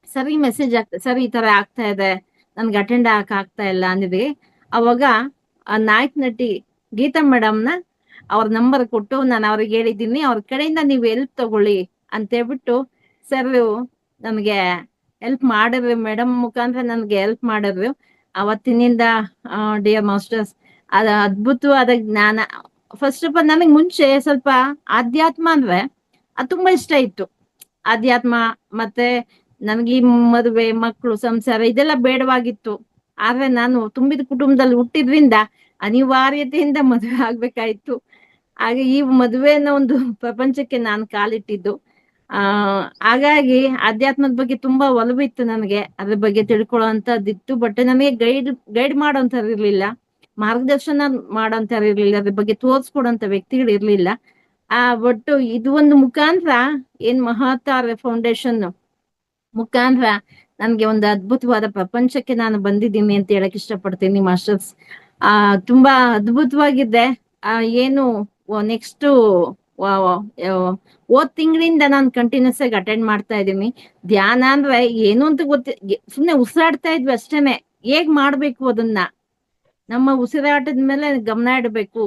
ಸರಿ ಮೆಸೇಜ್ ಆಗ್ತದೆ, ಸರ್ ಈ ತರ ಆಗ್ತಾ ಇದೆ, ನನ್ಗೆ ಅಟೆಂಡ್ ಆಗಕ್ ಆಗ್ತಾ ಇಲ್ಲ ಅಂದಿದ್ವಿ. ಅವಾಗ ನಾಯಕ್ ನಟಿ ಗೀತಾ ಮೇಡಮ್ನ ಅವ್ರ ನಂಬರ್ ಕೊಟ್ಟು ನಾನು ಅವ್ರಿಗೆ ಹೇಳಿದ್ದೀನಿ, ಅವ್ರ ಕಡೆಯಿಂದ ನೀವು ಹೆಲ್ಪ್ ತಗೊಳ್ಳಿ, ಅಂತ ಹೇಳ್ಬಿಟ್ಟು ಸರ್ ನಮ್ಗೆ ಹೆಲ್ಪ್ ಮಾಡಿದ್ರು, ಮೇಡಮ್ ಮುಖಾಂತರ ನನ್ಗೆ ಹೆಲ್ಪ್ ಮಾಡಿದ್ರು. ಅವತ್ತಿನಿಂದ ಡಿಯರ್ ಮಾಸ್ಟರ್ಸ್, ಅದ ಅದ್ಭುತವಾದ ಜ್ಞಾನ. ಫಸ್ಟ್ ಆಫ್ ಆಲ್ ನನಗೆ ಮುಂಚೆ ಸ್ವಲ್ಪ ಆಧ್ಯಾತ್ಮ ಅಂದ್ರೆ ಅದು ತುಂಬಾ ಇಷ್ಟ ಇತ್ತು. ಆಧ್ಯಾತ್ಮ ಮತ್ತೆ ನನಗೆ ಈ ಮದುವೆ, ಮಕ್ಕಳು, ಸಂಸಾರ ಇದೆಲ್ಲ ಬೇಡವಾಗಿತ್ತು. ಆದ್ರೆ ನಾನು ತುಂಬಿದ ಕುಟುಂಬದಲ್ಲಿ ಹುಟ್ಟಿದ್ರಿಂದ ಅನಿವಾರ್ಯತೆಯಿಂದ ಮದುವೆ ಆಗ್ಬೇಕಾಯ್ತು. ಹಾಗೆ ಈ ಮದುವೆನ ಒಂದು ಪ್ರಪಂಚಕ್ಕೆ ನಾನು ಕಾಲಿಟ್ಟಿದ್ದು. ಹಾಗಾಗಿ ಅಧ್ಯಾತ್ಮದ ಬಗ್ಗೆ ತುಂಬಾ ಒಲವಿತ್ತು ನನಗೆ, ಅದ್ರ ಬಗ್ಗೆ ತಿಳ್ಕೊಳ್ಳೋ ಅಂತದಿತ್ತು. ಬಟ್ ನನಗೆ ಗೈಡ್ ಮಾಡೋಂಥವ್ರು ಇರ್ಲಿಲ್ಲ, ಮಾರ್ಗದರ್ಶನ ಮಾಡೋಂಥವ್ರು ಇರ್ಲಿಲ್ಲ, ಅದ್ರ ಬಗ್ಗೆ ತೋರ್ಸ್ಕೊಡೋಂಥ ವ್ಯಕ್ತಿಗಳು ಇರ್ಲಿಲ್ಲ. ಒಟ್ಟು ಇದು ಒಂದು ಮುಖಾಂತರ ಏನ್ ಮಹಾತಾರ ಫೌಂಡೇಶನ್ ಮುಖಾಂತರ ನನ್ಗೆ ಒಂದು ಅದ್ಭುತವಾದ ಪ್ರಪಂಚಕ್ಕೆ ನಾನು ಬಂದಿದ್ದೀನಿ ಅಂತ ಹೇಳಕ್ ಇಷ್ಟಪಡ್ತೀನಿ ಮಾಸ್ಟರ್ಸ್. ತುಂಬಾ ಅದ್ಭುತವಾಗಿದೆ. ಏನು ನೆಕ್ಸ್ಟ್ ಹೋದ್ ತಿಂಗಳಿಂದ ನಾನು ಕಂಟಿನ್ಯೂಸ್ ಆಗಿ ಅಟೆಂಡ್ ಮಾಡ್ತಾ ಇದ್ದೀನಿ. ಧ್ಯಾನ ಅಂದ್ರೆ ಏನು ಅಂತ ಸುಮ್ನೆ ಉಸಿರಾಡ್ತಾ ಇದ್ವಿ ಅಷ್ಟೇನೆ. ಹೇಗ್ ಮಾಡ್ಬೇಕು ಅದನ್ನ, ನಮ್ಮ ಉಸಿರಾಟದ ಮೇಲೆ ಗಮನ ಇಡಬೇಕು,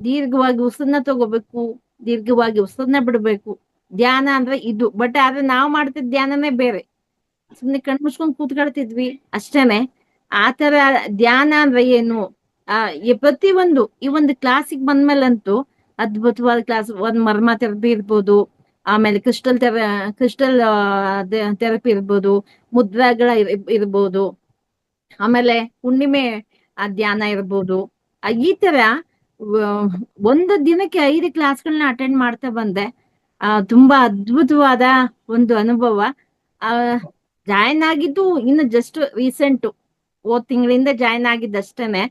ದೀರ್ಘವಾಗಿ ಉಸಿರನ್ನ ತಗೋಬೇಕು, ದೀರ್ಘವಾಗಿ ಉಸಿರನ್ನ ಬಿಡ್ಬೇಕು. ಧ್ಯಾನ ಅಂದ್ರೆ ಇದು. ಬಟ್ ಆದ್ರೆ ನಾವು ಮಾಡ್ತಿದ್ ಧ್ಯಾನನೇ ಬೇರೆ, ಸುಮ್ನೆ ಕಣ್ ಮುಚ್ಕೊಂಡ್ ಕೂತ್ಕೊಳ್ತಿದ್ವಿ ಅಷ್ಟೇನೆ. ಆತರ ಧ್ಯಾನ ಅಂದ್ರೆ ಏನು, ಪ್ರತಿಯೊಂದು ಈ ಒಂದು ಕ್ಲಾಸಿಗೆ ಬಂದ್ಮೇಲಂತೂ ಅದ್ಭುತವಾದ ಕ್ಲಾಸ್. ಒಂದ್ ಮರ್ಮ ಥೆರಪಿ ಇರ್ಬೋದು, ಆಮೇಲೆ ಕ್ರಿಸ್ಟಲ್ ಥೆರಪಿ ಇರ್ಬೋದು, ಮುದ್ರಾಗಳ ಇರ್ಬೋದು, ಆಮೇಲೆ ಹುಣ್ಣಿಮೆ ಧ್ಯಾನ ಇರ್ಬೋದು. ಈ ತರ ಒಂದು ದಿನಕ್ಕೆ 5 ಕ್ಲಾಸ್ಗಳನ್ನ ಅಟೆಂಡ್ ಮಾಡ್ತಾ ಬಂದೆ. ತುಂಬಾ ಅದ್ಭುತವಾದ ಒಂದು ಅನುಭವ. ಜಾಯಿನ್ ಆಗಿದ್ದು ಇನ್ನು ಜಸ್ಟ್ ರೀಸೆಂಟ್, ಹೋದ್ ತಿಂಗಳಿಂದ ಜಾಯಿನ್ ಆಗಿದ್ದಷ್ಟೇನೆ.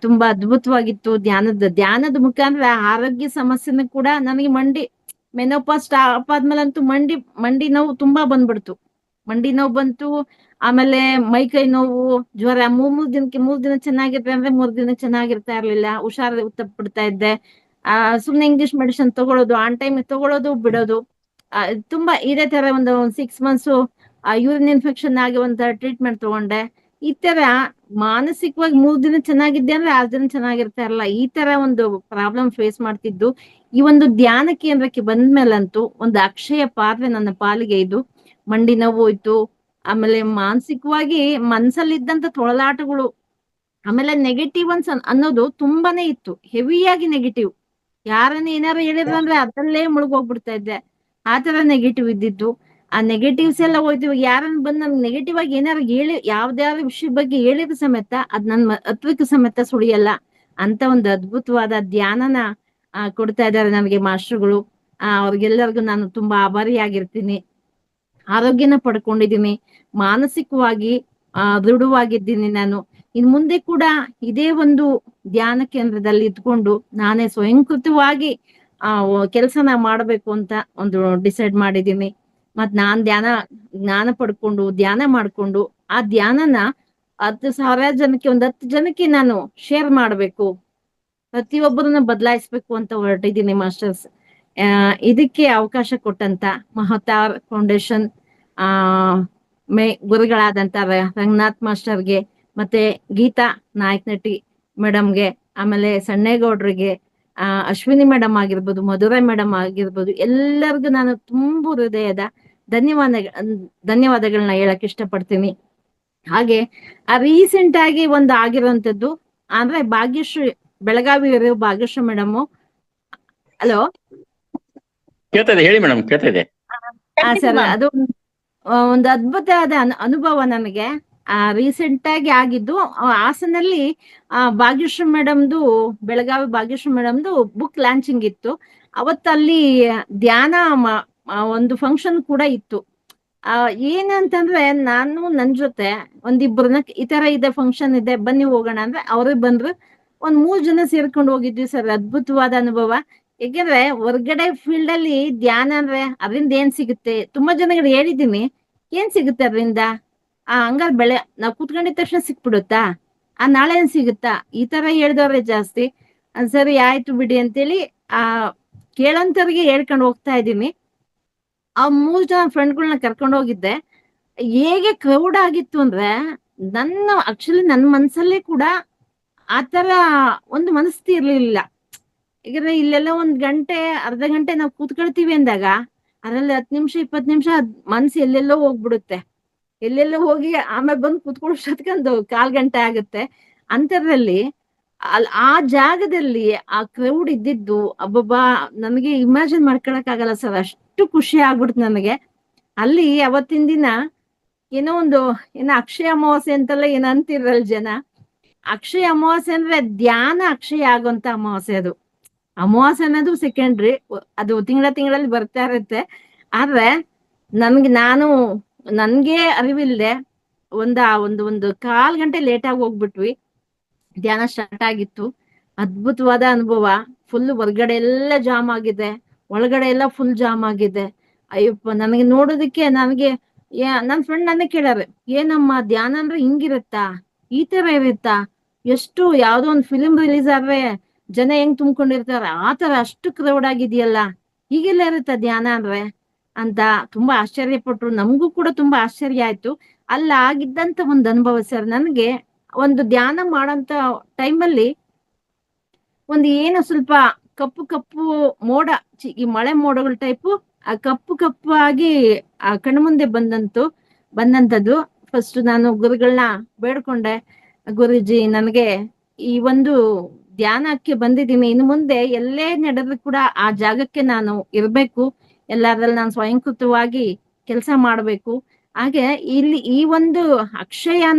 ತುಂಬಾ ಅದ್ಭುತವಾಗಿತ್ತು. ಧ್ಯಾನದ ಮುಖಾಂತರ ಆರೋಗ್ಯ ಸಮಸ್ಯೆನೂ ಕೂಡ ನನಗೆ ಮೆನೋಪಾಸ್ ಸ್ಟಾಪ್ ಆದ್ಮೇಲಂತೂ ಮಂಡಿ ನೋವು ತುಂಬಾ ಬಂದ್ಬಿಡ್ತು. ಮಂಡಿ ನೋವು ಬಂತು, ಆಮೇಲೆ ಮೈಕೈ ನೋವು, ಜ್ವರ. 3 ದಿನಕ್ಕೆ 3 ದಿನ ಚೆನ್ನಾಗಿರ್ತೆ ಅಂದ್ರೆ 3 ದಿನ ಚೆನ್ನಾಗಿರ್ತಾ ಇರ್ಲಿಲ್ಲ. ಹುಷಾರು ತಪ್ಪಿಡ್ತಾ ಇದ್ದೆ. ಸುಮ್ನೆ ಇಂಗ್ಲಿಷ್ ಮೆಡಿಸಿನ್ ತಗೊಳ್ಳೋದು, ಆನ್ ಟೈಮ್ ತಗೊಳ್ಳೋದು, ಬಿಡೋದು. ತುಂಬಾ ಇದೇ ತರ ಒಂದು 6 months ಯೂರಿನ್ ಇನ್ಫೆಕ್ಷನ್ ಆಗಿ ಒಂದು ಟ್ರೀಟ್ಮೆಂಟ್ ತಗೊಂಡೆ. ಈ ತರ ಮಾನಸಿಕವಾಗಿ 3 ದಿನ ಚೆನ್ನಾಗಿದ್ದೆ ಅಂದ್ರೆ 6 ದಿನ ಚೆನ್ನಾಗಿರ್ತಾ ಇರಲ್ಲ. ಈ ತರ ಒಂದು ಪ್ರಾಬ್ಲಮ್ ಫೇಸ್ ಮಾಡ್ತಿದ್ದು. ಈ ಒಂದು ಧ್ಯಾನ ಕೇಂದ್ರಕ್ಕೆ ಬಂದ್ಮೇಲಂತೂ ಒಂದು ಅಕ್ಷಯ ಪಾತ್ರೆ ನನ್ನ ಪಾಲಿಗೆ ಇದು. ಮಂಡಿ ನೋವು ಹೋಯ್ತು, ಆಮೇಲೆ ಮಾನಸಿಕವಾಗಿ ಮನ್ಸಲ್ಲಿದ್ದಂತ ತೊಳಲಾಟಗಳು, ಆಮೇಲೆ ನೆಗೆಟಿವ್ ಅನ್ನೋದು ತುಂಬಾನೇ ಇತ್ತು. ಹೆವಿಯಾಗಿ ನೆಗೆಟಿವ್. ಯಾರನ್ನ ಏನಾರು ಹೇಳಿದ್ರಂದ್ರೆ ಅದರಲ್ಲೇ ಮುಳುಗೋಗ್ಬಿಡ್ತಾ ಇದ್ದೆ. ಆ ತರ ನೆಗೆಟಿವ್ ಇದ್ದಿದ್ದು. ಆ ನೆಗೆಟಿವ್ಸ್ ಎಲ್ಲ ಹೋಯ್ತು. ಯಾರನ್ನ ಬಂದ್ ನನ್ಗೆ ನೆಗೆಟಿವ್ ಆಗಿ ಏನಾರು ಯಾವ್ದಾದ್ರು ವಿಷಯ ಬಗ್ಗೆ ಹೇಳಿದ ಸಮೇತ ಅದ್ ನನ್ ಹತ್ರಕ್ಕೆ ಸಮೇತ ಸುಳಿಯಲ್ಲ ಅಂತ ಒಂದು ಅದ್ಭುತವಾದ ಧ್ಯಾನನ ಕೊಡ್ತಾ ಇದ್ದಾರೆ ನಮಗೆ ಮಾಸ್ಟರ್ಗಳು. ಅವ್ರಿಗೆಲ್ಲರಿಗೂ ನಾನು ತುಂಬಾ ಆಭಾರಿಯಾಗಿರ್ತೀನಿ. ಆರೋಗ್ಯನ ಪಡ್ಕೊಂಡಿದ್ದೀನಿ, ಮಾನಸಿಕವಾಗಿ ದೃಢವಾಗಿದ್ದೀನಿ ನಾನು. ಇನ್ ಮುಂದೆ ಕೂಡ ಇದೇ ಒಂದು ಧ್ಯಾನ ಕೇಂದ್ರದಲ್ಲಿ ಇದ್ಕೊಂಡು ನಾನೇ ಸ್ವಯಂಕೃತವಾಗಿ ಕೆಲಸನ ಮಾಡ್ಬೇಕು ಅಂತ ಒಂದು ಡಿಸೈಡ್ ಮಾಡಿದ್ದೀನಿ. ಮತ್ ನಾನ್ ಜ್ಞಾನ ಪಡ್ಕೊಂಡು ಧ್ಯಾನ ಮಾಡ್ಕೊಂಡು ಆ ಧ್ಯಾನನ 10,000 ಜನಕ್ಕೆ, 10 ಜನಕ್ಕೆ ನಾನು ಶೇರ್ ಮಾಡ್ಬೇಕು, ಪ್ರತಿಯೊಬ್ಬರನ್ನ ಬದಲಾಯಿಸ್ಬೇಕು ಅಂತ ಹೊರಟಿದ್ದೀನಿ ಮಾಸ್ಟರ್ಸ್. ಇದಕ್ಕೆ ಅವಕಾಶ ಕೊಟ್ಟಂತ ಮಹತಾರ್ ಫೌಂಡೇಶನ್ ಗುರುಗಳಾದಂತ ರಂಗನಾಥ್ ಮಾಸ್ಟರ್ಗೆ, ಮತ್ತೆ ಗೀತಾ ನಾಯಕನಟಿ ಮೇಡಮ್ಗೆ, ಆಮೇಲೆ ಸಣ್ಣೇಗೌಡ್ರಿಗೆ, ಅಶ್ವಿನಿ ಮೇಡಮ್ ಆಗಿರ್ಬೋದು, ಮಧುರೈ ಮೇಡಮ್ ಆಗಿರ್ಬೋದು, ಎಲ್ಲರಿಗೂ ನಾನು ತುಂಬು ಹೃದಯದ ಧನ್ಯವಾದಗಳನ್ನ ಹೇಳಕ್ ಇಷ್ಟಪಡ್ತೀನಿ. ಹಾಗೆ ರೀಸೆಂಟ್ ಆಗಿ ಒಂದು ಆಗಿರುವಂತದ್ದು ಅಂದ್ರೆ ಭಾಗ್ಯಶ್ರೀ, ಬೆಳಗಾವಿ ಭಾಗ್ಯಶ್ರೀ ಮೇಡಮ್. ಹಲೋ, ಕೇಳ್ತಾ ಇದೆ, ಹೇಳಿ ಮೇಡಮ್, ಕೇಳ್ತಾ ಇದೆ. ಸರ್, ಅದು ಒಂದು ಅದ್ಭುತವಾದ ಅನುಭವ ನನಗೆ. ರೀಸೆಂಟ್ ಆಗಿ ಆಗಿದ್ದು ಹಾಸನಲ್ಲಿ ಭಾಗ್ಯಶ್ರೀ ಮೇಡಮ್ದು, ಬೆಳಗಾವಿ ಭಾಗ್ಯಶ್ರೀ ಮೇಡಮ್ದು ಬುಕ್ ಲಾಂಚಿಂಗ್ ಇತ್ತು. ಅವತ್ತಲ್ಲಿ ಧ್ಯಾನ ಒಂದು ಫಂಕ್ಷನ್ ಕೂಡ ಇತ್ತು. ಏನಂತಂದ್ರೆ ನಾನು ನನ್ ಜೊತೆ ಒಂದಿಬ್ಬರನ್ನ ಈ ತರ ಇದೆ, ಫಂಕ್ಷನ್ ಇದೆ, ಬನ್ನಿ ಹೋಗೋಣ ಅಂದ್ರೆ ಅವ್ರಿಗೆ ಬಂದ್ರು. 3 ಜನ ಸೇರ್ಕೊಂಡು ಹೋಗಿದ್ವಿ ಸರ್. ಅದ್ಭುತವಾದ ಅನುಭವ. ಯಾಕೆಂದ್ರೆ ಹೊರ್ಗಡೆ ಫೀಲ್ಡ್ ಅಲ್ಲಿ ಧ್ಯಾನ ಅಂದ್ರೆ ಅದರಿಂದ ಏನ್ ಸಿಗುತ್ತೆ, ತುಂಬಾ ಜನಗಳು ಹೇಳಿದೀನಿ, ಏನ್ ಸಿಗುತ್ತೆ ಅದರಿಂದ? ಹಂಗಾರೆ ನಾವ್ ಕೂತ್ಕೊಂಡಿದ ತಕ್ಷಣ ಸಿಕ್ಬಿಡುತ್ತಾ? ನಾಳೆ ಏನ್ ಸಿಗುತ್ತಾ? ಈ ತರ ಹೇಳ್ದವ್ರೆ ಜಾಸ್ತಿ. ಸರಿ ಆಯ್ತು ಬಿಡಿ ಅಂತೇಳಿ ಕೇಳೋಂಥವ್ರಿಗೆ ಹೇಳ್ಕೊಂಡು ಹೋಗ್ತಾ ಇದ್ದೀನಿ. 3 ಜನ ಫ್ರೆಂಡ್ಗಳನ್ನ ಕರ್ಕೊಂಡು ಹೋಗಿದ್ದೆ. ಹೇಗೆ ಕ್ರೌಡ್ ಆಗಿತ್ತು ಅಂದ್ರೆ ನನ್ನ ಮನ್ಸಲ್ಲೇ ಕೂಡ ಆತರ ಒಂದು ಮನಸ್ಥಿತಿ ಇರ್ಲಿಲ್ಲ. ಯಾಕಂದ್ರೆ ಇಲ್ಲೆಲ್ಲ 1 ಗಂಟೆ, ಅರ್ಧ ಗಂಟೆ ನಾವು ಕೂತ್ಕೊಳ್ತೀವಿ ಅಂದಾಗ ಅದ್ರಲ್ಲಿ 10 ನಿಮಿಷ 20 ನಿಮಿಷ ಮನ್ಸು ಎಲ್ಲೆಲ್ಲೋ ಹೋಗ್ಬಿಡುತ್ತೆ. ಎಲ್ಲೆಲ್ಲೋ ಹೋಗಿ ಆಮೇಲೆ ಬಂದು ಕುತ್ಕೊಳ್ಳೋಷ್ಟೊತ್ಕೊಂದು 1/4 ಗಂಟೆ ಆಗುತ್ತೆ. ಅಂಥದ್ರಲ್ಲಿ ಆ ಜಾಗದಲ್ಲಿ ಆ ಕ್ರೌಡ್ ಇದ್ದಿದ್ದು ಅಬ್ಬಬ್ಬಾ! ನನಗೆ ಇಮ್ಯಾಜಿನ್ ಮಾಡ್ಕೊಳಕ್ ಆಗಲ್ಲ ಸರ್. ಅಷ್ಟು ಖುಷಿ ಆಗ್ಬಿಡ್ತು ನನಗೆ. ಅಲ್ಲಿ ಅವತ್ತಿನ ದಿನ ಏನೋ ಒಂದು ಅಕ್ಷಯ ಅಮಾವಾಸ್ಯೆ ಅಂತೆಲ್ಲ ಏನೋ ಅಂತಿರಲ್ಲ ಜನ. ಅಕ್ಷಯ ಅಮಾವಾಸ್ಯೆ ಅಂದ್ರೆ ಧ್ಯಾನ ಅಕ್ಷಯ ಆಗುವಂತ ಅಮಾವಾಸ್ಯೆ ಅದು. ಅಮಾವಾಸ್ಯೆ ಅನ್ನೋದು ಸೆಕೆಂಡ್ರಿ, ಅದು ತಿಂಗಳಲ್ಲಿ ಬರ್ತಾ ಇರುತ್ತೆ. ಆದ್ರೆ ನನ್ಗೆ ಅರಿವಿಲ್ದೆ ಒಂದು 1/4 ಗಂಟೆ ಲೇಟ್ ಆಗಿ ಹೋಗ್ಬಿಟ್ವಿ. ಧ್ಯಾನ ಸ್ಟಾರ್ಟ್ ಆಗಿತ್ತು. ಅದ್ಭುತವಾದ ಅನುಭವ. ಫುಲ್ ಹೊರ್ಗಡೆ ಎಲ್ಲ ಜಾಮ್ ಆಗಿದೆ, ಒಳಗಡೆ ಎಲ್ಲ ಫುಲ್ ಜಾಮ್ ಆಗಿದೆ. ಅಯ್ಯಪ್ಪ, ನನಗೆ ನೋಡೋದಕ್ಕೆ ನನ್ ಫ್ರೆಂಡ್ ನನ್ನ ಕೇಳಾರೆ, ಏನಮ್ಮ ಧ್ಯಾನ ಅಂದ್ರೆ ಹಿಂಗಿರುತ್ತಾ, ಈ ತರ ಇರುತ್ತಾ, ಎಷ್ಟು ಯಾವ್ದೋ ಒಂದು ಫಿಲಿಂ ರಿಲೀಸ್ ಆದ್ರೆ ಜನ ಹೆಂಗ್ ತುಂಬ್ಕೊಂಡಿರ್ತಾರ ಆ ತರ ಅಷ್ಟು ಕ್ರೌಡ್ ಆಗಿದೆಯಲ್ಲ, ಹೀಗೆಲ್ಲ ಇರುತ್ತಾ ಧ್ಯಾನ ಅಂದ್ರೆ ಅಂತ ತುಂಬಾ ಆಶ್ಚರ್ಯಪಟ್ರು. ನಮಗೂ ಕೂಡ ತುಂಬಾ ಆಶ್ಚರ್ಯ ಆಯ್ತು. ಅಲ್ಲ ಆಗಿದ್ದಂತ ಒಂದು ಅನುಭವ ಸರ್. ನನಗೆ ಒಂದು ಧ್ಯಾನ ಮಾಡೋಂತ ಟೈಮಲ್ಲಿ ಏನು ಸ್ವಲ್ಪ ಕಪ್ಪು ಕಪ್ಪು ಮೋಡ, ಈ ಮಳೆ ಮೋಡಗಳ ಟೈಪು ಆ ಕಪ್ಪು ಕಪ್ಪು ಆಗಿ ಆ ಕಣ್ಮುಂದೆ ಬಂದಂತದ್ದು. ಫಸ್ಟ್ ನಾನು ಗುರುಗಳನ್ನ ಬೇಡ್ಕೊಂಡೆ, ಗುರುಜಿ ನನಗೆ ಈ ಒಂದು ಧ್ಯಾನಕ್ಕೆ ಬಂದಿದ್ದೀನಿ, ಇನ್ನು ಮುಂದೆ ಎಲ್ಲೇ ನಡೆದ್ರು ಕೂಡ ಆ ಜಾಗಕ್ಕೆ ನಾನು ಇರ್ಬೇಕು, ಎಲ್ಲಾದ್ರಲ್ಲಿ ನಾನು ಸ್ವಯಂಕೃತವಾಗಿ ಕೆಲಸ ಮಾಡ್ಬೇಕು. ಹಾಗೆ ಇಲ್ಲಿ ಈ ಒಂದು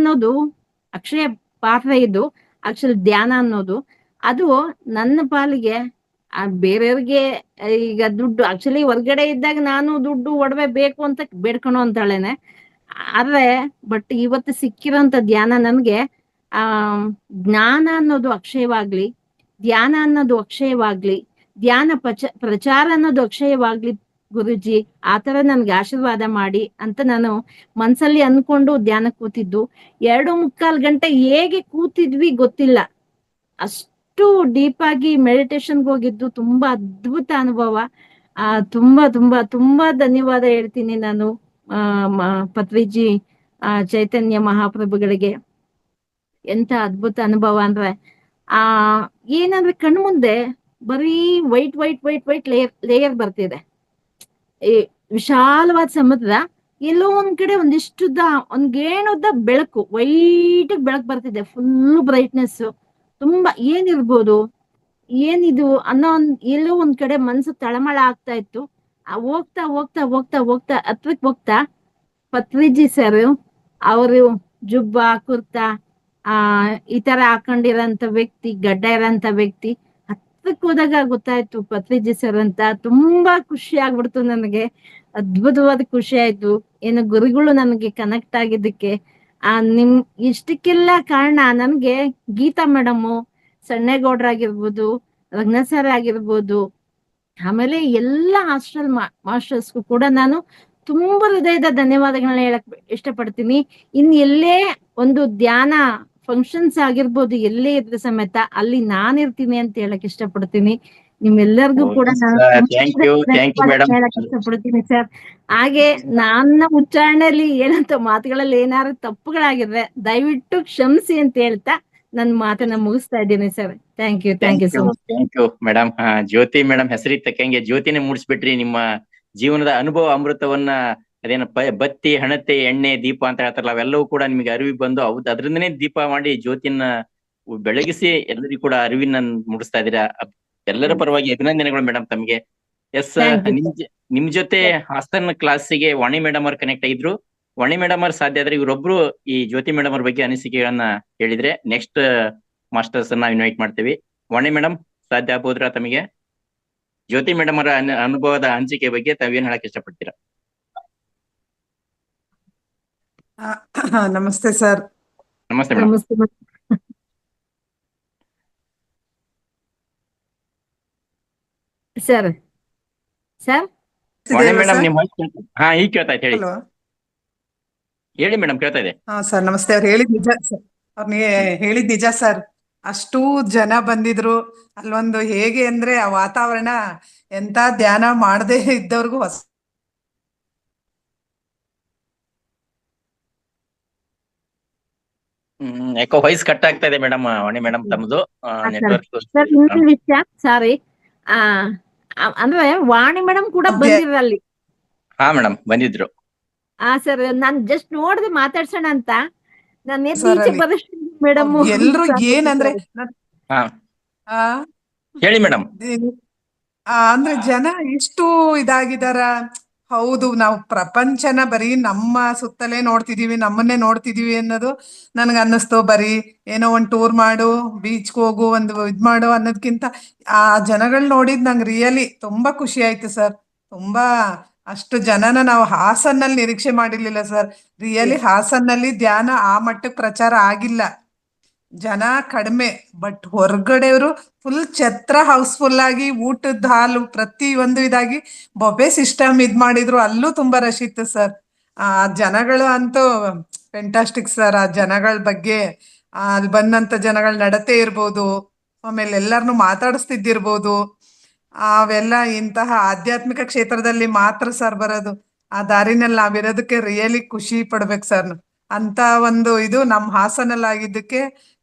ಅಕ್ಷಯ ಪಾತ್ರ ಇದು ಆಕ್ಚುಲಿ ಧ್ಯಾನ ಅನ್ನೋದು. ಅದು ನನ್ನ ಪಾಲಿಗೆ ಬೇರೆಯವ್ರಿಗೆ ಈಗ ದುಡ್ಡು ಆಕ್ಚುಲಿ ಹೊರ್ಗಡೆ ಇದ್ದಾಗ ನಾನು ದುಡ್ಡು ಒಡವೆ ಬೇಕು ಅಂತ ಬೇಡ್ಕೊಳೋ ಅಂತಾಳೇನೆ. ಆದ್ರೆ ಬಟ್ ಇವತ್ತು ಸಿಕ್ಕಿರೋಂತ ಧ್ಯಾನ ನನ್ಗೆ ಜ್ಞಾನ ಅನ್ನೋದು ಅಕ್ಷಯವಾಗ್ಲಿ, ಧ್ಯಾನ ಅನ್ನೋದು ಅಕ್ಷಯವಾಗ್ಲಿ, ಧ್ಯಾನ ಪ್ರಚಾರ ಅನ್ನೋದು ಅಕ್ಷಯವಾಗ್ಲಿ ಗುರುಜಿ, ಆತರ ನನ್ಗೆ ಆಶೀರ್ವಾದ ಮಾಡಿ ಅಂತ ನಾನು ಮನ್ಸಲ್ಲಿ ಅನ್ಕೊಂಡು ಧ್ಯಾನ ಕೂತಿದ್ದು. 2.25 ಗಂಟೆ ಹೇಗೆ ಕೂತಿದ್ವಿ ಗೊತ್ತಿಲ್ಲ. ಅಷ್ಟು ಡೀಪ್ ಆಗಿ ಮೆಡಿಟೇಷನ್ಗೆ ಹೋಗಿದ್ದು. ತುಂಬಾ ಅದ್ಭುತ ಅನುಭವ. ತುಂಬಾ ತುಂಬಾ ತುಂಬಾ ಧನ್ಯವಾದ ಹೇಳ್ತೀನಿ ನಾನು ಪತ್ರಿಜಿ ಚೈತನ್ಯ ಮಹಾಪ್ರಭುಗಳಿಗೆ. ಎಂತ ಅದ್ಭುತ ಅನುಭವ ಅಂದ್ರೆ ಏನಂದ್ರೆ ಕಣ್ಮುಂದೆ ಬರೀ ವೈಟ್ ಲೇಯರ್ ಬರ್ತಿದೆ. ಈ ವಿಶಾಲವಾದ ಸಮುದ್ರ, ಎಲ್ಲೋ ಒಂದ್ ಕಡೆ ಒಂದಿಷ್ಟುದ್ದ ಗೇಣುದ್ದ ಬೆಳಕು, ವೈಟ್ ಬೆಳಕು ಬರ್ತಿದೆ, ಫುಲ್ ಬ್ರೈಟ್ನೆಸ್. ತುಂಬಾ ಏನಿರ್ಬೋದು, ಏನಿದು ಅನ್ನೋ ಎಲ್ಲೋ ಒಂದ್ ಕಡೆ ಮನ್ಸು ತಳಮಳ ಆಗ್ತಾ ಇತ್ತು. ಹೋಗ್ತಾ ಹೋಗ್ತಾ ಹೋಗ್ತಾ ಹೋಗ್ತಾ ಹತ್ರಕ್ ಹೋಗ್ತಾ ಪತ್ರಿಜಿ ಸರ್ ಅವರು ಜುಬ್ಬ ಕುರ್ತಾ ಈ ತರ ಹಾಕೊಂಡಿರೋಂತ ವ್ಯಕ್ತಿ, ಗಡ್ಡ ಇರೋಂತ ವ್ಯಕ್ತಿ, ಹತ್ರಕ್ ಹೋದಾಗ ಗೊತ್ತಾಯ್ತು ಪತ್ರಿಜಿ ಸರ್ ಅಂತ. ತುಂಬಾ ಖುಷಿ ಆಗ್ಬಿಡ್ತು ನನಗೆ, ಅದ್ಭುತವಾದ ಖುಷಿ ಆಯ್ತು. ಏನು ಗುರುಗಳು ನನಗೆ ಕನೆಕ್ಟ್ ಆಗಿದ್ದಕ್ಕೆ ಇಷ್ಟಕ್ಕೆಲ್ಲ ಕಾರಣ ನನ್ಗೆ ಗೀತಾ ಮೇಡಮು, ಸಣ್ಣೇಗೌಡ್ರಾಗಿರ್ಬೋದು, ರಘುನಾಥ್ ಸರ್ ಆಗಿರ್ಬೋದು, ಆಮೇಲೆ ಎಲ್ಲ ಹಾಸ್ಟೆಲ್ ಮಾಸ್ಟರ್ಸ್ಗೂ ಕೂಡ ನಾನು ತುಂಬಾ ಹೃದಯದ ಧನ್ಯವಾದಗಳನ್ನ ಹೇಳಕ್ ಇಷ್ಟಪಡ್ತೀನಿ. ಎಲ್ಲೇ ಒಂದು ಧ್ಯಾನ ಫಂಕ್ಷನ್ಸ್ ಆಗಿರ್ಬೋದು, ಎಲ್ಲೇ ಇದ್ರೆ ಸಮೇತ ಅಲ್ಲಿ ನಾನಿರ್ತೀನಿ ಅಂತ ಹೇಳಕ್ ಇಷ್ಟಪಡ್ತೀನಿ. ನಿಮ್ಮೆಲ್ಲರಿಗೂ ಕೂಡ ನಾನು ಹೇಳಕ್ ಇಷ್ಟಪಡ್ತೀನಿ ಸರ್. ಹಾಗೆ ನನ್ನ ಉಚ್ಚಾರಣೆಯಲ್ಲಿ ಏನಂತ ಮಾತುಗಳಲ್ಲಿ ಏನಾದ್ರು ತಪ್ಪುಗಳಾಗಿದ್ರೆ ದಯವಿಟ್ಟು ಕ್ಷಮಿಸಿ ಅಂತ ಹೇಳ್ತಾ ನನ್ನ ಮಾತನ್ನ ಮುಗಿಸ್ತಾ ಇದ್ದೀನಿ sir. Thank you so much. Thank you madam. Jyothi madam ಹೆಸರಿತ್ತಕ್ಕಂಗೆ ಜ್ಯೋತಿನೇ ಮೂಡಿಸ್ಬಿಟ್ರಿ. ನಿಮ್ಮ ಜೀವನದ ಅನುಭವ ಅಮೃತವನ್ನ ಅದೇನ ಬತ್ತಿ, ಹಣತೆ, ಎಣ್ಣೆ, ದೀಪ ಅಂತ ಹೇಳ್ತಾರಲ್ಲ, ಅವೆಲ್ಲವೂ ಕೂಡ ನಿಮಗೆ ಅರಿವಿಗೆ ಬಂದು ಅದರಿಂದನೇ ದೀಪ ಮಾಡಿ ಜ್ಯೋತಿನ ಬೆಳಗಿಸಿ ಎಲ್ಲರಿಗೂ ಕೂಡ ಅರಿವಿನ ಮೂಡಿಸ್ತಾ ಇದ್ದೀರಾ. ಎಲ್ಲರ ಪರವಾಗಿ ಅಭಿನಂದನೆಗಳು ಮೇಡಮ್ ತಮಗೆ. ಎಸ್, ನಿಮ್ ಜೊತೆ ಹಾಸನ್ ಕ್ಲಾಸಿಗೆ ವಾಣಿ ಮೇಡಮ್ ಅವ್ರು ಕನೆಕ್ಟ್ ಆಗಿದ್ರು. ವಾಣಿ ಮೇಡಮ್ ಅವ್ರು ಸಾಧ್ಯ ಆದ್ರೆ ಇವರೊಬ್ರು ಈ ಜ್ಯೋತಿ ಮೇಡಮ್ ಅವ್ರ ಬಗ್ಗೆ ಅನಿಸಿಕೆಗಳನ್ನ ಹೇಳಿದ್ರೆ ನೆಕ್ಸ್ಟ್ ಮಾಸ್ಟರ್ಸ್ ಅನ್ನ ಇನ್ವೈಟ್ ಮಾಡ್ತೀವಿ. ವಾಣಿ ಮೇಡಮ್ ಸಾಧ್ಯ ಆಗ್ಬೋದ್ರಾ ತಮಗೆ? ಜ್ಯೋತಿ ಮೇಡಮ್ ಅವರ ಅನುಭವದ ಹಂಚಿಕೆ ಬಗ್ಗೆ ತಾವೇನ್ ಹೇಳಕ್ ಇಷ್ಟಪಡ್ತೀರಾ? ನಮಸ್ತೆ ಸರ್. ನಮಸ್ತೆ ಮೇಡಮ್. ಸರ್ ವಾಣಿ ಮೇಡಮ್ ನಿಮ್ಮ ಈಗ ಕೇಳ್ತಾ ಇತ್ತು, ಹೇಳಿ. ಹೇಳಿ ಮೇಡಮ್, ಕೇಳ್ತಾ ಇದೆ. ಸರ್ ನಮಸ್ತೆ. ಅವ್ರು ಹೇಳಿದ್ ನಿಜ ಸರ್, ಹೇಳಿದ್ ನಿಜ ಸರ್. ಅಷ್ಟು ಜನ ಬಂದಿದ್ರು. ಅಲ್ಲೊಂದು ಹೇಗೆ ಅಂದ್ರೆ ಆ ವಾತಾವರಣ ಎಂತ ಧ್ಯಾನ ಮಾಡದೇ ಇದ್ದವ್ರಿಗೂ ಯಾಕೋ ವಾಯ್ಸ್ ಕಟ್ ಆಗ್ತಾ ಇದೆ ಮೇಡಮ್. ವಾಣಿ ಮೇಡಮ್ ತಮ್ಮದು ನೆಟ್ವರ್ಕ್. ವಿಷಯ ಸಾರಿ, ಅಂದ್ರೆ ವಾಣಿ ಮೇಡಮ್ ಕೂಡ ಬಂದಿರ ಅಲ್ಲಿ. ಹಾ ಮೇಡಮ್ ಬಂದಿದ್ರು. ಸರ್ ನಾನ್ ಜಸ್ಟ್ ನೋಡ್ದೆ ಮಾತಾಡ್ಸೋಣ ಅಂತ ನಾನು ಸರ್ ಈಚೆ ಅಲ್ಲಿ ಬರಷ್ಟು ಮೇಡಮ್ ಎಲ್ರು ಏನಂದ್ರೆ ಹಾ ಆ ಹೇಳಿ ಮೇಡಮ್. ಅಂದ್ರೆ ಜನ ಎಷ್ಟು ಇದಾಗಿದಾರ. ಹೌದು, ನಾವು ಪ್ರಪಂಚನ ಬರೀ ನಮ್ಮ ಸುತ್ತಲೇ ನೋಡ್ತಿದೀವಿ, ನಮ್ಮನ್ನೇ ನೋಡ್ತಿದೀವಿ ಅನ್ನೋದು ನನ್ಗ ಅನ್ನಿಸ್ತು. ಬರೀ ಏನೋ ಒಂದ್ ಟೂರ್ ಮಾಡು, ಬೀಚ್ಗೆ ಹೋಗು, ಒಂದು ಇದ್ ಮಾಡು ಅನ್ನೋದ್ಕಿಂತ ಆ ಜನಗಳ್ ನೋಡಿದ್ ನಂಗೆ ರಿಯಲಿ ತುಂಬಾ ಖುಷಿ ಆಯ್ತು ಸರ್. ತುಂಬಾ ಅಷ್ಟು ಜನನ ನಾವು ಹಾಸನ್ನಲ್ಲಿ ನಿರೀಕ್ಷೆ ಮಾಡಿರ್ಲಿಲ್ಲ ಸರ್. ರಿಯಲಿ ಹಾಸನ್ನಲ್ಲಿ ಧ್ಯಾನ ಆ ಮಟ್ಟಕ್ಕೆ ಪ್ರಚಾರ ಆಗಿಲ್ಲ. ಜನ ಕಡಿಮೆ, ಬಟ್ ಹೊರಗಡೆಯವರು ಫುಲ್ ಛತ್ರ ಹೌಸ್ಫುಲ್ ಆಗಿ ಊಟದ ಹಾಲು ಪ್ರತಿ ಒಂದು ಇದಾಗಿ ಬೊಫೆ ಸಿಸ್ಟಮ್ ಇದ್ ಮಾಡಿದ್ರು. ಅಲ್ಲೂ ತುಂಬಾ ರಶ್ ಇತ್ತು ಸರ್. ಆ ಜನಗಳು ಅಂತೂ ಫೆಂಟಾಸ್ಟಿಕ್ ಸರ್. ಆ ಜನಗಳ ಬಗ್ಗೆ ಅಲ್ಲಿ ಬಂದಂತ ಜನಗಳ ನಡತೆ ಇರ್ಬೋದು, ಆಮೇಲೆ ಎಲ್ಲರನ್ನು ಮಾತಾಡಿಸ್ತಿದ್ದಿರ್ಬೋದು, ಅವೆಲ್ಲ ಇಂತಹ ಆಧ್ಯಾತ್ಮಿಕ ಕ್ಷೇತ್ರದಲ್ಲಿ ಮಾತ್ರ ಸರ್ ಬರೋದು. ಆ ದಾರಿನಲ್ಲಿ ನಾವಿರೋದಕ್ಕೆ ರಿಯಲಿ ಖುಷಿ ಪಡ್ಬೇಕು ಸರ್. ಅಂತ ಒಂದು ಇದು ನಮ್ ಹಾಸನಲ್ಲಿ ಆಗಿದ್ದಕ್ಕೆ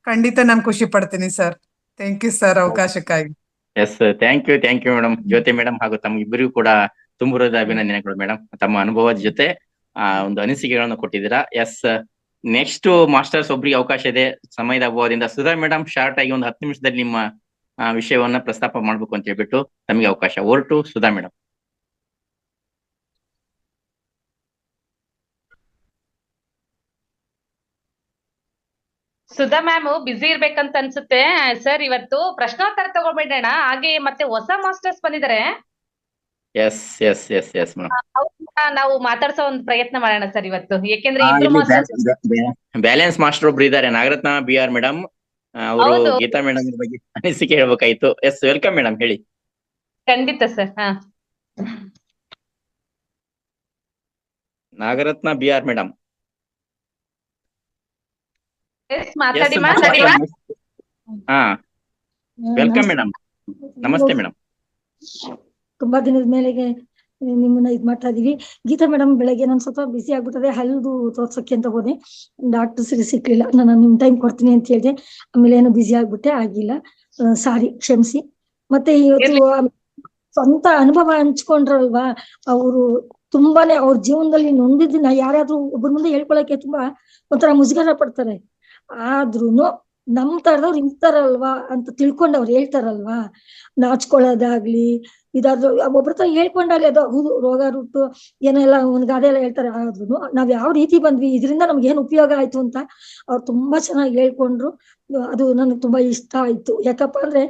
ಖಂಡಿತ ನಾನು ಖುಷಿ ಪಡ್ತೀನಿ ಸರ್. ಥ್ಯಾಂಕ್ ಯು ಸರ್ ಅವಕಾಶಕ್ಕಾಗಿ. Yes, thank you madam. Jyothi madam ಹಾಗೂ ತಮ್ಗಿಬ್ಬರಿಗೂ ಕೂಡ ತುಂಬುರದ ಅಭಿನಂದನೆಗಳು ಮೇಡಮ್. ತಮ್ಮ ಅನುಭವದ ಜೊತೆ ಒಂದು ಅನಿಸಿಕೆಗಳನ್ನು ಕೊಟ್ಟಿದ್ದೀರಾ. ಎಸ್, ನೆಕ್ಸ್ಟ್ ಮಾಸ್ಟರ್ಸ್ ಒಬ್ರಿಗೆ ಅವಕಾಶ ಇದೆ. ಸಮಯದ ಅಭಾವದಿಂದ ಸುಧಾ ಮೇಡಮ್ ಶಾರ್ಟ್ ಆಗಿ ಒಂದು 10 ನಿಮಿಷದಲ್ಲಿ ನಿಮ್ಮ ವಿಷಯವನ್ನ ಪ್ರಸ್ತಾಪ ಮಾಡ್ಬೇಕು ಅಂತ ಹೇಳ್ಬಿಟ್ಟು ತಮಗೆ ಅವಕಾಶ. Over to Sudha madam. Sudha ma'am busy ಇರ್ಬೇಕಂತ ಅನ್ಸುತ್ತೆ ಸರ್. ಇವತ್ತು ಪ್ರಶ್ನೋತ್ತರ ತಗೊಬೇಡೋಣ, ಹಾಗೆ ಮತ್ತೆ ಹೊಸ ಮಾಸ್ಟರ್ಸ್ ಬಂದಿದ್ದಾರೆ. Yes yes yes yes madam. ಅವ್ರನ್ನ ನಾವು ಮಾತಾಡ್ಸೋ ಒಂದು ಪ್ರಯತ್ನ ಮಾಡೋಣ ಸರ್ ಇವತ್ತು. ಯಾಕೆಂದ್ರೆ ಇಬ್ರು ಮಾಸ್ಟರ್ಸ್ ಬ್ಯಾಲೆನ್ಸ್ ಮಾಸ್ಟರ್ ಒಬ್ರು ಇದ್ದಾರೆ, ನಾಗರತ್ನ BR ಮೇಡಮ್. ಅವರು ಹೌದು. ಗೀತಾ ಮೇಡಮ್ ಬಗ್ಗೆ ಅನಿಸಿಕೆ ಹೇಳ್ಬೇಕಾಯ್ತು. ಎಸ್, ವೆಲ್ಕಮ್ ಮೇಡಮ್, ಹೇಳಿ. ಖಂಡಿತ ಸರ್. Nagaratna BR madam. ಮಾತಾಡಿ ಹಾ, ವೆಲ್ಕಮ್ ಮೇಡಮ್. ನಮಸ್ತೆ ಮೇಡಮ್. ತುಂಬಾ ದಿನದ ಮೇಲೆಗೆ ನಿಮ್ಮನ್ನ ಇದ್ ಮಾಡ್ತಾ ಇದೀವಿ. ಗೀತಾ ಮೇಡಮ್ ಬೆಳಗ್ಗೆ ನಾನು ಸ್ವಲ್ಪ ಬಿಸಿ ಆಗ್ಬಿಟ್ಟದೆ, ಹಲ್ದು ತೋರ್ಸಕ್ಕೆ ಅಂತ ಹೋದೆ, ಡಾಕ್ಟರ್ ಸಿಕ್ಲಿಲ್ಲ. ನಾನು ನಿಮ್ ಟೈಮ್ ಕೊಡ್ತೀನಿ ಅಂತ ಹೇಳಿದೆ, ಆಮೇಲೆ ಏನೋ ಬಿಸಿ ಆಗ್ಬಿಟ್ಟೆ, ಆಗಿಲ್ಲ. ಸಾರಿ, ಕ್ಷಮಿಸಿ. ಮತ್ತೆ ಇವತ್ತು ಸ್ವಂತ ಅನುಭವ ಹಂಚ್ಕೊಂಡ್ರಲ್ವಾ, ಅವರು ತುಂಬಾನೇ ಅವ್ರ ಜೀವನದಲ್ಲಿ ನೊಂದಿದ್ದನ್ನ ಯಾರಾದ್ರೂ ಒಬ್ಬರ ಮುಂದೆ ಹೇಳ್ಕೊಳಕ್ಕೆ ತುಂಬಾ ಒಂಥರ ಮುಜುಗರ ಪಡ್ತಾರೆ. ಆದ್ರೂನು ನಮ್ ತರದವ್ರು ಇಂತಾರಲ್ವಾ ಅಂತ ತಿಳ್ಕೊಂಡು ಅವ್ರು ಹೇಳ್ತಾರಲ್ವಾ, ನಾಚ್ಕೊಳ್ಳೋದಾಗ್ಲಿ ಇದಾದ್ರು ಒಬ್ರ ಹತ್ರ ಹೇಳ್ಕೊಂಡಾಗ್ಲಿ ಅದು ಹೌದು ರೋಗ ರುಟ್ಟು ಏನೆಲ್ಲ ಒಂದ್ ಗಾದೆ ಎಲ್ಲ ಹೇಳ್ತಾರೆ. ಆದ್ರೂ ನಾವ್ ಯಾವ ರೀತಿ ಬಂದ್ವಿ, ಇದರಿಂದ ನಮ್ಗೆ ಏನ್ ಉಪಯೋಗ ಆಯ್ತು ಅಂತ ಅವ್ರು ತುಂಬಾ ಚೆನ್ನಾಗಿ ಹೇಳ್ಕೊಂಡ್ರು. ಅದು ನನ್ಗೆ ತುಂಬಾ ಇಷ್ಟ ಆಯ್ತು. ಯಾಕಪ್ಪ ಅಂದ್ರೆ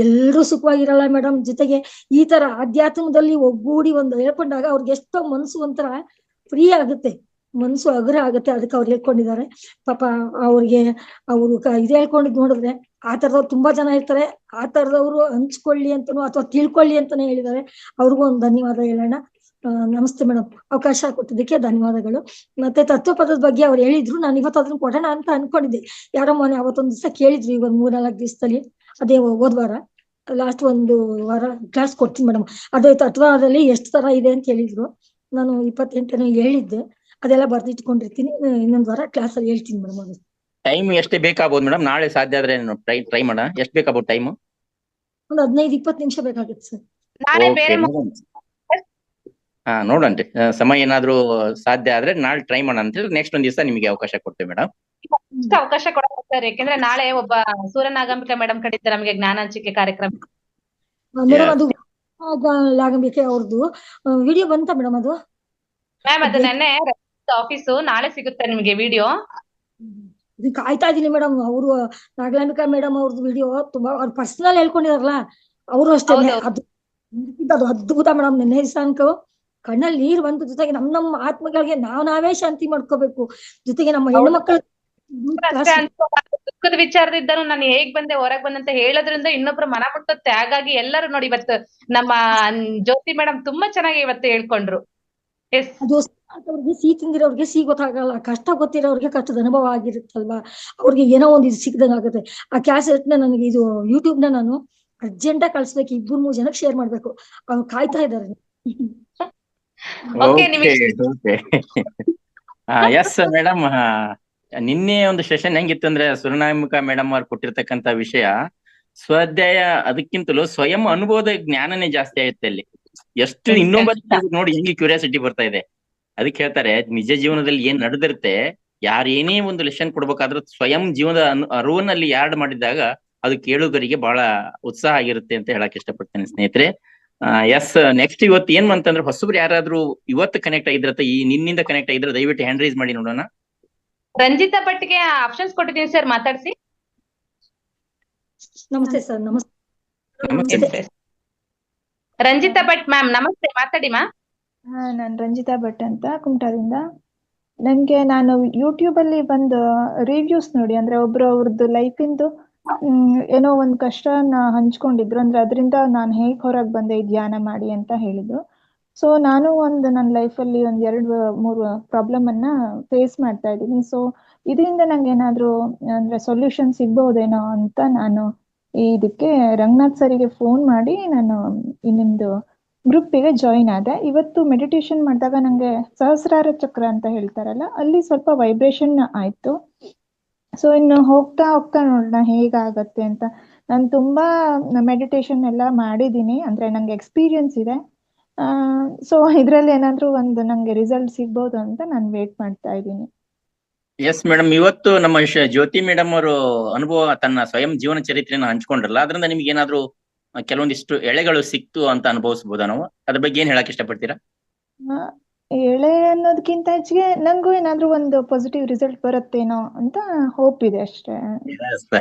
ಎಲ್ರೂ ಸುಖವಾಗಿರಲ್ಲ ಮೇಡಮ್. ಜೊತೆಗೆ ಈ ತರ ಆಧ್ಯಾತ್ಮದಲ್ಲಿ ಒಗ್ಗೂಡಿ ಒಂದು ಹೇಳ್ಕೊಂಡಾಗ ಅವ್ರಿಗೆ ಎಷ್ಟೋ ಮನ್ಸು ಒಂಥರ ಫ್ರೀ ಆಗುತ್ತೆ, ಮನ್ಸು ಅಗ್ರ ಆಗುತ್ತೆ. ಅದಕ್ಕೆ ಅವ್ರು ಹೇಳ್ಕೊಂಡಿದ್ದಾರೆ. ಪಾಪ ಅವ್ರಿಗೆ ಅವರು ಇದು ಹೇಳ್ಕೊಂಡಿದ್ ನೋಡಿದ್ರೆ ಆ ತರದವ್ರು ತುಂಬಾ ಜನ ಇರ್ತಾರೆ. ಆ ತರದವ್ರು ಹಂಚ್ಕೊಳ್ಳಿ ಅಂತನೋ ಅಥವಾ ತಿಳ್ಕೊಳ್ಳಿ ಅಂತಾನೆ ಹೇಳಿದ್ದಾರೆ. ಅವ್ರಿಗೂ ಒಂದು ಧನ್ಯವಾದ ಹೇಳೋಣ. ನಮಸ್ತೆ ಮೇಡಮ್, ಅವಕಾಶ ಕೊಟ್ಟಿದ್ದಕ್ಕೆ ಧನ್ಯವಾದಗಳು. ಮತ್ತೆ ತತ್ವಪದದ ಬಗ್ಗೆ ಅವ್ರು ಹೇಳಿದ್ರು, ನಾನು ಇವತ್ತು ಅದನ್ನ ಕೊಡೋಣ ಅಂತ ಅನ್ಕೊಂಡಿದ್ದೆ. ಯಾರೋ ಮೊನ್ನೆ ಅವತ್ತೊಂದ್ ದಿವಸ ಕೇಳಿದ್ರು, ಈಗ 3-4 ದಿವಸದಲ್ಲಿ, ಅದೇ ಹೋದ್ ವಾರ ಲಾಸ್ಟ್ ಒಂದು ವಾರ ಕ್ಲಾಸ್ ಕೊಡ್ತೀನಿ ಮೇಡಮ್. ಅದೇ ತತ್ವದಲ್ಲಿ ಎಷ್ಟು ತರ ಇದೆ ಅಂತ ಹೇಳಿದ್ರು. ನಾನು 28 ಹೇಳಿದ್ದೆ, ಅದೆಲ್ಲ ಬರ್ದಿಟ್ಕೊಂಡಿರ್ತೀನಿ. ಇನ್ನೊಂದ್ ವಾರ ಕ್ಲಾಸ್ ಅಲ್ಲಿ ಹೇಳ್ತೀನಿ ಮೇಡಮ್. ಅದು ಟೈಮ್ ಎಷ್ಟೇ ಬೇಕಾಗ್ಬೋದು ಮೇಡಮ್? ನಾಳೆ ಸಾಧ್ಯ ಆದ್ರೆ ಟ್ರೈ ಮಾಡೋಣ. ಎಷ್ಟು ಬೇಕಾಗ್ಬೋದು ಟೈಮ್? ಒಂದು 15-20 ನಿಮಿಷ ಬೇಕಾಗುತ್ತೆ ಸರ್. ನಾಳೆ ಬೇರೆ ಹಾ, ನೋಡನ್ರಿ. ಸಮಯ ಏನಾದ್ರು ಸಾಧ್ಯ ಆದ್ರೆ ನಾಳೆ ಟ್ರೈ ಮಾಡೋಣ ಅಂತ ಹೇಳಿ ನೆಕ್ಸ್ಟ್ ಒಂದ್ ದಿವಸ ನಿಮಗೆ ಅವಕಾಶ ಕೊಡ್ತೇವೆ ಮೇಡಮ್. ಅವಕಾಶ ಕೊಡೋಣ ಸರ್. ಯಾಕೆಂದ್ರೆ ನಾಳೆ ಒಬ್ಬ ಸೂರ್ಯನಾಗಂಬಿಕಾ ಮೇಡಮ್ ಕಡಿತ ನಮಗೆ ಜ್ಞಾನ ಹಂಚಿಕೆ ಕಾರ್ಯಕ್ರಮ. ಮೇಡಮ್ ಅದು ಲಾಗಂಬಿಕೆ ಅವ್ರದ್ದು ವಿಡಿಯೋ ಬಂತ ಮೇಡಮ್? ಅದು ಮ್ಯಾಮ್ ಅದು ನೆನ್ನೆ ಆಫೀಸು, ನಾಳೆ ಸಿಗುತ್ತೆ ನಿಮಗೆ ವಿಡಿಯೋ. ಕಾಯ್ತಾ ಇದೀನಿ ಮೇಡಮ್. ಅವರು ನಾಗಲಾಂಬಿಕಾ ಮೇಡಮ್ ಅವ್ರದ್ದು ವಿಡಿಯೋ ತುಂಬಾ ಅವ್ರು ಪರ್ಸನಲ್ ಹೇಳ್ಕೊಂಡಿದಾರಲ್ಲ, ಅವರು ಅಷ್ಟೇ. ಅದು ಅದ್ಭುತ ಮೇಡಮ್. ನೆನ್ನೆ ದಿವಸ ಕಣ್ಣಲ್ಲಿ ನೀರ್ ಬಂತು. ಜೊತೆಗೆ ನಮ್ಮ ಆತ್ಮಗಳಿಗೆ ನಾವೇ ಶಾಂತಿ ಮಾಡ್ಕೋಬೇಕು. ಜೊತೆಗೆ ನಮ್ಮ ಹೆಣ್ಣು ಮಕ್ಕಳ ದುಃಖದ ವಿಚಾರದಿದ್ದರೂ ನಾನು ಹೇಗ್ ಬಂದೆ ಹೊರಗ್ ಬಂದೆ ಅಂತ ಹೇಳೋದ್ರಿಂದ ಇನ್ನೊಬ್ರು ಮನ ಮುಟ್ಟುತ್ತೆ. ಹಾಗಾಗಿ ಎಲ್ಲರೂ ನೋಡಿ ಇವತ್ತು ನಮ್ಮ ಜ್ಯೋತಿ ಮೇಡಮ್ ತುಂಬಾ ಚೆನ್ನಾಗಿ ಇವತ್ತು ಹೇಳ್ಕೊಂಡ್ರು. ಅದು ಅವ್ರಿಗೆ ಸಿಹಿ ತಿಂದಿರೋರ್ಗೆ ಸಿಹಿ ಗೊತ್ತಾಗಲ್ಲ, ಕಷ್ಟ ಗೊತ್ತಿರೋರ್ಗೆ ಕಷ್ಟದ ಅನುಭವ ಆಗಿರುತ್ತಲ್ವಾ, ಅವ್ರಿಗೆ ಏನೋ ಒಂದು ಇದು ಸಿಕ್ದಂಗ ಆಗುತ್ತೆ. ಆ ಕ್ಯಾಸೆಟ್ ನ ನನಗೆ ಇದು ಯೂಟ್ಯೂಬ್ ನ ನಾನು ಅರ್ಜೆಂಟ್ ಆಗಿ ಕಳ್ಸ್ಬೇಕು. 2-3 ಜನಕ್ಕೆ ಶೇರ್ ಮಾಡ್ಬೇಕು. ಅವ್ರು ಕಾಯ್ತಾ ಇದಾರೆ. ಎಸ್ ಮೇಡಮ್, ನಿನ್ನೆ ಒಂದು ಸೆಷನ್ ಹೆಂಗಿತ್ತು ಅಂದ್ರೆ ಸೂರ್ಯನಾಗಂಬಿಕಾ ಮೇಡಮ್ ಅವ್ರು ಕೊಟ್ಟಿರ್ತಕ್ಕಂತ ವಿಷಯ ಸ್ವಾಧ್ಯಾಯ ಅದಕ್ಕಿಂತಲೂ ಸ್ವಯಂ ಅನುಭವದ ಜ್ಞಾನನೇ ಜಾಸ್ತಿ ಆಗುತ್ತೆ ಅಲ್ಲಿ. ಎಷ್ಟು ಇನ್ನೊಬ್ಬ ನೋಡಿ ಹೆಂಗೆ ಕ್ಯೂರಿಯಾಸಿಟಿ ಬರ್ತಾ ಇದೆ. ಅದಕ್ಕೆ ಹೇಳ್ತಾರೆ ನಿಜ ಜೀವನದಲ್ಲಿ ಏನ್ ನಡೆದಿರುತ್ತೆ, ಯಾರೇನೇ ಒಂದು ಲೆಸನ್ ಕೊಡ್ಬೇಕಾದ್ರೂ ಸ್ವಯಂ ಜೀವನದ ಅರಿವನ್ನಲ್ಲಿ ಯಾಡ್ ಮಾಡಿದಾಗ ಅದು ಕೇಳುಗರಿಗೆ ಬಹಳ ಉತ್ಸಾಹ ಆಗಿರುತ್ತೆ ಅಂತ ಹೇಳಕ್ ಇಷ್ಟಪಡ್ತೇನೆ ಸ್ನೇಹಿತರೆ. ಎಸ್, ನೆಕ್ಸ್ಟ್ ಇವತ್ತು ಏನ್ ಅಂತಂದ್ರೆ ಹೊಸಬ್ರು ಯಾರಾದ್ರೂ ಇವತ್ತು ಕನೆಕ್ಟ್ ಆಗಿದ್ರತ್ತ ಈ ನಿನ್ನಿಂದ ಕನೆಕ್ಟ್ ಆಗಿದ್ರೆ ದಯವಿಟ್ಟು ಹ್ಯಾಂಡ್ ರೈಸ್ ಮಾಡಿ ನೋಡೋಣ. ರಂಜಿತಾ ಭಟ್ಗೆ ಆಪ್ಷನ್ಸ್ ಕೊಟ್ಟಿದ್ದೀನಿ ಸರ್, ಮಾತಾಡ್ಸಿ. ನಮಸ್ತೆ ಸರ್. ನಮಸ್ತೆ. ರಂಜಿತಾ ಭಟ್ ಮ್ಯಾಮ್ ನಮಸ್ತೆ, ಮಾತಾಡಿ ಮ್ಯಾಮ್. ನಾನು ರಂಜಿತಾ ಭಟ್ ಅಂತ ಕುಮಟಾದಿಂದ. ನಾನು ಯೂಟ್ಯೂಬ್ ಅಲ್ಲಿ ಬಂದು ರಿವ್ಯೂಸ್ ನೋಡಿ, ಅಂದ್ರೆ ಒಬ್ರು ಅವ್ರದ್ದು ಲೈಫಿಂದು ಏನೋ ಒಂದು ಕಷ್ಟನ ಹಂಚ್ಕೊಂಡಿದ್ರು, ಅಂದ್ರೆ ಅದರಿಂದ ನಾನು ಹೇಗೆ ಹೊರಗೆ ಬಂದೆ ಈ ಧ್ಯಾನ ಮಾಡಿ ಅಂತ ಹೇಳಿದ್ರು. ಸೊ ನಾನು ನನ್ನ ಲೈಫಲ್ಲಿ 2-3 ಪ್ರಾಬ್ಲಮ್ ಅನ್ನ ಫೇಸ್ ಮಾಡ್ತಾ ಇದ್ದೀನಿ. ಸೊ ಇದರಿಂದ ನಂಗೆ ಏನಾದ್ರು ಅಂದ್ರೆ ಸೊಲ್ಯೂಷನ್ ಸಿಗ್ಬಹುದೇನೋ ಅಂತ ನಾನು ಇದಕ್ಕೆ ರಂಗನಾಥ್ ಸರಿಗೆ ಫೋನ್ ಮಾಡಿ ನಾನು ನಿಮ್ದು ಗ್ರೂಪಿಗೆ ಜಾಯಿನ್ ಆದೆ. ಇವತ್ತು ಮೆಡಿಟೇಷನ್ ಮಾಡಿದಾಗ ನಂಗೆ ಸಹಸ್ರಾರ ಚಕ್ರ ಅಂತ ಹೇಳ್ತಾರಲ್ಲ, ಅಲ್ಲಿ ಸ್ವಲ್ಪ ವೈಬ್ರೇಷನ್ ಆಯ್ತು. ಸೊ ಇನ್ನು ಹೋಗ್ತಾ ಹೋಗ್ತಾ ನೋಡೋಣ ಹೇಗಾಗತ್ತೆ ಅಂತ. ನಾನು ತುಂಬಾ ಮೆಡಿಟೇಷನ್ ಎಲ್ಲ ಮಾಡಿದ್ದೀನಿ, ಅಂದ್ರೆ ನಂಗೆ ಎಕ್ಸ್ಪೀರಿಯನ್ಸ್ ಇದೆ. ಸೊ ಇದ್ರಲ್ಲಿ ಏನಾದ್ರೂ ಒಂದು ನಂಗೆ ರಿಸಲ್ಟ್ ಸಿಗ್ಬೋದು ಅಂತ ನಾನು ವೇಟ್ ಮಾಡ್ತಾ ಇದ್ದೀನಿ. ಎಸ್ ಮೇಡಮ್, ಇವತ್ತು ನಮ್ಮ ಜ್ಯೋತಿ ಮೇಡಮ್ ಅವರು ಅನುಭವ ತನ್ನ ಸ್ವಯಂ ಜೀವನ ಚರಿತ್ರೆಯನ್ನು ಹಂಚ್ಕೊಂಡ್ರಲ್ಲ, ಅದರಿಂದ ನಿಮ್ಗೆ ಏನಾದ್ರು ಕೆಲವೊಂದಿಷ್ಟು ಎಳೆಗಳು ಸಿಕ್ತು ಅಂತ ಅನುಭವಿಸಬಹುದಾ ನಾವು? ಅದ್ರ ಬಗ್ಗೆ ಏನ್ ಹೇಳಕ್ ಇಷ್ಟಪಡ್ತೀರಾ? ಎಳೆ ಅನ್ನೋದಕ್ಕಿಂತ ಹೆಚ್ಚಿಗೆ ನಂಗೂ ಏನಾದ್ರೂ ಒಂದು ಪಾಸಿಟಿವ್ ರಿಸಲ್ಟ್ ಬರುತ್ತೇನೋ ಅಂತ ಹೋಪ್ ಇದೆ ಅಷ್ಟೇ.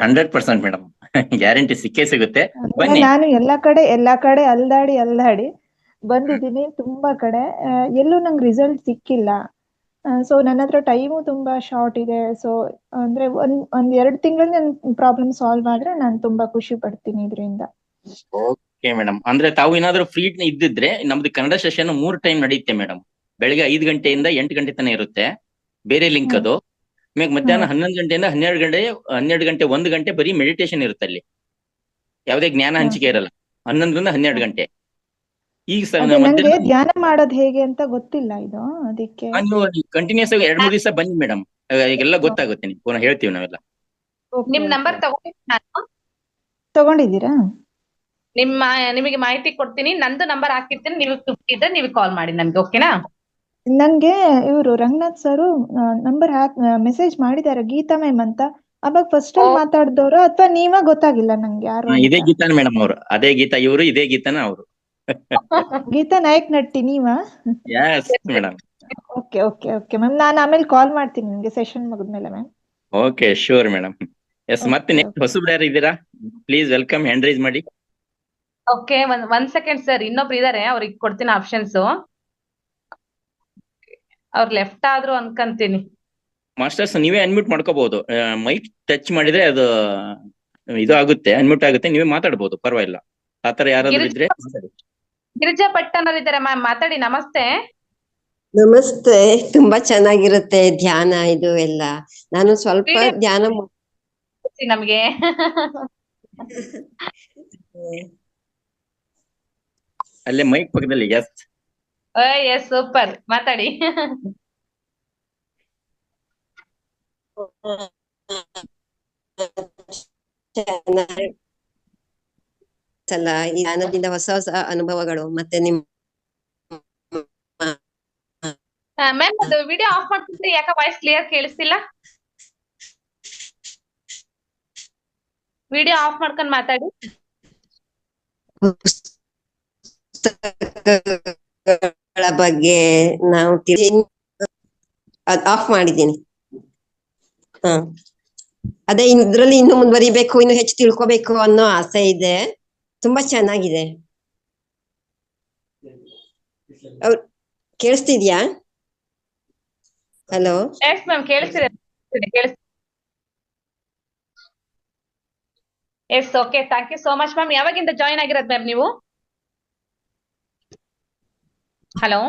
100% ಮೇಡಮ್, ಗ್ಯಾರಂಟಿ ಸಿಕ್ಕೇ ಸಿಗುತ್ತೆ. ಬನ್ನಿ. ನಾನು ಎಲ್ಲಾ ಕಡೆ ಅಲ್ದಾಡಿ ಬಂದಿದ್ದೀನಿ, ತುಂಬಾ ಕಡೆ ಎಲ್ಲೂ ನಂಗೆ ರಿಸಲ್ಟ್ ಸಿಕ್ಕಿಲ್ಲ. ಸೊ ನನ್ನ ಹತ್ರ ಟೈಮು ತುಂಬಾ ಶಾರ್ಟ್ ಇದೆ. ಸೊ ಅಂದ್ರೆ ಒಂದ್ 2 ತಿಂಗಳಲ್ಲಿ ನನ್ನ ಪ್ರಾಬ್ಲಮ್ ಸಾಲ್ವ್ ಆದ್ರೆ ನಾನು ತುಂಬಾ ಖುಷಿ ಪಡ್ತೀನಿ ಇದರಿಂದ. ಓಕೆ ಮೇಡಮ್, ಅಂದ್ರೆ ತಾವು ಏನಾದ್ರು ಫ್ರೀ ಇದ್ದಿದ್ರೆ ನಮ್ದು ಕನ್ನಡ ಸೆಷನ್ 3 ಟೈಮ್ ನಡೆಯುತ್ತೆ ಮೇಡಮ್. ಬೆಳಿಗ್ಗೆ 5 ಗಂಟೆಯಿಂದ 8 ಗಂಟೆ ತನಕ ಇರುತ್ತೆ, ಬೇರೆ ಲಿಂಕ್ ಅದು. ಮಧ್ಯಾಹ್ನ 11 ಗಂಟೆಯಿಂದ 12 ಗಂಟೆ 1 ಗಂಟೆ ಬರೀ ಮೆಡಿಟೇಷನ್ ಇರುತ್ತೆ. ಅಲ್ಲಿ ಯಾವುದೇ ಜ್ಞಾನ ಹಂಚಿಕೆ ಇರಲ್ಲ. 11ರಿಂದ 12 ಗಂಟೆ. ಈಗ ನಂಗೆ ಧ್ಯಾನ ಮಾಡೋದು ಹೇಗೆ ಅಂತ ಗೊತ್ತಿಲ್ಲ, ಇದು ಅದಕ್ಕೆ ನೀವು ಕಂಟಿನ್ಯೂಸ್ ಆಗಿ 2-3 ದಿವಸ ಬನ್ನಿ ಮೇಡಮ್, ಈಗೆಲ್ಲ ಗೊತ್ತಾಗುತ್ತೆ. ನೀವು ಪುನಃ ಹೇಳ್ತೀವಿ ನಾವೆಲ್ಲ. ನಿಮ್ ನಂಬರ್ ತಗೊಂಡಿದ್ದೀರಾ? ನಿಮಗೆ ಮಾಹಿತಿ ಕೊಡ್ತೀನಿ, ನಂದು ನಂಬರ್ ಹಾಕಿರ್ತೀನಿ, ನೀವು ಕಾಲ್ ಮಾಡಿ ನನ್ಗೆ, ಓಕೆನಾ? ನಂಗೆ ಇವರು ರಂಗನಾಥ್ ಸರ್ ನಂಬರ್ ಮೆಸೇಜ್ ಮಾಡಿದ್ದಾರೆ, ಗೀತಾ ಮ್ಯಾಮ್ ಅಂತ. ಅವಾಗ ಫಸ್ಟ್ ಟೈಮ್ ಮಾತಾಡಿದವರು ಅಥವಾ ನೀವ ಗೊತ್ತಾಗಿಲ್ಲ ನಂಗೆ ಯಾರು? ಇದೇ ಗೀತಾ ಮೇಡಮ್ ಅವರು, ಅದೇ ಗೀತಾ ಇವರು, ಇದೇ ಗೀತಾನ ಅವರು. ಗೀತಾ ನಾಯಕ್ ನಟ್ಟಿ ನೀವಾ? Madam. Okay okay okay ma'am, ನಾನು ಆಮೇಲೆ ಕಾಲ್ ಮಾಡ್ತೀನಿ ನಿಮ್ಗೆ ಸೆಷನ್ ಮುಗಿದ್ಮೇಲೆ ma'am. Okay sure madam. Yes, ಮತ್ತೆ ನೆಕ್ಸ್ಟ್ ಹೊಸಬ್ರು ಯಾರು ಇದ್ದೀರಾ? ಪ್ಲೀಸ್ ವೆಲ್ಕಮ್, ಹ್ಯಾಂಡ್ ರೈಸ್ ಮಾಡಿ. ಓಕೆ, ಒಂದ್ ಸೆಕೆಂಡ್ ಸರ್, ಇನ್ನೊಬ್ರು ಇದಾರೆ, ಅವ್ರಿಗೆ ಕೊಡ್ತೀನಿ ಆಪ್ಷನ್ಸ್. ಅವ್ರು ಲೆಫ್ಟ್ ಆದ್ರು ಅನ್ಕಂತೀನಿ. ಮಾಸ್ಟರ್ಸ್ ನೀವೇ ಅನ್ಮ್ಯೂಟ್ ಮಾಡ್ಕೋಬಹುದು, ಮೈಕ್ ಟಚ್ ಮಾಡಿದ್ರೆ ಅದು ಇದು ಆಗುತ್ತೆ, ಅನ್ಮ್ಯೂಟ್ ಆಗುತ್ತೆ, ನೀವೇ ಮಾತಾಡ್ಬೋದು, ಪರವಾಗಿಲ್ಲ. ಆತರ ಯಾರಾದ್ರೂ ಇದ್ರೆ ಗಿರಿಜಾ ಭಟ್ ಅನ್ನೋರು ಇದಾರೆ ಮ್ಯಾಮ್, ಮಾತಾಡಿ. ನಮಸ್ತೆ. ನಮಸ್ತೆ. ತುಂಬಾ ಚೆನ್ನಾಗಿರುತ್ತೆ ಧ್ಯಾನ ಇದು ಎಲ್ಲ. ನಾನು ಸ್ವಲ್ಪ ಧ್ಯಾನ ನಮ್ಗೆ ಅಲ್ಲೇ ಮೈಕ್ ಪಕ್ಕದಲ್ಲಿ. ಎಸ್ ಸೂಪರ್, ಮಾತಾಡಿ. ಈ ಧ್ಯಾನದಿಂದ ಹೊಸ ಅನುಭವಗಳು ಮತ್ತೆ ನಿಮ್ಮ ಮ್ಯಾಮ್ ಅದು ವಿಡಿಯೋ ಆಫ್ ಮಾಡ್ತಿದ್ರೆ ಯಾಕೆ ವಾಯ್ಸ್ ಕ್ಲಿಯರ್ ಕೇಳಿಸ್ತಿಲ್ಲ? ವಿಡಿಯೋ ಆಫ್ ಮಾಡ್ಕೊಂಡು ಮಾತಾಡಿ. ಪುಸ್ತಕಗಳ ಬಗ್ಗೆ ನಾವು ಆಫ್ ಮಾಡಿದ್ದೀನಿ. ಅದೇ ಇದ್ರಲ್ಲಿ ಇನ್ನು ಮುಂದುವರಿಬೇಕು, ಇನ್ನು ಹೆಚ್ಚು ತಿಳ್ಕೊಬೇಕು ಅನ್ನೋ ಆಸೆ ಇದೆ. ತುಂಬಾ ಚೆನ್ನಾಗಿದೆ. ಕೇಳಿಸ್ತಿದ್ಯಾ? ಹಲೋ. ಎಸ್ ಮ್ಯಾಮ್, ಕೇಳಿಸ್ತಿದೆ. Yes, okay, thank you so much ma'am. ಯಾವಾಗಿಂದ ಜಾಯಿನ್ ಆಗಿರೋದು ಮ್ಯಾಮ್ ನೀವು? ಹಲೋ.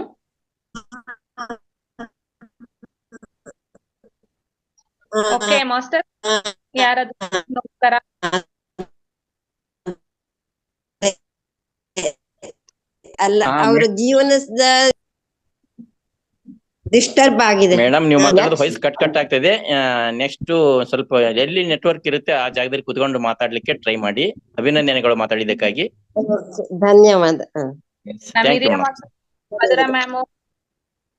ಓಕೆ ಮಾಸ್ಟರ್, ಯಾರಾದ್ರೂ ನೋಡ್ತಾರಾ? ಅಲ್ಲ, ಅವರ ಜೀವನದ ಡಿಸ್ಟರ್ಬ್ ಆಗಿದೆ ಮೇಡಮ್. ನೀವು ಮಾತಾಡೋದು ವಾಯ್ಸ್ ಕಟ್ ಆಗ್ತಿದೆ. ನೆಕ್ಸ್ಟ್ ಸ್ವಲ್ಪ ಎಲ್ಲಿ ನೆಟ್ವರ್ಕ್ ಇರುತ್ತೆ ಆ ಜಾಗದಲ್ಲಿ ಕುತ್ಕೊಂಡು ಮಾತಾಡ್ಲಿಕ್ಕೆ ಟ್ರೈ ಮಾಡಿ. ಅಭಿನಂದನೆಗಳು ಮಾತಾಡಿದ್ದಕ್ಕಾಗಿ. ಧನ್ಯವಾದ. ನಮ್ಮ ಥ್ಯಾಂಕ್ ಯು ಹಿರಿಯ ಮೇಡಮ್. ಮಧುರಾ ಮ್ಯಾಮ್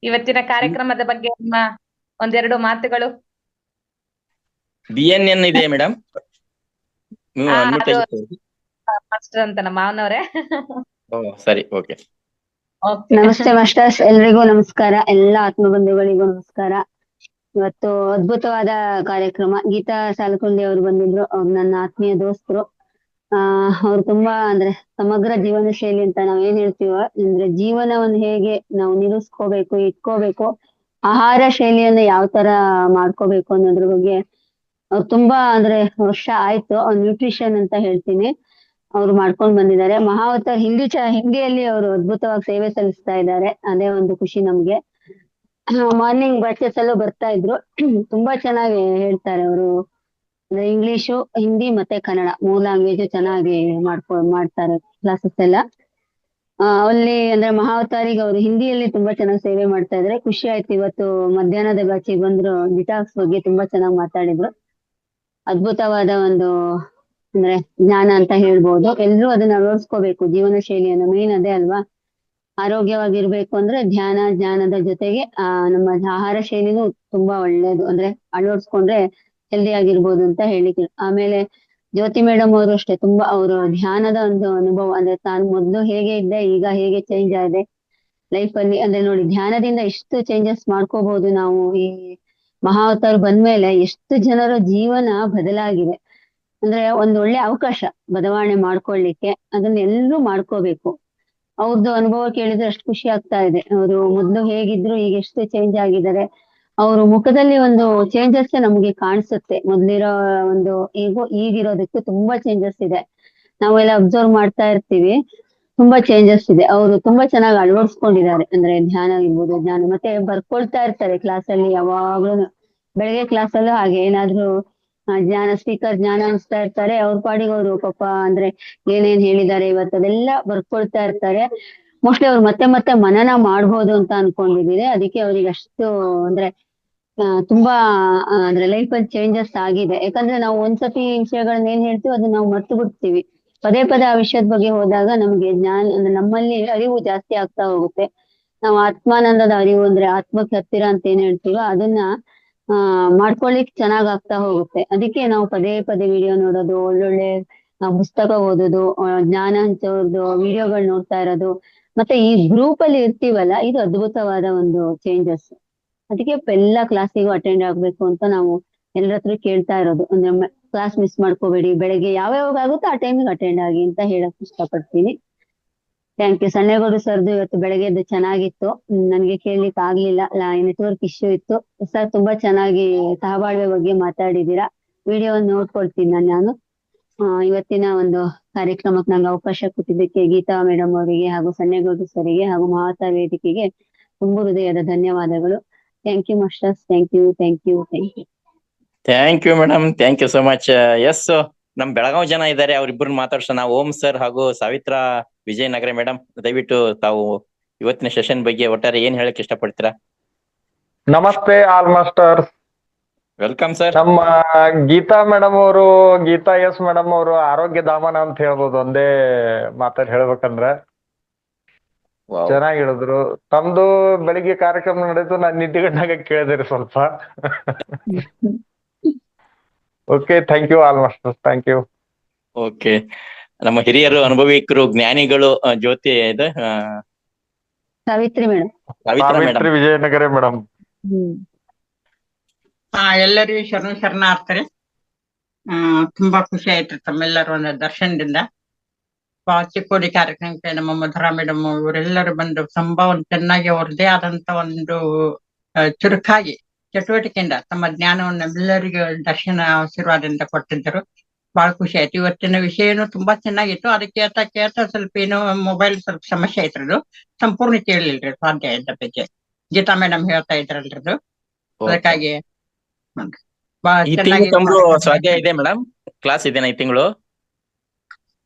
ಇವತ್ತಿನ ಕಾರ್ಯಕ್ರಮದ ಬಗ್ಗೆ ನಿಮ್ಮ ಒಂದೆರಡು ಮಾತುಗಳು. BNN ಇದೆ ಮೇಡಮ್, ನೀವು ಅದು ಅನ್ಮ್ಯೂಟ್ ಆಗಿ. ಮಾಸ್ಟರ್ ಅಂತ ನಮ್ಮ ಮಾವನವ್ರೆ. ಸರಿ, ಓಕೆ. ನಮಸ್ತೆ ಮಾಸ್ಟರ್ಸ್, ಎಲ್ರಿಗೂ ನಮಸ್ಕಾರ, ಎಲ್ಲ ಆತ್ಮಬಂಧುಗಳಿಗೂ ನಮಸ್ಕಾರ. ಇವತ್ತು ಅದ್ಭುತವಾದ ಕಾರ್ಯಕ್ರಮ. ಗೀತಾ ಸಾಲುಕೊಂಡಿ ಅವರು ಬಂದಿದ್ರು, ಅವ್ರು ನನ್ನ ಆತ್ಮೀಯ ದೋಸ್ತರು. ಅವ್ರು ತುಂಬಾ ಅಂದ್ರೆ ಸಮಗ್ರ ಜೀವನ ಶೈಲಿ ಅಂತ ನಾವ್ ಏನ್ ಹೇಳ್ತೀವೋ, ಅಂದ್ರೆ ಜೀವನವನ್ನು ಹೇಗೆ ನಾವು ನಿಲ್ಲಿಸ್ಕೋಬೇಕು, ಇಟ್ಕೋಬೇಕು, ಆಹಾರ ಶೈಲಿಯನ್ನ ಯಾವ ತರ ಮಾಡ್ಕೋಬೇಕು ಅನ್ನೋದ್ರ ಬಗ್ಗೆ ಅವ್ರು ತುಂಬಾ ಅಂದ್ರೆ ವರ್ಷ ಆಯ್ತು. ನ್ಯೂಟ್ರಿಷನ್ ಅಂತ ಹೇಳ್ತೀನಿ, ಅವ್ರು ಮಾಡ್ಕೊಂಡ್ ಬಂದಿದ್ದಾರೆ. ಮಹಾವತಾರ್ ಹಿಂದಿಯಲ್ಲಿ ಅವರು ಅದ್ಭುತವಾಗಿ ಸೇವೆ ಸಲ್ಲಿಸ್ತಾ ಇದ್ದಾರೆ. ಅದೇ ಒಂದು ಖುಷಿ ನಮ್ಗೆ. ಮಾರ್ನಿಂಗ್ ಬ್ಯಾಚಸ್ ಅಲ್ಲೂ ಬರ್ತಾ ಇದ್ರು, ತುಂಬಾ ಚೆನ್ನಾಗಿ ಹೇಳ್ತಾರೆ ಅವರು. ಅಂದ್ರೆ ಇಂಗ್ಲಿಷು, ಹಿಂದಿ ಮತ್ತೆ ಕನ್ನಡ 3 ಲ್ಯಾಂಗ್ವೇಜ್ ಚೆನ್ನಾಗಿ ಮಾಡ್ತಾರೆ ಕ್ಲಾಸಸ್ ಎಲ್ಲ. ಅಲ್ಲಿ ಅಂದ್ರೆ ಮಹಾವತಾರಿಗೆ ಅವರು ಹಿಂದಿಯಲ್ಲಿ ತುಂಬಾ ಚೆನ್ನಾಗಿ ಸೇವೆ ಮಾಡ್ತಾ ಇದ್ರೆ ಖುಷಿ ಆಯ್ತು. ಇವತ್ತು ಮಧ್ಯಾಹ್ನದ ಬ್ಯಾಚಿಗೆ ಬಂದ್ರು, ಡಿಟಾಕ್ಸ್ ಬಗ್ಗೆ ತುಂಬಾ ಚೆನ್ನಾಗಿ ಮಾತಾಡಿದ್ರು. ಅದ್ಭುತವಾದ ಒಂದು ಅಂದ್ರೆ ಜ್ಞಾನ ಅಂತ ಹೇಳ್ಬೋದು. ಎಲ್ರೂ ಅದನ್ನ ಅಳವಡಿಸ್ಕೋಬೇಕು, ಜೀವನ ಶೈಲಿಯನ್ನು. ಮೇನ್ ಅದೇ ಅಲ್ವಾ, ಆರೋಗ್ಯವಾಗಿರ್ಬೇಕು ಅಂದ್ರೆ ಜ್ಞಾನದ ಜೊತೆಗೆ ನಮ್ಮ ಆಹಾರ ಶೈಲಿನೂ ತುಂಬಾ ಒಳ್ಳೇದು. ಅಂದ್ರೆ ಅಳವಡಿಸ್ಕೊಂಡ್ರೆ ಹೆಲ್ದಿ ಆಗಿರ್ಬೋದು ಅಂತ ಹೇಳಿದ್ರು. ಆಮೇಲೆ ಜ್ಯೋತಿ ಮೇಡಮ್ ಅವರು ಅಷ್ಟೇ, ತುಂಬಾ ಅವರು ಧ್ಯಾನದ ಒಂದು ಅನುಭವ. ಅಂದ್ರೆ ತಾನು ಮೊದ್ಲು ಹೇಗೆ ಇದ್ದೆ, ಈಗ ಹೇಗೆ ಚೇಂಜ್ ಆಗಿದೆ ಲೈಫ್ ಅಲ್ಲಿ. ಅಂದ್ರೆ ನೋಡಿ, ಧ್ಯಾನದಿಂದ ಎಷ್ಟು ಚೇಂಜಸ್ ಮಾಡ್ಕೋಬಹುದು ನಾವು. ಈ ಮಹಾವತಾರ್ ಬಂದ್ಮೇಲೆ ಎಷ್ಟು ಜನರ ಜೀವನ ಬದಲಾಗಿದೆ. ಅಂದ್ರೆ ಒಂದ್ ಒಳ್ಳೆ ಅವಕಾಶ ಬದಲಾವಣೆ ಮಾಡ್ಕೊಳ್ಳಿಕ್ಕೆ, ಅದನ್ನ ಎಲ್ಲರೂ ಮಾಡ್ಕೋಬೇಕು. ಅವ್ರದ್ದು ಅನುಭವ ಕೇಳಿದ್ರೆ ಅಷ್ಟು ಖುಷಿ ಆಗ್ತಾ ಇದೆ. ಅವರು ಮೊದ್ಲು ಹೇಗಿದ್ರು ಈಗ ಎಷ್ಟು ಚೇಂಜ್ ಆಗಿದ್ದಾರೆ. ಅವ್ರ ಮುಖದಲ್ಲಿ ಒಂದು ಚೇಂಜಸ್ ನಮ್ಗೆ ಕಾಣಿಸುತ್ತೆ. ಮೊದ್ಲಿರೋ ಒಂದು ಈಗಿರೋದಕ್ಕೆ ತುಂಬಾ ಚೇಂಜಸ್ ಇದೆ. ನಾವೆಲ್ಲ ಅಬ್ಸರ್ವ್ ಮಾಡ್ತಾ ಇರ್ತೀವಿ, ತುಂಬಾ ಚೇಂಜಸ್ ಇದೆ. ಅವರು ತುಂಬಾ ಚೆನ್ನಾಗಿ ಅಳವಡಿಸ್ಕೊಂಡಿದ್ದಾರೆ. ಅಂದ್ರೆ ಧ್ಯಾನ ಇರ್ಬೋದು, ಜ್ಞಾನ. ಮತ್ತೆ ಬರ್ಕೊಳ್ತಾ ಇರ್ತಾರೆ ಕ್ಲಾಸ್ ಅಲ್ಲಿ ಯಾವಾಗ್ಲೂ. ಬೆಳಗ್ಗೆ ಕ್ಲಾಸ್ ಅಲ್ಲೂ ಹಾಗೆ ಏನಾದ್ರು ಸ್ಪೀಕರ್ ಜ್ಞಾನ ಅನಿಸ್ತಾ ಇರ್ತಾರೆ. ಅವ್ರ ಪಾಡಿಗೆ ಅವರು ಪಾಪ ಅಂದ್ರೆ ಏನೇನ್ ಹೇಳಿದ್ದಾರೆ ಇವತ್ತು ಅದೆಲ್ಲ ಬರ್ಕೊಳ್ತಾ ಇರ್ತಾರೆ. ಮೋಸ್ಟ್ಲಿ ಅವ್ರು ಮತ್ತೆ ಮತ್ತೆ ಮನನ ಮಾಡ್ಬೋದು ಅಂತ ಅನ್ಕೊಂಡಿದೀನಿ. ಅದಕ್ಕೆ ಅವ್ರಿಗೆ ಅಷ್ಟು ಅಂದ್ರೆ ತುಂಬಾ ಅಂದ್ರೆ ಲೈಫ್ ಅಲ್ಲಿ ಚೇಂಜಸ್ ಆಗಿದೆ. ಯಾಕಂದ್ರೆ ನಾವು ಒಂದ್ಸತಿ ವಿಷಯಗಳನ್ನ ಏನ್ ಹೇಳ್ತೀವಿ ಅದನ್ನ ನಾವು ಮರ್ತು ಬಿಡ್ತೀವಿ. ಪದೇ ಆ ವಿಷಯದ ಬಗ್ಗೆ ಹೋದಾಗ ನಮ್ಗೆ ಜ್ಞಾನ ಅಂದ್ರೆ ನಮ್ಮಲ್ಲಿ ಅರಿವು ಜಾಸ್ತಿ ಆಗ್ತಾ ಹೋಗುತ್ತೆ. ನಾವು ಆತ್ಮಾನಂದದ ಅರಿವು ಅಂದ್ರೆ ಆತ್ಮಕ್ಕೆ ಹತ್ತಿರ ಅಂತ ಏನ್ ಹೇಳ್ತೀವೋ ಅದನ್ನ ಮಾಡ್ಕೊಳ್ಳಿಕ್ ಚೆನ್ನಾಗ್ ಆಗ್ತಾ ಹೋಗುತ್ತೆ. ಅದಕ್ಕೆ ನಾವು ಪದೇ ವಿಡಿಯೋ ನೋಡೋದು, ಒಳ್ಳೊಳ್ಳೆ ಪುಸ್ತಕ ಓದೋದು, ಜ್ಞಾನ ಹಂಚೋರ್ದು ವಿಡಿಯೋಗಳು ನೋಡ್ತಾ ಇರೋದು, ಮತ್ತೆ ಈ ಗ್ರೂಪ್ ಅಲ್ಲಿ ಇರ್ತೀವಲ್ಲ, ಇದು ಅದ್ಭುತವಾದ ಒಂದು ಚೇಂಜಸ್. ಅದಕ್ಕೆ ಎಲ್ಲ ಕ್ಲಾಸಿಗೂ ಅಟೆಂಡ್ ಆಗ್ಬೇಕು ಅಂತ ನಾವು ಎಲ್ಲರ ಹತ್ರ ಕೇಳ್ತಾ ಇರೋದು. ಅಂದ್ರೆ ಕ್ಲಾಸ್ ಮಿಸ್ ಮಾಡ್ಕೋಬೇಡಿ, ಬೆಳಗ್ಗೆ ಯಾವ್ಯಾವಾಗ ಆಗುತ್ತೋ ಆ ಟೈಮಿಗೆ ಅಟೆಂಡ್ ಆಗಿ ಅಂತ ಹೇಳಕ್ ಇಷ್ಟಪಡ್ತೀನಿ. Thank you. ಸಣ್ಣೇಗೌಡ ಸರ್ದು ಇವತ್ತು ಬೆಳಗ್ಗೆದ್ದು ಚೆನ್ನಾಗಿತ್ತು. ನನ್ಗೆ ಕೇಳ್ಲಿಕ್ಕೆ ಆಗ್ಲಿಲ್ಲ, ನೆಟ್ವರ್ಕ್ ಇಶ್ಯೂ ಇತ್ತು. ಸರ್ ತುಂಬಾ ಚೆನ್ನಾಗಿ ಸಹಬಾಳ್ವೆ ಬಗ್ಗೆ ಮಾತಾಡಿದೀರಾ. ವಿಡಿಯೋವನ್ನು ನೋಡ್ಕೊಳ್ತೀನಿ ನಾನು. ಇವತ್ತಿನ ಒಂದು ಕಾರ್ಯಕ್ರಮಕ್ಕೆ ನಂಗೆ ಅವಕಾಶ ಕೊಟ್ಟಿದ್ದಕ್ಕೆ ಗೀತಾ ಮೇಡಮ್ ಅವರಿಗೆ ಹಾಗೂ ಸಣ್ಣೇಗೌಡ ಸರಿಗೆ ಹಾಗೂ ಮಹಾವತಾರ್ ವೇದಿಕೆಗೆ ತುಂಬ ಹೃದಯದ ಧನ್ಯವಾದಗಳು. Thank you masters. Thank you. Thank you madam, thank you so much. Yes, ನಮ್ ಬೆಳಗಾವ್ ಜನ ಇದ್ದಾರೆ, ಅವ್ರಿಬ್ಬರನ್ನ ಮಾತಾಡ್ಸೋಣ. ಓಂ ಸರ್ ಹಾಗೂ ಸಾವಿತ್ರಾ ವಿಜಯನಗರ ಮೇಡಮ್, ದಯವಿಟ್ಟು ತಾವು ಇವತ್ತಿನ ಸೆಷನ್ ಬಗ್ಗೆ ಒಟ್ಟಾರೆ ಏನ್ ಹೇಳಕ್ ಇಷ್ಟಪಡ್ತೀರಾ? ನಮಸ್ತೆ ಆಲ್ ಮಾಸ್ಟರ್ಸ್. Welcome sir. ನಮ್ಮ ಗೀತಾ ಮೇಡಮ್ ಅವರು, ಗೀತಾ ಎಸ್ ಮೇಡಮ್ ಅವರು ಆರೋಗ್ಯ ಧಾಮನ ಅಂತ ಹೇಳ್ಬೋದು. ಒಂದೇ ಮಾತಾಡಿ ಹೇಳ್ಬೇಕಂದ್ರೆ ಚೆನ್ನಾಗಿ ಹೇಳಿದ್ರು. ತಮ್ದು ಬೆಳಿಗ್ಗೆ ಕಾರ್ಯಕ್ರಮ ನಡೆದು ನಾನು ನಿದ್ದೆಗಣ್ಣಾಗ ಕೇಳಿದಿರಿ ಸ್ವಲ್ಪ. Okay, thank you all masters. Thank you. Okay, ನಮ್ಮ ಹಿರಿಯರು, ಅನುಭವಿಕರು, ಜ್ಞಾನಿಗಳು ಜ್ಯೋತಿ ಇದೆ ಸಾವಿತ್ರಿ ಮೇಡಮ್. ಸಾವಿತ್ರಿ ವಿಜಯನಗರ ಮೇಡಮ್. ಎಲ್ಲರಿಗೂ ಶರಣಾರ್ಥಿ. ತುಂಬಾ ಖುಷಿ ಆಯ್ತು ತಮ್ಮೆಲ್ಲರೂ ಒಂದು ದರ್ಶನದಿಂದ. ಚಿಕ್ಕೋಡಿ ಕಾರ್ಯಕ್ರಮಕ್ಕೆ ನಮ್ಮ ಮಧುರಾ ಮೇಡಮ್ ಇವರೆಲ್ಲರೂ ಬಂದು ತುಂಬಾ ಒಂದು ಚೆನ್ನಾಗಿ ಅವ್ರದ್ದೇ ಆದಂತ ಒಂದು ಚುರುಕಾಗಿ ಚಟುವಟಿಕೆಯಿಂದ ತಮ್ಮ ಜ್ಞಾನವನ್ನು ಎಲ್ಲರಿಗೂ ದರ್ಶನ ಆಶೀರ್ವಾದದಿಂದ ಕೊಟ್ಟಿದ್ದರು. ಬಹಳ ಖುಷಿ ಆಯ್ತು. ಇವತ್ತಿನ ವಿಷಯನೂ ತುಂಬಾ ಚೆನ್ನಾಗಿತ್ತು. ಅದಕ್ಕೆ ಕೇಳ್ತಾ ಸ್ವಲ್ಪ ಏನೋ ಮೊಬೈಲ್ ಸ್ವಲ್ಪ ಸಮಸ್ಯೆ ಆಯ್ತರದು, ಸಂಪೂರ್ಣ ಕೇಳಲಿಲ್ರಿ ಸ್ವಾಧ್ಯಾಯದ ಬಗ್ಗೆ ಗೀತಾ ಮೇಡಮ್ ಹೇಳ್ತಾ ಇದ್ರಲ್ರದು. ಅದಕ್ಕಾಗಿ ಸ್ವಾಧ್ಯಾಯ ಇದೆ ಮೇಡಮ್, ಕ್ಲಾಸ್ ಇದೆನಾ ಈ ತಿಂಗಳು?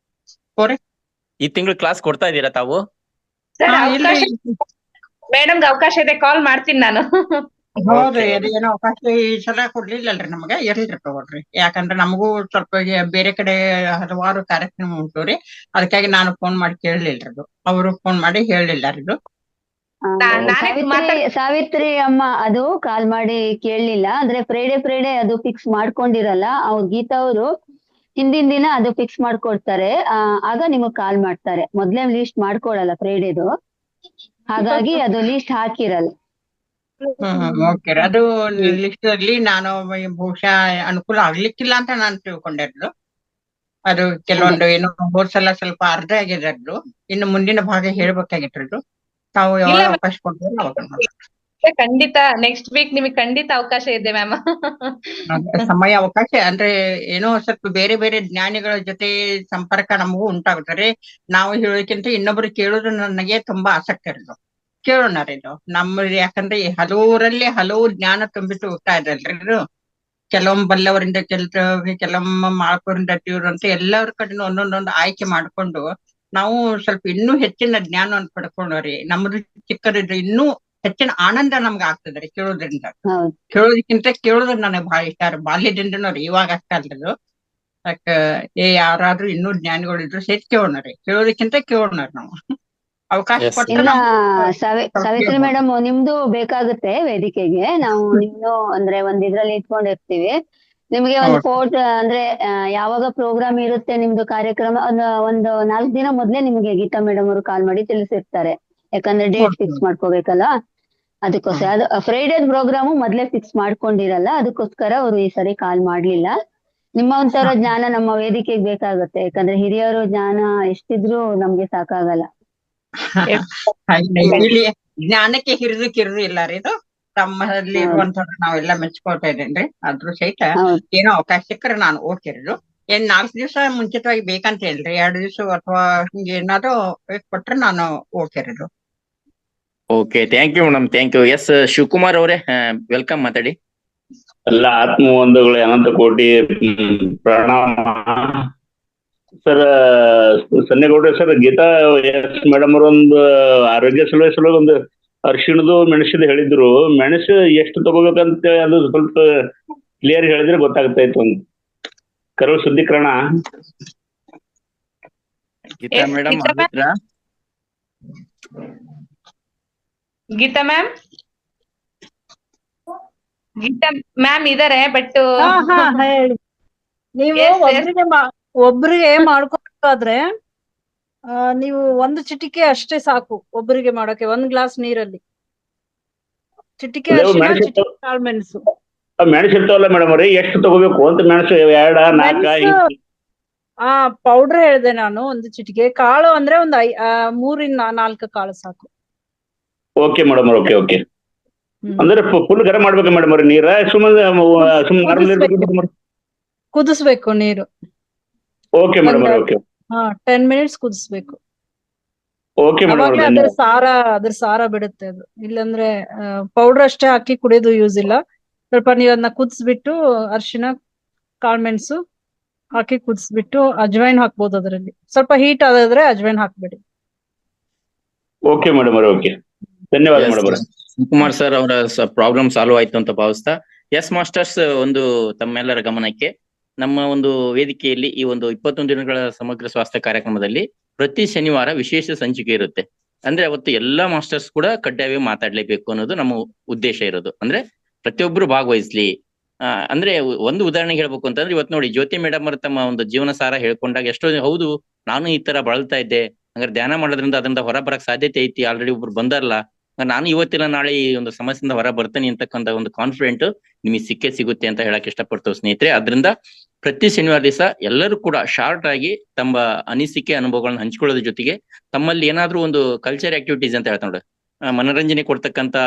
ಈ ತಿಂಗಳು ಕ್ಲಾಸ್ ಕೊಡ್ತಾ ಇದ್ದೀರಾ ತಾವು? ಮೇಡಮ್ಗೆ ಅವಕಾಶ ಇದೆ, ಕಾಲ್ ಮಾಡ್ತೀನಿ ನಾನು. ಹೌದ್ರಿ ಅದೇನೋ ಅವಕಾಶ ಈ ಸಲ ಕೊಡ್ಲಿಲ್ಲಲ್ರಿ ನಮಗ ಇರ್ಲಿರಿ ತಗೊಳ್ರಿ. ಯಾಕಂದ್ರೆ ನಮಗೂ ಸ್ವಲ್ಪ ಬೇರೆ ಕಡೆ ಹಲವಾರು ಕಾರ್ಯಕ್ರಮ ಉಂಟು ರೀ, ಅದಕ್ಕಾಗಿ ನಾನು ಫೋನ್ ಮಾಡಿ ಕೇಳಲಿಲ್ರಿ ಅದು. ಅವರು ಫೋನ್ ಮಾಡಿ ಹೇಳಿಲ್ಲ ಇದು. ಸಾವಿತ್ರಿ ಅಮ್ಮ ಅದು ಕಾಲ್ ಮಾಡಿ ಕೇಳಲಿಲ್ಲ. ಅಂದ್ರೆ ಫ್ರೈಡೆ ಅದು ಫಿಕ್ಸ್ ಮಾಡ್ಕೊಂಡಿರಲ್ಲ ಅವ್ರು, ಗೀತಾ ಅವರು ಹಿಂದಿನ ದಿನ ಅದು ಫಿಕ್ಸ್ ಮಾಡ್ಕೊಡ್ತಾರೆ. ಆಗ ನಿಮಗ್ ಕಾಲ್ ಮಾಡ್ತಾರೆ. ಮೊದ್ಲೇ ಲಿಸ್ಟ್ ಮಾಡ್ಕೊಳಲ್ಲ ಫ್ರೈಡೇದು, ಹಾಗಾಗಿ ಅದು ಲಿಸ್ಟ್ ಹಾಕಿರಲ್ಲ. ಓಕೆ ರೀ, ಅದು ಲಿಸ್ಟ್ ಅಲ್ಲಿ ನಾನು ಬಹುಶಃ ಅನುಕೂಲ ಆಗ್ಲಿಕ್ಕಿಲ್ಲ ಅಂತ ನಾನು ತಿಳ್ಕೊಂಡಿದ್ದು. ಅದು ಕೆಲವೊಂದು ಏನೋ ಹೋದ್ ಸಲ ಸ್ವಲ್ಪ ಅರ್ಧ ಆಗಿದೆ ಅದು, ಇನ್ನು ಮುಂದಿನ ಭಾಗ ಹೇಳ್ಬೇಕಾಗಿತ್ತು. ತಾವು ಯಾವಾಗ ಅವಕಾಶ ಕೊಡ್ತೀರ ಅವಾಗ ಮಾಡಿ. ಖಂಡಿತ ನೆಕ್ಸ್ಟ್ ವೀಕ್ ನಿಮಗೆ ಖಂಡಿತ ಅವಕಾಶ ಇದೆ ಮ್ಯಾಮ್. ಸಮಯ ಅವಕಾಶ ಅಂದ್ರೆ ಏನೋ ಸ್ವಲ್ಪ ಬೇರೆ ಬೇರೆ ಜ್ಞಾನಿಗಳ ಜೊತೆ ಸಂಪರ್ಕ ನಮಗೂ ಉಂಟಾಗುತ್ತಾರೆ. ನಾವು ಹೇಳೋದಕ್ಕಿಂತ ಇನ್ನೊಬ್ರು ಕೇಳೋದು ನನಗೆ ತುಂಬಾ ಆಸಕ್ತಿ ಇರೋದು. ಕೇಳೋಣ ರೀ ಇದು ನಮ್ಮ, ಯಾಕಂದ್ರೆ ಹಲವರಲ್ಲಿ ಹಲವು ಜ್ಞಾನ ತುಂಬಿಟ್ಟು ಹೋಗ್ತಾ ಇದಲ್ರಿ ಇದು. ಕೆಲವೊಮ್ಮೆ ಬಲ್ಲವರಿಂದ ಕೆಲವೊಮ್ಮೆ ಮಾಡ್ಕೋರಿಂದ ತೀವ್ರ ಅಂತ ಎಲ್ಲರ ಕಡೆನೂ ಒಂದೊಂದೊಂದು ಆಯ್ಕೆ ಮಾಡ್ಕೊಂಡು ನಾವು ಸ್ವಲ್ಪ ಇನ್ನೂ ಹೆಚ್ಚಿನ ಜ್ಞಾನವನ್ನು ಪಡ್ಕೊಂಡ್ರಿ. ನಮ್ದು ಚಿಕ್ಕದಿದ್ರೆ ಇನ್ನೂ ಹೆಚ್ಚಿನ ಆನಂದ ನಮ್ಗೆ ಆಗ್ತದ್ರಿ ಕೇಳೋದ್ರಿಂದ. ಕೇಳೋದಕ್ಕಿಂತ ಕೇಳೋದು ನನಗೆ ಬಹಳ ಇಷ್ಟ ರೀ, ಬಾಲ್ಯದಿಂದನೂ ರೀ, ಇವಾಗ ಅಷ್ಟೇ ಅಲ್ರಿ. ಯಾರಾದ್ರೂ ಇನ್ನೂ ಜ್ಞಾನಿಗಳಿದ್ರು ಸೇರಿ ಕೇಳೋಣ ರೀ, ಕೇಳೋದಕ್ಕಿಂತ ಕೇಳೋಣ ನಾವು. ಅವಕಾಶ ಕೊಟ್ಟರೆ ಇಲ್ಲ ಸಾವಿತ್ರಿ ಮೇಡಮ್, ನಿಮ್ದು ಬೇಕಾಗುತ್ತೆ ವೇದಿಕೆಗೆ. ನಾವು ನಿಮ್ದು ಅಂದ್ರೆ ಒಂದ್ ಇದ್ರಲ್ಲಿ ಇಟ್ಕೊಂಡಿರ್ತೀವಿ. ನಿಮ್ಗೆ ಒಂದು ಫೋಟೋ ಅಂದ್ರೆ ಯಾವಾಗ ಪ್ರೋಗ್ರಾಮ್ ಇರುತ್ತೆ ನಿಮ್ದು ಕಾರ್ಯಕ್ರಮ ಒಂದು 4 ದಿನ ಮೊದ್ಲೇ ನಿಮ್ಗೆ ಗೀತಾ ಮೇಡಮ್ ಅವರು ಕಾಲ್ ಮಾಡಿ ತಿಳಿಸಿರ್ತಾರೆ. ಯಾಕಂದ್ರೆ ಡೇಟ್ ಫಿಕ್ಸ್ ಮಾಡ್ಕೋಬೇಕಲ್ಲ, ಅದಕ್ಕೋಸ್ಕರ. ಅದು ಫ್ರೈಡೇ ಪ್ರೋಗ್ರಾಮು ಮೊದ್ಲೇ ಫಿಕ್ಸ್ ಮಾಡ್ಕೊಂಡಿರಲ್ಲ, ಅದಕ್ಕೋಸ್ಕರ ಅವರು ಈ ಸರಿ ಕಾಲ್ ಮಾಡ್ಲಿಲ್ಲ. ನಿಮ್ಮ ಒಂಥರ ಜ್ಞಾನ ನಮ್ಮ ವೇದಿಕೆಗೆ ಬೇಕಾಗುತ್ತೆ. ಯಾಕಂದ್ರೆ ಹಿರಿಯರು ಜ್ಞಾನ ಎಷ್ಟಿದ್ರು ನಮ್ಗೆ ಸಾಕಾಗಲ್ಲ. ಇಲ್ಲಿ ಜ್ಞಾನಕ್ಕೆ ಕಿರಿದು ಇಲ್ಲ ರೀ ಇದು. ತಮ್ಮಲ್ಲಿ ಇರುವಂತವ್ರು ನಾವೆಲ್ಲ ಮೆಚ್ಕೊಳ್ತಾ ಇದ್ದೇನ್ರಿ. ಅದ್ರ ಸಹಿತ ಏನೋ ಅವಕಾಶ ಸಿಕ್ಕರೆ ನಾನು ಓಕೆ ರೀ. ಏನ್ 4 ದಿವಸ ಮುಂಚಿತವಾಗಿ ಬೇಕಂತ ಹೇಳ್ರಿ, 2 ದಿವಸ ಅಥವಾ ಹಿಂಗೆ ಏನಾದ್ರು ಕೊಟ್ರೆ ನಾನು ಓಕೆ ರೀ. Okay, thank you madam, thank you. Yes Shivakumar ಅವರೇ, ವೆಲ್ಕಮ್, ಮಾತಾಡಿ. ಎಲ್ಲ ಆತ್ಮಬಂಧುಗಳೇ ಅನಂತ ಕೋಟಿ ಪ್ರಣಾಮ. ಸರ್ ಸನ್ನೇಗೌಡ್ರೆ, ಸರ್ ಗೀತಾ ಎಸ್ ಮೇಡಮ್ ಅವರೊಂದು ಆರೋಗ್ಯ ಸಲುವಾಗಿ ಒಂದು ಅರಿಶಿಣದು ಮೆಣಸಿದ ಹೇಳಿದ್ರು. ಮೆಣಸು ಎಷ್ಟು ತಗೋಬೇಕಂತ ಅದು ಸ್ವಲ್ಪ ಕ್ಲಿಯರ್ ಹೇಳಿದ್ರೆ ಗೊತ್ತಾಗ್ತಾ ಇತ್ತು. ಒಂದು ಕರುಳು ಶುದ್ಧೀಕರಣ. ಗೀತಾ ಮೇಡಮ್ ಗೀತಾ ಮ್ಯಾಮ್ ಇದಾರೆ, ಬಟ್ ಹೇಳಿ. ನೀವು ಒಬ್ರಿಗೆ ಮಾಡ್ಕೋಬೇಕಾದ್ರೆ ನೀವು 1 ಚಿಟಿಕೆ ಅಷ್ಟೇ ಸಾಕು ಒಬ್ಬರಿಗೆ ಮಾಡೋಕೆ. 1 ಗ್ಲಾಸ್ ನೀರಲ್ಲಿ ಚಿಟಿಕೆ ಅರಿಶಿಣ, ಚಿಟಿಕೆ ಕಾಳುಮೆಣಸು. ಮೆಣಸು ಇರ್ತಾವಲ್ಲ ಮೇಡಮ್ ಅವ್ರಿ, ಎಷ್ಟು ತಗೋಬೇಕು ಅಂತ? ಮೆಣಸು 2, 4 ಪೌಡರ್ ಹೇಳಿದೆ ನಾನು. 1 ಚಿಟಿಕೆ. ಕಾಳು ಅಂದ್ರೆ ಒಂದು 3 ಇಂದ 4 ಕಾಳು ಸಾಕು. Okay madam, okay okay. ಅಂದ್ರೆ ಫುಲ್ ಗರಂ ಮಾಡ್ಬೇಕಾ ಮೇಡಮ್ ಅವ್ರಿ ನೀರ? ಸುಮ್ಮನೆ ಕುದಿಸ್ಬೇಕು ನೀರು. Okay madam, okay. 10 ಮಿನಿಟ್ಸ್ ಕುದಿಸ್ಬೇಕು. Okay madam. ಅದ್ರ ಸಾರ ಬಿಡುತ್ತೆ ಅದು. ಇಲ್ಲಾಂದ್ರೆ ಪೌಡರ್ ಅಷ್ಟೇ ಹಾಕಿ ಕುಡಿಯೋದು ಯೂಸ್ ಇಲ್ಲ. ಸ್ವಲ್ಪ ನೀವು ಅದನ್ನ ಕುದಿಸ್ಬಿಟ್ಟು ಅರಿಶಿಣ, ಕಾಳುಮೆಣಸು ಹಾಕಿ ಕುದಿಸ್ಬಿಟ್ಟು ಅಜ್ವೈನ್ ಹಾಕ್ಬೋದು ಅದರಲ್ಲಿ. ಸ್ವಲ್ಪ ಹೀಟ್ ಆದ್ರೆ ಅಜ್ವೈನ್ ಹಾಕ್ಬೇಡಿ. Okay madam, okay. ಧನ್ಯವಾದ ಮೇಡಮ್. ಶಿವಕುಮಾರ್ ಸರ್ ಅವರ ಪ್ರಾಬ್ಲಮ್ ಸಾಲ್ವ್ ಆಯ್ತು ಅಂತ ಭಾವಿಸ್ತಾ, ಎಸ್ ಮಾಸ್ಟರ್ಸ್, ಒಂದು ತಮ್ಮೆಲ್ಲರ ಗಮನಕ್ಕೆ, ನಮ್ಮ ಒಂದು ವೇದಿಕೆಯಲ್ಲಿ ಈ ಒಂದು 21 ದಿನಗಳ ಸಮಗ್ರ ಸ್ವಾಸ್ಥ್ಯ ಕಾರ್ಯಕ್ರಮದಲ್ಲಿ ಪ್ರತಿ ಶನಿವಾರ ವಿಶೇಷ ಸಂಚಿಕೆ ಇರುತ್ತೆ. ಅಂದ್ರೆ ಅವತ್ತು ಎಲ್ಲಾ ಮಾಸ್ಟರ್ಸ್ ಕೂಡ ಕಡ್ಡಾಯವಾಗಿ ಮಾತಾಡ್ಲೇಬೇಕು ಅನ್ನೋದು ನಮ್ಮ ಉದ್ದೇಶ ಇರೋದು. ಅಂದ್ರೆ ಪ್ರತಿಯೊಬ್ರು ಭಾಗವಹಿಸ್ಲಿ. ಅಂದ್ರೆ ಒಂದು ಉದಾಹರಣೆ ಹೇಳ್ಬೇಕು ಅಂತಂದ್ರೆ, ಇವತ್ತು ನೋಡಿ ಜ್ಯೋತಿ ಮೇಡಮ್ ಅವರು ತಮ್ಮ ಒಂದು ಜೀವನ ಸಾರ ಹೇಳ್ಕೊಂಡಾಗ ಎಷ್ಟೋ ಹೌದು ನಾನು ಈ ತರ ಬಳಲ್ತಾ ಇದ್ದೆ, ಹಂಗಾರೆ ಧ್ಯಾನ ಮಾಡೋದ್ರಿಂದ ಅದರಿಂದ ಹೊರ ಬರಕ್ ಸಾಧ್ಯತೆ ಐತಿ, ಆಲ್ರೆಡಿ ಒಬ್ರು ಬಂದಾರಲ್ಲ, ನಾನು ಇವತ್ತಿಲ್ಲ ನಾಳೆ ಈ ಒಂದು ಸಮಸ್ಯೆಯಿಂದ ಹೊರ ಬರ್ತೇನೆ ಅಂತಕ್ಕಂಥ ಒಂದು ಕಾನ್ಫಿಡೆಂಟ್ ನಿಮಗೆ ಸಿಗುತ್ತೆ ಅಂತ ಹೇಳಕ್ ಇಷ್ಟಪಡ್ತೇವೆ ಸ್ನೇಹಿತರೆ. ಅದರಿಂದ ಪ್ರತಿ ಶನಿವಾರ ದಿವಸ ಎಲ್ಲರೂ ಕೂಡ ಶಾರ್ಟ್ ಆಗಿ ತಮ್ಮ ಅನಿಸಿಕೆ ಅನುಭವಗಳನ್ನ ಹಂಚ್ಕೊಳ್ಳೋದ್ರ ಜೊತೆಗೆ ತಮ್ಮಲ್ಲಿ ಏನಾದ್ರೂ ಒಂದು ಕಲ್ಚರ್ ಆಕ್ಟಿವಿಟೀಸ್ ಅಂತ ಹೇಳ್ತಾ ನೋಡಿ, ಮನೋರಂಜನೆ ಕೊಡ್ತಕ್ಕಂತ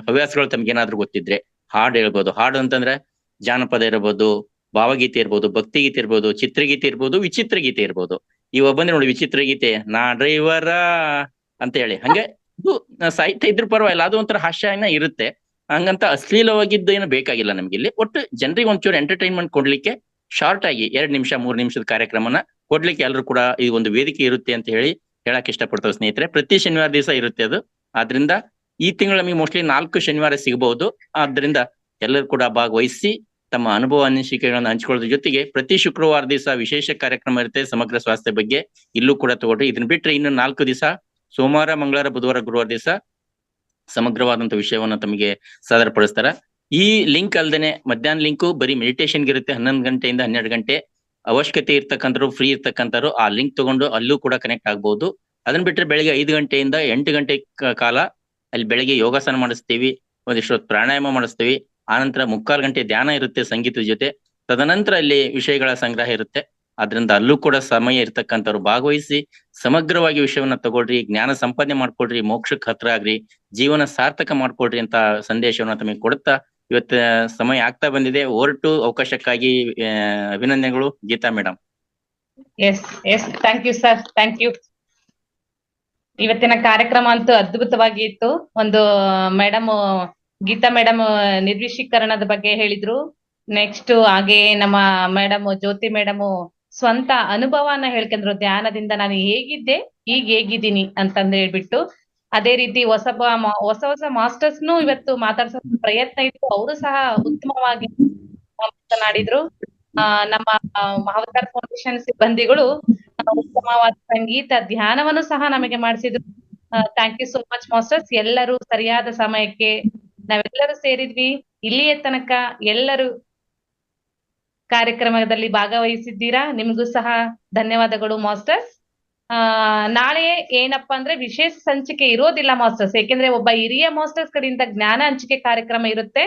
ಹವ್ಯಾಸಗಳು ತಮ್ಗೆ ಏನಾದ್ರು ಗೊತ್ತಿದ್ರೆ ಹಾಡು ಹೇಳ್ಬೋದು. ಹಾಡು ಅಂತಂದ್ರೆ ಜಾನಪದ ಇರ್ಬೋದು, ಭಾವಗೀತೆ ಇರ್ಬೋದು, ಭಕ್ತಿಗೀತೆ ಇರ್ಬೋದು, ಚಿತ್ರಗೀತೆ ಇರ್ಬೋದು, ವಿಚಿತ್ರ ಗೀತೆ ಇರ್ಬೋದು. ಇವ ಬಂದ್ರೆ ನೋಡಿ ವಿಚಿತ್ರ ಗೀತೆ, ನಾ ಡ್ರೈವರ ಅಂತ ಹೇಳಿ, ಹಂಗೆ ಇದು ಸಾಹಿತ್ಯ ಇದ್ರ ಪರವಾಗಿಲ್ಲ, ಅದು ಒಂಥರ ಹಾಸ್ಯನ ಇರುತ್ತೆ. ಹಂಗಂತ ಅಶ್ಲೀಲವಾಗಿದ್ದು ಏನು ಬೇಕಾಗಿಲ್ಲ ನಮ್ಗೆ. ಇಲ್ಲಿ ಒಟ್ಟು ಜನರಿಗೆ ಒಂಚೂರು ಎಂಟರ್ಟೈನ್ಮೆಂಟ್ ಕೊಡ್ಲಿಕ್ಕೆ ಶಾರ್ಟ್ ಆಗಿ 2 ನಿಮಿಷ 3 ನಿಮಿಷದ ಕಾರ್ಯಕ್ರಮನ ಕೊಡ್ಲಿಕ್ಕೆ ಎಲ್ಲರೂ ಕೂಡ ಈ ಒಂದು ವೇದಿಕೆ ಇರುತ್ತೆ ಅಂತ ಹೇಳಕ್ ಇಷ್ಟಪಡ್ತೇವೆ ಸ್ನೇಹಿತರೆ. ಪ್ರತಿ ಶನಿವಾರ ದಿವಸ ಇರುತ್ತೆ ಅದು. ಆದ್ರಿಂದ ಈ ತಿಂಗಳು ನಮಗೆ ಮೋಸ್ಟ್ಲಿ 4 ಶನಿವಾರ ಸಿಗಬಹುದು. ಆದ್ದರಿಂದ ಎಲ್ಲರೂ ಕೂಡ ಭಾಗವಹಿಸಿ ತಮ್ಮ ಅನುಭವ ಅನಿಸಿಕೆಗಳನ್ನು ಹಂಚಿಕೊಳ್ಳೋದ್ರ ಜೊತೆಗೆ ಪ್ರತಿ ಶುಕ್ರವಾರ ದಿವಸ ವಿಶೇಷ ಕಾರ್ಯಕ್ರಮ ಇರುತ್ತೆ ಸಮಗ್ರ ಸ್ವಾಸ್ಥ್ಯ ಬಗ್ಗೆ, ಇಲ್ಲೂ ಕೂಡ ತಗೊಳ್ರಿ. ಇದನ್ನ ಬಿಟ್ರೆ ಇನ್ನು 4 ದಿವಸ ಸೋಮವಾರ, ಮಂಗಳವಾರ, ಬುಧವಾರ, ಗುರುವಾರ ದಿವಸ ಸಮಗ್ರವಾದಂತ ವಿಷಯವನ್ನ ತಮಗೆ ಸಾದರಪಡಿಸ್ತಾರ. ಈ ಲಿಂಕ್ ಅಲ್ದೇನೆ ಮಧ್ಯಾಹ್ನ ಲಿಂಕು ಬರೀ ಮೆಡಿಟೇಷನ್ಗೆ ಇರುತ್ತೆ. 11 ಗಂಟೆಯಿಂದ 12 ಗಂಟೆ. ಅವಶ್ಯಕತೆ ಇರ್ತಕ್ಕಂಥವ್ರು, ಫ್ರೀ ಇರ್ತಕ್ಕಂಥವ್ರು ಆ ಲಿಂಕ್ ತಗೊಂಡು ಅಲ್ಲೂ ಕೂಡ ಕನೆಕ್ಟ್ ಆಗ್ಬಹುದು. ಅದನ್ನ ಬಿಟ್ರೆ ಬೆಳಿಗ್ಗೆ 5 ಗಂಟೆಯಿಂದ 8 ಗಂಟೆ ಕಾಲ ಅಲ್ಲಿ ಬೆಳಗ್ಗೆ ಯೋಗಾಸನ ಮಾಡಿಸ್ತೀವಿ, ಒಂದಿಷ್ಟು ಪ್ರಾಣಾಯಾಮ ಮಾಡಿಸ್ತೀವಿ. ಆನಂತರ 3/4 ಗಂಟೆ ಧ್ಯಾನ ಇರುತ್ತೆ ಸಂಗೀತದ ಜೊತೆ. ತದನಂತರ ಅಲ್ಲಿ ವಿಷಯಗಳ ಸಂಗ್ರಹ ಇರುತ್ತೆ. ಆದ್ರಿಂದ ಅಲ್ಲೂ ಕೂಡ ಸಮಯ ಇರ್ತಕ್ಕಂಥವ್ರು ಭಾಗವಹಿಸಿ ಸಮಗ್ರವಾಗಿ ವಿಷಯವನ್ನ ತಗೊಳ್ರಿ, ಜ್ಞಾನ ಸಂಪಾದನೆ ಮಾಡ್ಕೊಳ್ರಿ, ಮೋಕ್ಷಕ್ಕೆ ಹತ್ರ ಆಗ್ರಿ, ಜೀವನ ಸಾರ್ಥಕ ಮಾಡ್ಕೊಳ್ರಿ ಅಂತ ಸಂದೇಶವನ್ನ ತಮಗೆ ಕೊಡುತ್ತಾ ಇವತ್ತ ಸಮಯ ಆಗ್ತಾ ಬಂದಿದೆ. ಹೊರಟು ಅವಕಾಶಕ್ಕಾಗಿ ಅಭಿನಂದನೆಗಳು Geeta madam. Yes thank you sir, thank you. ಇವತ್ತಿನ ಕಾರ್ಯಕ್ರಮ ಅಂತೂ ಅದ್ಭುತವಾಗಿ ಇತ್ತು. ಒಂದು ಮೇಡಮ್ ಗೀತಾ ಮೇಡಮ್ ನಿರ್ವಿಷೀಕರಣದ ಬಗ್ಗೆ ಹೇಳಿದ್ರು. ನೆಕ್ಸ್ಟ್ ಹಾಗೆ ನಮ್ಮ ಮೇಡಮ್ ಜ್ಯೋತಿ ಮೇಡಮ್ ಸ್ವಂತ ಅನುಭವನ ಹೇಳ್ಕೊಂಡ್ರು. ಧ್ಯಾನದಿಂದ ನಾನು ಹೇಗಿದ್ದೆ ಈಗ ಹೇಗಿದ್ದೀನಿ ಅಂತಂದು ಹೇಳ್ಬಿಟ್ಟು, ಅದೇ ರೀತಿ ಹೊಸ ಹೊಸ ಮಾಸ್ಟರ್ಸ್ನು ಇವತ್ತು ಮಾತಾಡ್ಸೋ ಪ್ರಯತ್ನ ಇತ್ತು. ಅವರು ಸಹ ಉತ್ತಮವಾಗಿ ಮಾತನಾಡಿದ್ರು. ನಮ್ಮ ಮಹಾವತಾರ್ ಫೌಂಡೇಶನ್ ಸಿಬ್ಬಂದಿಗಳು ಉತ್ತಮವಾದ ಸಂಗೀತ ಧ್ಯಾನವನ್ನು ಸಹ ನಮಗೆ ಮಾಡಿಸಿದ್ರು. Thank you so much masters. ಎಲ್ಲರೂ ಸರಿಯಾದ ಸಮಯಕ್ಕೆ ನಾವೆಲ್ಲರೂ ಸೇರಿದ್ವಿ. ಇಲ್ಲಿಯ ತನಕ ಎಲ್ಲರೂ ಕಾರ್ಯಕ್ರಮದಲ್ಲಿ ಭಾಗವಹಿಸಿದ್ದೀರಾ. ನಿಮ್ಗೂ ಸಹ ಧನ್ಯವಾದಗಳು ಮಾಸ್ಟರ್ಸ್. ನಾಳೆ ಏನಪ್ಪಾ ಅಂದ್ರೆ ವಿಶೇಷ ಸಂಚಿಕೆ ಇರೋದಿಲ್ಲ ಮಾಸ್ಟರ್ಸ್, ಯಾಕೆಂದ್ರೆ ಒಬ್ಬ ಹಿರಿಯ ಮಾಸ್ಟರ್ಸ್ ಕಡೆಯಿಂದ ಜ್ಞಾನ ಹಂಚಿಕೆ ಕಾರ್ಯಕ್ರಮ ಇರುತ್ತೆ.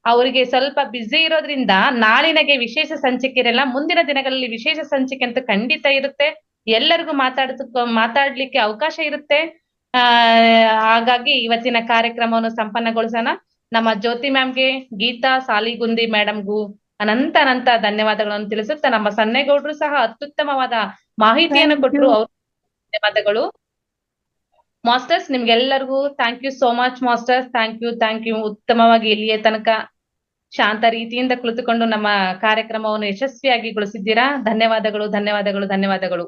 ಅವರಿಗೆ ಸ್ವಲ್ಪ ಬ್ಯುಸಿ ಇರೋದ್ರಿಂದ ನಾಳಿನಗೆ ವಿಶೇಷ ಸಂಚಿಕೆ ಇರಲ್ಲ. ಮುಂದಿನ ದಿನಗಳಲ್ಲಿ ವಿಶೇಷ ಸಂಚಿಕೆ ಅಂತ ಖಂಡಿತ ಇರುತ್ತೆ. ಎಲ್ಲರಿಗೂ ಮಾತಾಡ್ಲಿಕ್ಕೆ ಅವಕಾಶ ಇರುತ್ತೆ. ಹಾಗಾಗಿ ಇವತ್ತಿನ ಕಾರ್ಯಕ್ರಮವನ್ನು ಸಂಪನ್ನಗೊಳಿಸೋಣ. ನಮ್ಮ ಜ್ಯೋತಿ ಮ್ಯಾಮ್ಗೆ, ಗೀತಾ ಸಾಲಿಗುಂದಿ ಮೇಡಮ್ಗೂ ಅನಂತ ಧನ್ಯವಾದಗಳನ್ನು ತಿಳಿಸುತ್ತಾ, ನಮ್ಮ ಸನ್ನೇಗೌಡರು ಸಹ ಅತ್ಯುತ್ತಮವಾದ ಮಾಹಿತಿಯನ್ನು ಕೊಟ್ಟರು. ಅವ್ರ ಧನ್ಯವಾದಗಳು ಮಾಸ್ಟರ್ಸ್. ನಿಮ್ಗೆಲ್ಲರಿಗೂ thank you so much masters. Thank you. ಉತ್ತಮವಾಗಿ ಇಲ್ಲಿಯ ತನಕ ಶಾಂತ ರೀತಿಯಿಂದ ಕುಳಿತುಕೊಂಡು ನಮ್ಮ ಕಾರ್ಯಕ್ರಮವನ್ನು ಯಶಸ್ವಿಯಾಗಿ ಗೊಳಿಸಿದ್ದೀರಾ. ಧನ್ಯವಾದಗಳು.